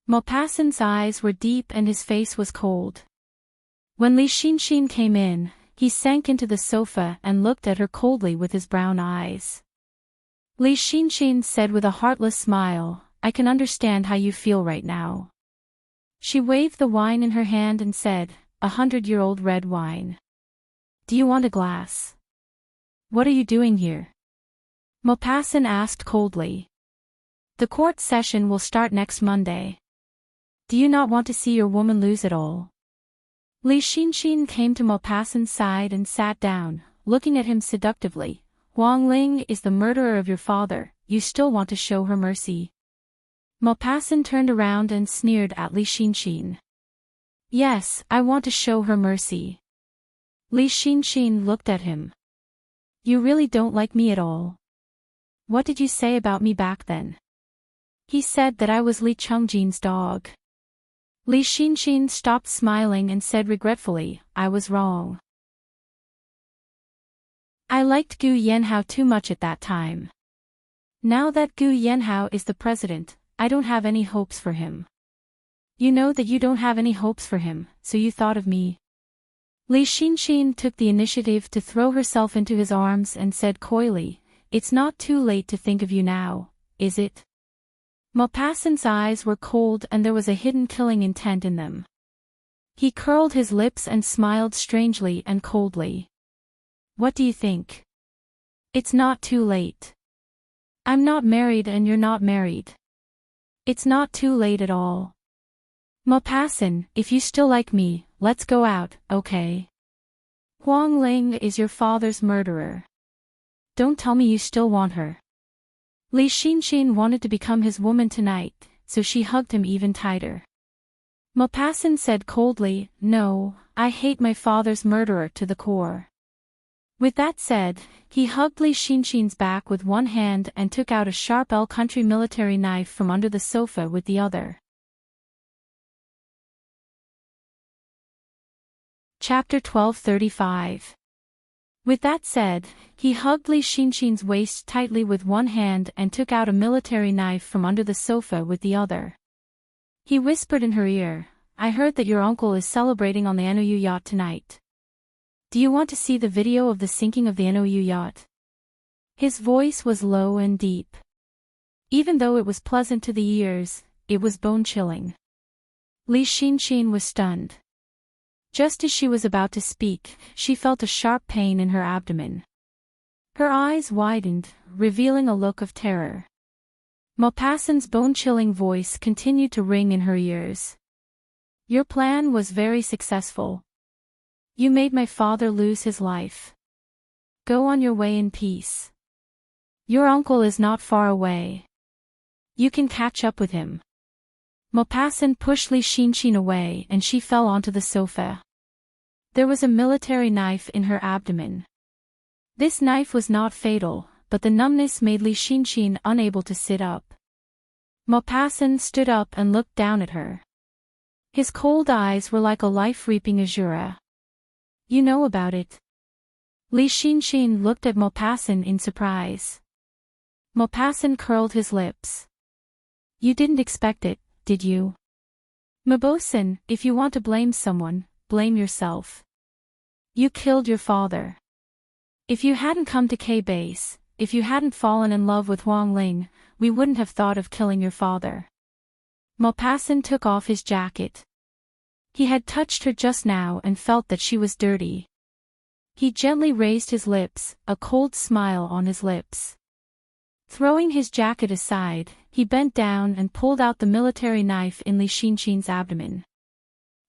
Maupassant's eyes were deep and his face was cold. When Li Xinxin came in, he sank into the sofa and looked at her coldly with his brown eyes. Li Xinxin said with a heartless smile, "I can understand how you feel right now." She waved the wine in her hand and said, "100-year-old red wine. Do you want a glass?" "What are you doing here?" Maupassant asked coldly. "The court session will start next Monday. Do you not want to see your woman lose it all?" Li Xinxin came to Maupassant's side and sat down, looking at him seductively. "Huang Ling is the murderer of your father, you still want to show her mercy?" Maupassant turned around and sneered at Li Xinxin. "Yes, I want to show her mercy." Li Xinxin looked at him. "You really don't like me at all. What did you say about me back then?" "He said that I was Li Chungjin's dog." Li Xinxin stopped smiling and said regretfully, I was wrong. I liked Gu Yanhao too much at that time. Now that Gu Yanhao is the president, I don't have any hopes for him. You know that you don't have any hopes for him, so you thought of me. Li Xinxin took the initiative to throw herself into his arms and said coyly, It's not too late to think of you now, is it? Maupassant's eyes were cold and there was a hidden killing intent in them. He curled his lips and smiled strangely and coldly. What do you think? It's not too late. I'm not married and you're not married. It's not too late at all. Maupassant, if you still like me, let's go out, okay? Huang Ling is your father's murderer. Don't tell me you still want her. Li Xinxin wanted to become his woman tonight, so she hugged him even tighter. Maupassant said coldly, No, I hate my father's murderer to the core. With that said, he hugged Li Xinxin's back with one hand and took out a sharp country military knife from under the sofa with the other. Chapter 1235. With that said, he hugged Li Xinxin's waist tightly with one hand and took out a military knife from under the sofa with the other. He whispered in her ear, I heard that your uncle is celebrating on the NOU yacht tonight. Do you want to see the video of the sinking of the NOU yacht? His voice was low and deep. Even though it was pleasant to the ears, it was bone-chilling. Li Xinxin was stunned. Just as she was about to speak, she felt a sharp pain in her abdomen. Her eyes widened, revealing a look of terror. Maupassant's bone-chilling voice continued to ring in her ears. Your plan was very successful. You made my father lose his life. Go on your way in peace. Your uncle is not far away. You can catch up with him. Maupassant pushed Li Xinxin away and she fell onto the sofa. There was a military knife in her abdomen. This knife was not fatal, but the numbness made Li Xinxin unable to sit up. Maupassant stood up and looked down at her. His cold eyes were like a life-reaping azure. You know about it. Li Xinxin looked at Maupassant in surprise. Maupassant curled his lips. You didn't expect it, did you? Maupassant, if you want to blame someone, blame yourself. You killed your father. If you hadn't come to K-Base, if you hadn't fallen in love with Huang Ling, we wouldn't have thought of killing your father. Maupassant took off his jacket. He had touched her just now and felt that she was dirty. He gently raised his lips, a cold smile on his lips. Throwing his jacket aside, he bent down and pulled out the military knife in Li Xinxin's abdomen.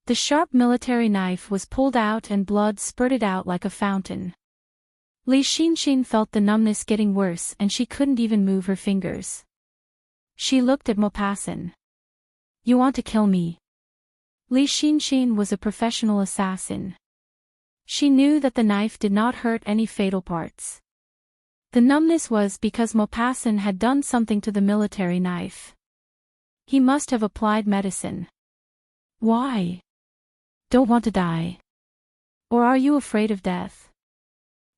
The sharp military knife was pulled out and blood spurted out like a fountain. Li Xinxin felt the numbness getting worse and she couldn't even move her fingers. She looked at Maupassant. You want to kill me? Li Xinxin was a professional assassin. She knew that the knife did not hurt any fatal parts. The numbness was because Maupassant had done something to the military knife. He must have applied medicine. Why? Don't want to die? Or are you afraid of death?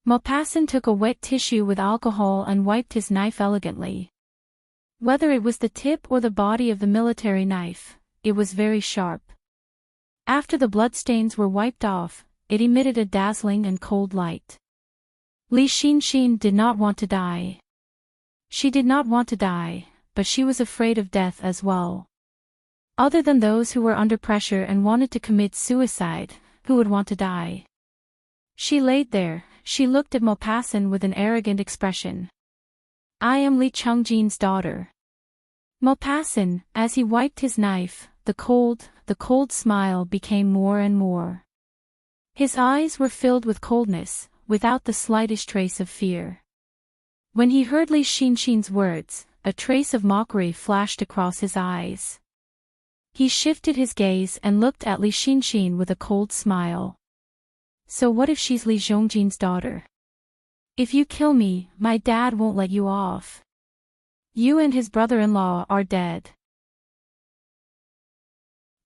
Maupassant took a wet tissue with alcohol and wiped his knife elegantly. Whether it was the tip or the body of the military knife, it was very sharp. After the bloodstains were wiped off, it emitted a dazzling and cold light. Li Xinxin did not want to die. She did not want to die, but she was afraid of death as well. Other than those who were under pressure and wanted to commit suicide, who would want to die? She laid there, she looked at Maupassant with an arrogant expression. I am Li Chongjin's daughter. Maupassant, as he wiped his knife, the cold smile became more and more. His eyes were filled with coldness, without the slightest trace of fear. When he heard Li Xinxin's words, a trace of mockery flashed across his eyes. He shifted his gaze and looked at Li Xinxin with a cold smile. So what if she's Li Chongjin's daughter? If you kill me, my dad won't let you off. You and his brother-in-law are dead.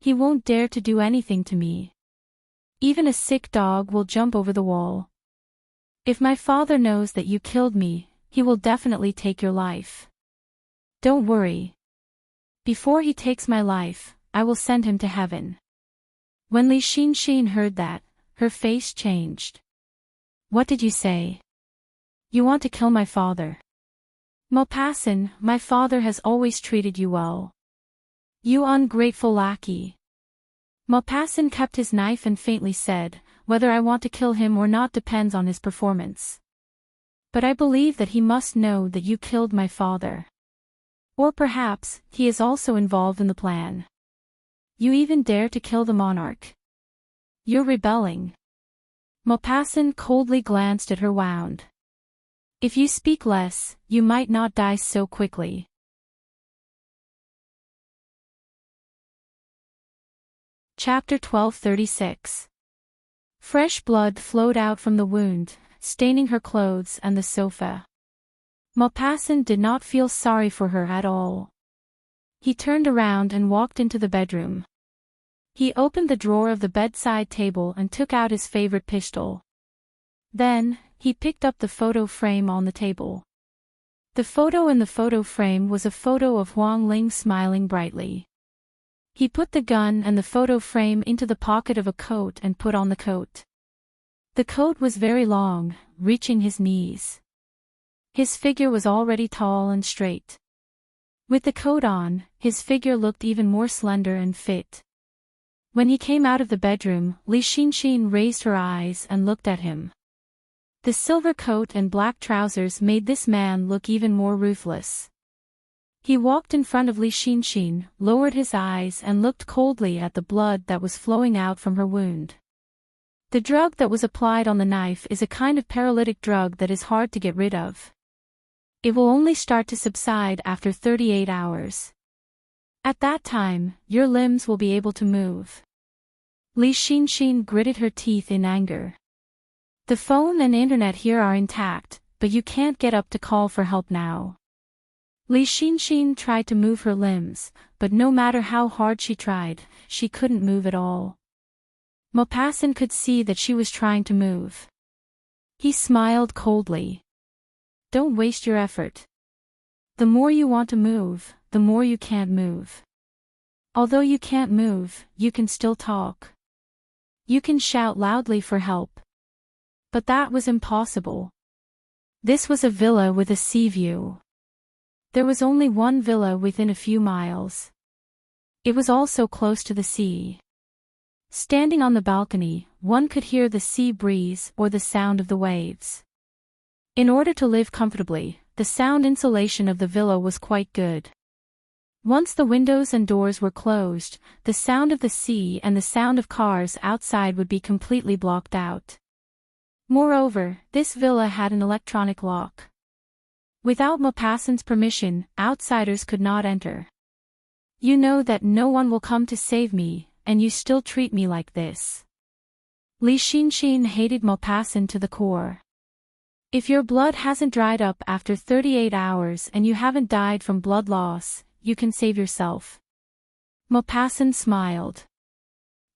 He won't dare to do anything to me. Even a sick dog will jump over the wall. If my father knows that you killed me, he will definitely take your life. Don't worry. Before he takes my life, I will send him to heaven." When Li Xinxin heard that, her face changed. "What did you say? You want to kill my father?" "Maupassant, my father has always treated you well. You ungrateful lackey." Maupassant kept his knife and faintly said, "Whether I want to kill him or not depends on his performance. But I believe that he must know that you killed my father. Or perhaps, he is also involved in the plan. You even dare to kill the monarch. You're rebelling." Maupassant coldly glanced at her wound. "If you speak less, you might not die so quickly." Chapter 1236. Fresh blood flowed out from the wound, staining her clothes and the sofa. Maupassant did not feel sorry for her at all. He turned around and walked into the bedroom. He opened the drawer of the bedside table and took out his favorite pistol. Then, he picked up the photo frame on the table. The photo in the photo frame was a photo of Huang Ling smiling brightly. He put the gun and the photo frame into the pocket of a coat and put on the coat. The coat was very long, reaching his knees. His figure was already tall and straight. With the coat on, his figure looked even more slender and fit. When he came out of the bedroom, Li Xinxin raised her eyes and looked at him. The silver coat and black trousers made this man look even more ruthless. He walked in front of Li Xinxin, lowered his eyes and looked coldly at the blood that was flowing out from her wound. The drug that was applied on the knife is a kind of paralytic drug that is hard to get rid of. It will only start to subside after 38 hours. At that time, your limbs will be able to move. Li Xinxin gritted her teeth in anger. The phone and internet here are intact, but you can't get up to call for help now. Li Xinxin tried to move her limbs, but no matter how hard she tried, she couldn't move at all. Maupassant could see that she was trying to move. He smiled coldly. "Don't waste your effort. The more you want to move, the more you can't move. Although you can't move, you can still talk. You can shout loudly for help." But that was impossible. This was a villa with a sea view. There was only one villa within a few miles. It was also close to the sea. Standing on the balcony, one could hear the sea breeze or the sound of the waves. In order to live comfortably, the sound insulation of the villa was quite good. Once the windows and doors were closed, the sound of the sea and the sound of cars outside would be completely blocked out. Moreover, this villa had an electronic lock. Without Maupassant's permission, outsiders could not enter. "You know that no one will come to save me, and you still treat me like this." Li Xinxin hated Maupassant to the core. "If your blood hasn't dried up after 38 hours and you haven't died from blood loss, you can save yourself." Maupassant smiled.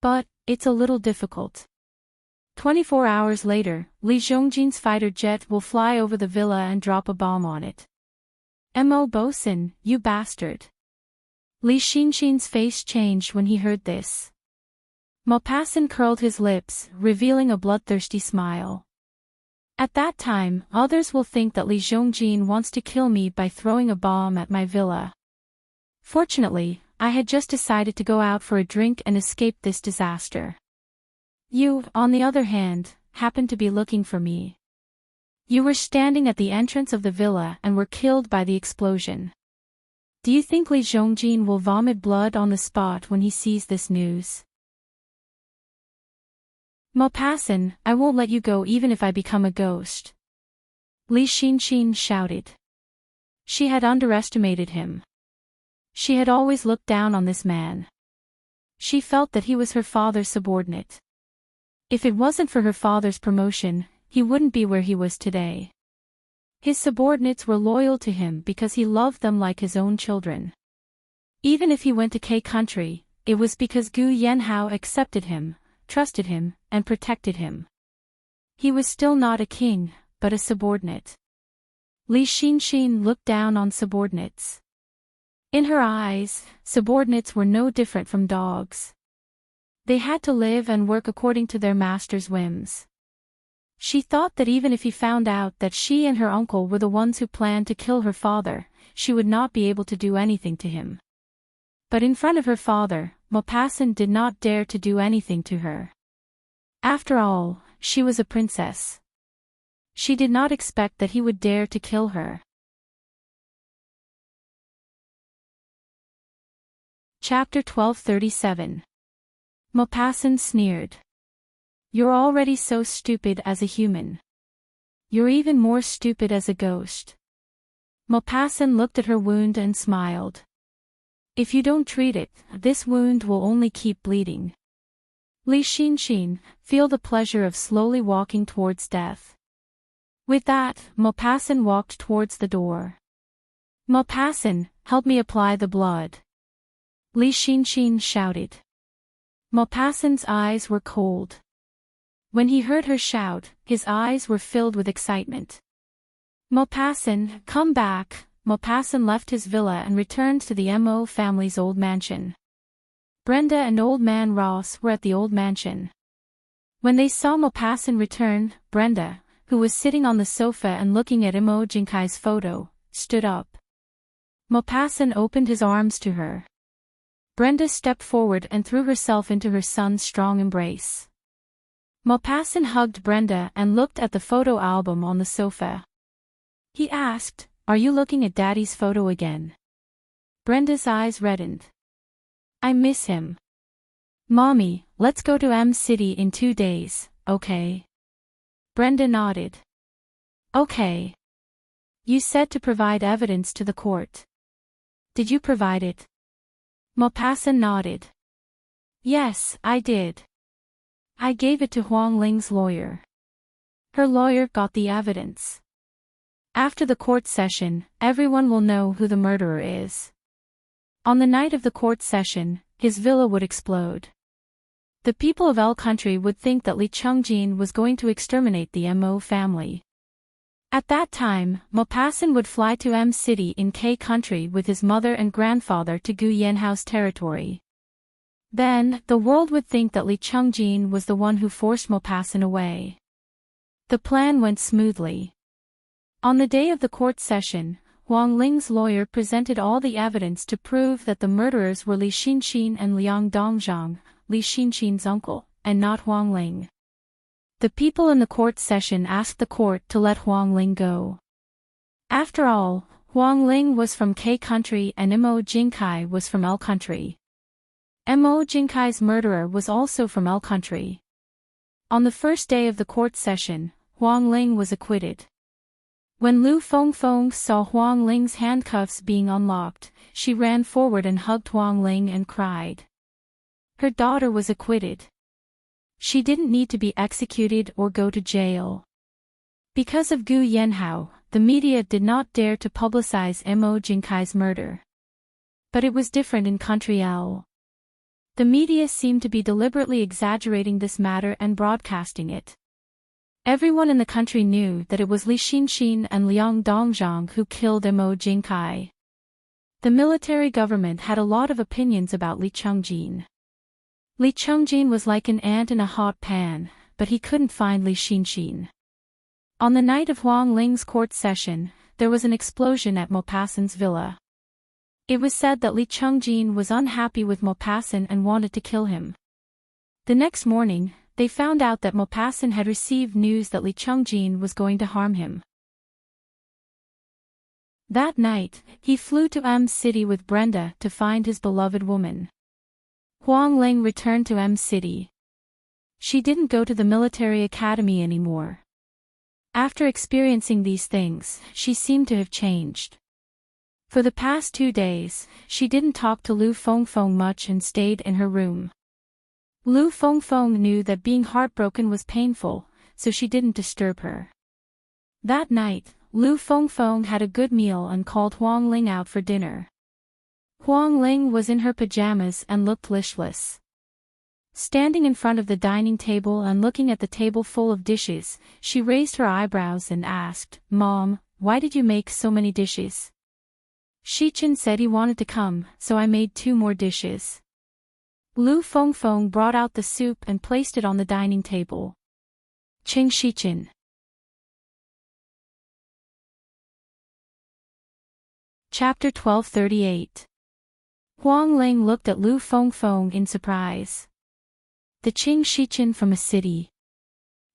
"But, it's a little difficult. 24 hours later, Li Zhongjin's fighter jet will fly over the villa and drop a bomb on it." "Mo Bosun, you bastard." Li Xinxin's face changed when he heard this. Maupassant curled his lips, revealing a bloodthirsty smile. "At that time, others will think that Li Zhongjin wants to kill me by throwing a bomb at my villa. Fortunately, I had just decided to go out for a drink and escape this disaster. You, on the other hand, happened to be looking for me. You were standing at the entrance of the villa and were killed by the explosion. Do you think Li Zhongjin will vomit blood on the spot when he sees this news?" "Maupassant, I won't let you go even if I become a ghost," Li Xinxin shouted. She had underestimated him. She had always looked down on this man. She felt that he was her father's subordinate. If it wasn't for her father's promotion, he wouldn't be where he was today. His subordinates were loyal to him because he loved them like his own children. Even if he went to K country, it was because Gu Yanhao accepted him, trusted him, and protected him. He was still not a king, but a subordinate. Li Xinxin looked down on subordinates. In her eyes, subordinates were no different from dogs. They had to live and work according to their master's whims. She thought that even if he found out that she and her uncle were the ones who planned to kill her father, she would not be able to do anything to him. But in front of her father, Maupassant did not dare to do anything to her. After all, she was a princess. She did not expect that he would dare to kill her. Chapter 1237. Maupassant sneered. You're already so stupid as a human. You're even more stupid as a ghost. Maupassant looked at her wound and smiled. If you don't treat it, this wound will only keep bleeding. Li Xinxin, feel the pleasure of slowly walking towards death. With that, Maupassant walked towards the door. Maupassant, help me apply the blood. Li Xinxin shouted. Maupassant's eyes were cold. When he heard her shout, his eyes were filled with excitement. Maupassant, come back. Maupassant left his villa and returned to the Mo family's old mansion. Brenda and old man Ross were at the old mansion. When they saw Maupassant return, Brenda, who was sitting on the sofa and looking at Mo Jinkai's photo, stood up. Maupassant opened his arms to her. Brenda stepped forward and threw herself into her son's strong embrace. Maupassant hugged Brenda and looked at the photo album on the sofa. He asked, "Are you looking at Daddy's photo again?" Brenda's eyes reddened. "I miss him. Mommy, let's go to M City in 2 days, okay?" Brenda nodded. Okay. You said to provide evidence to the court. Did you provide it? Maupassant nodded. Yes, I did. I gave it to Huang Ling's lawyer. Her lawyer got the evidence. After the court session, everyone will know who the murderer is. On the night of the court session, his villa would explode. The people of L country would think that Li Chungjin was going to exterminate the Mo family. At that time, Maupassant would fly to M City in K country with his mother and grandfather to Gu Yanhao's territory. Then, the world would think that Li Chungjin was the one who forced Maupassant away. The plan went smoothly. On the day of the court session, Huang Ling's lawyer presented all the evidence to prove that the murderers were Li Xinxin and Liang Dongzhang, Li Xinxin's uncle, and not Huang Ling. The people in the court session asked the court to let Huang Ling go. After all, Huang Ling was from K country and Mo Jinkai was from L country. Mo Jinkai's murderer was also from L country. On the first day of the court session, Huang Ling was acquitted. When Lu Fengfeng saw Huang Ling's handcuffs being unlocked, she ran forward and hugged Huang Ling and cried. Her daughter was acquitted. She didn't need to be executed or go to jail. Because of Gu Yanhao, the media did not dare to publicize Mo Jinkai's murder. But it was different in country L. The media seemed to be deliberately exaggerating this matter and broadcasting it. Everyone in the country knew that it was Li Xinxin and Liang Dongzhang who killed Mo Jinkai. The military government had a lot of opinions about Li Chungjin. Li Chungjin was like an ant in a hot pan, but he couldn't find Li Xinxin. On the night of Huang Ling's court session, there was an explosion at Maupassant's villa. It was said that Li Chungjin was unhappy with Maupassant and wanted to kill him. The next morning, they found out that Maupassant had received news that Li Chungjin was going to harm him. That night, he flew to M City with Brenda to find his beloved woman. Huang Ling returned to M City. She didn't go to the military academy anymore. After experiencing these things, she seemed to have changed. For the past 2 days, she didn't talk to Lu Fengfeng much and stayed in her room. Lu Fengfeng knew that being heartbroken was painful, so she didn't disturb her. That night, Lu Fengfeng had a good meal and called Huang Ling out for dinner. Huang Ling was in her pajamas and looked listless. Standing in front of the dining table and looking at the table full of dishes, she raised her eyebrows and asked, "Mom, why did you make so many dishes?" "Shichen said he wanted to come, so I made 2 more dishes." Lu Fengfeng brought out the soup and placed it on the dining table. Qing Shichen. Chapter 1238. Huang Ling looked at Lu Fengfeng in surprise. The Qing Shichen from a city.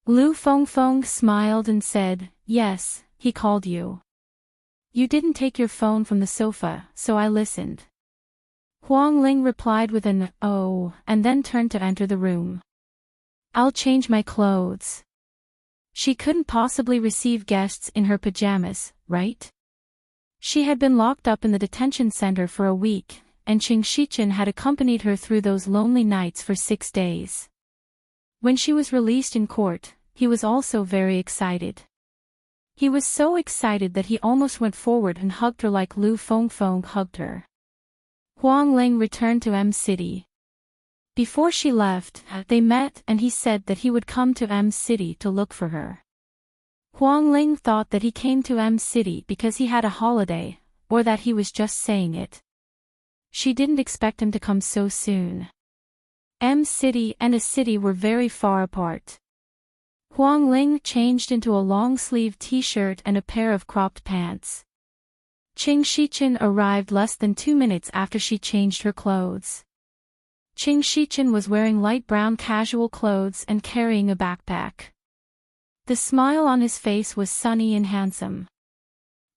Lu Fengfeng smiled and said, "Yes, he called you. You didn't take your phone from the sofa, so I listened." Huang Ling replied with an "oh," and then turned to enter the room. "I'll change my clothes." She couldn't possibly receive guests in her pajamas, right? She had been locked up in the detention center for a week, and Qing Shichen had accompanied her through those lonely nights for 6 days. When she was released in court, he was also very excited. He was so excited that he almost went forward and hugged her like Lu Fengfeng hugged her. Huang Ling returned to M City. Before she left, they met and he said that he would come to M City to look for her. Huang Ling thought that he came to M City because he had a holiday, or that he was just saying it. She didn't expect him to come so soon. M City and a city were very far apart. Huang Ling changed into a long-sleeved t-shirt and a pair of cropped pants. Qing Shichen arrived less than 2 minutes after she changed her clothes. Qing Shichen was wearing light brown casual clothes and carrying a backpack. The smile on his face was sunny and handsome.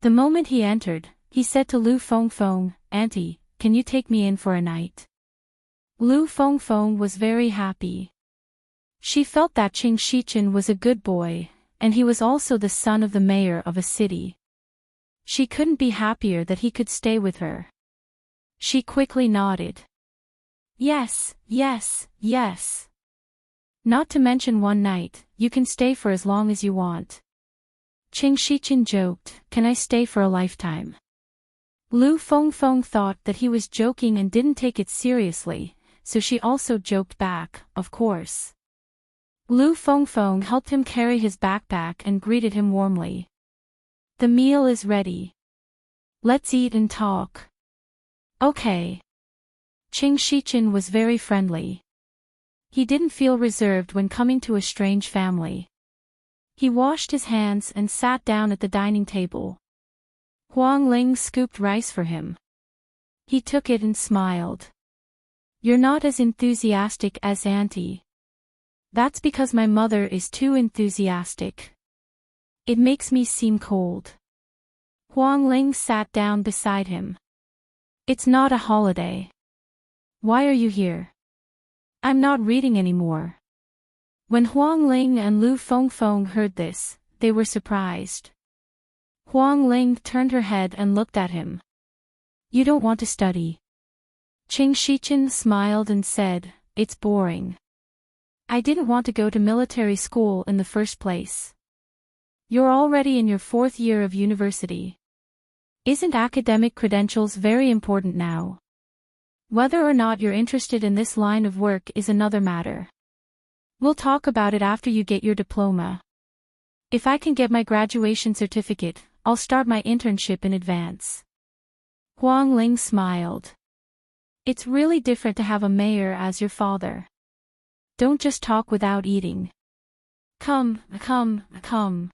The moment he entered, he said to Lu Fengfeng, "Auntie, can you take me in for a night?" Lu Fengfeng was very happy. She felt that Qing Shichen was a good boy, and he was also the son of the mayor of a city. She couldn't be happier that he could stay with her. She quickly nodded. "Yes, yes, yes. Not to mention one night, you can stay for as long as you want." Qing Shichen joked, "Can I stay for a lifetime?" Lu Fengfeng thought that he was joking and didn't take it seriously, so she also joked back, "Of course." Lu Fengfeng helped him carry his backpack and greeted him warmly. "The meal is ready. Let's eat and talk." "Okay." Qing Shichen was very friendly. He didn't feel reserved when coming to a strange family. He washed his hands and sat down at the dining table. Huang Ling scooped rice for him. He took it and smiled. "You're not as enthusiastic as Auntie." "That's because my mother is too enthusiastic. It makes me seem cold." Huang Ling sat down beside him. "It's not a holiday. Why are you here?" "I'm not reading anymore." When Huang Ling and Lu Fengfeng heard this, they were surprised. Huang Ling turned her head and looked at him. "You don't want to study?" Qing Shichen smiled and said, "It's boring. I didn't want to go to military school in the first place. You're already in your 4th year of university. Isn't academic credentials very important now? Whether or not you're interested in this line of work is another matter. We'll talk about it after you get your diploma. If I can get my graduation certificate, I'll start my internship in advance." Huang Ling smiled. "It's really different to have a mayor as your father. Don't just talk without eating. Come, come, come."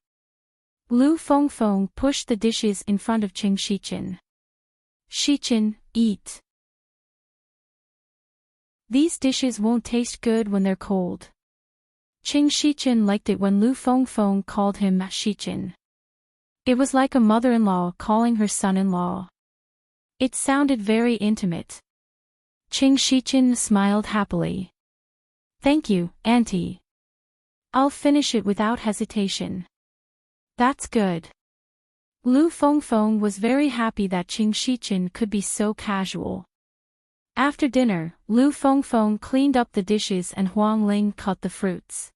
Lu Fengfeng pushed the dishes in front of Qing Shichen. "Shichen, eat. These dishes won't taste good when they're cold." Qing Shichen liked it when Lu Fengfeng called him Shichen. It was like a mother-in-law calling her son-in-law. It sounded very intimate. Qing Shichen smiled happily. "Thank you, Auntie. I'll finish it without hesitation." "That's good." Lu Fengfeng was very happy that Qing Shichen could be so casual. After dinner, Lu Fengfeng cleaned up the dishes and Huang Ling cut the fruits.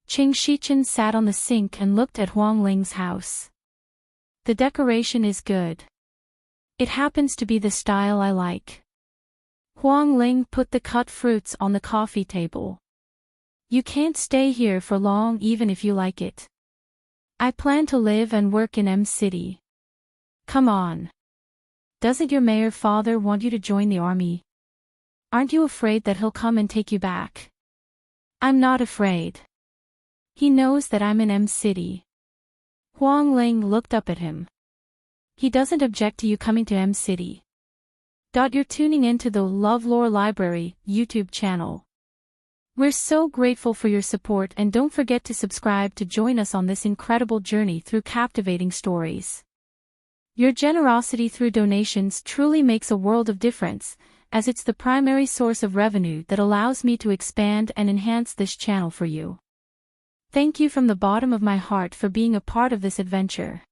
Qing Shichen sat on the sink and looked at Huang Ling's house. "The decoration is good. It happens to be the style I like. Huang Ling put the cut fruits on the coffee table. You can't stay here for long even if you like it. I plan to live and work in M City. Come on. Doesn't your mayor father want you to join the army? Aren't you afraid that he'll come and take you back? I'm not afraid. He knows that I'm in M City. Huang Ling looked up at him. He doesn't object to you coming to M City. You're tuning into the LoveLore Library YouTube channel. We're so grateful for your support, and don't forget to subscribe to join us on this incredible journey through captivating stories. Your generosity through donations truly makes a world of difference, as it's the primary source of revenue that allows me to expand and enhance this channel for you. Thank you from the bottom of my heart for being a part of this adventure.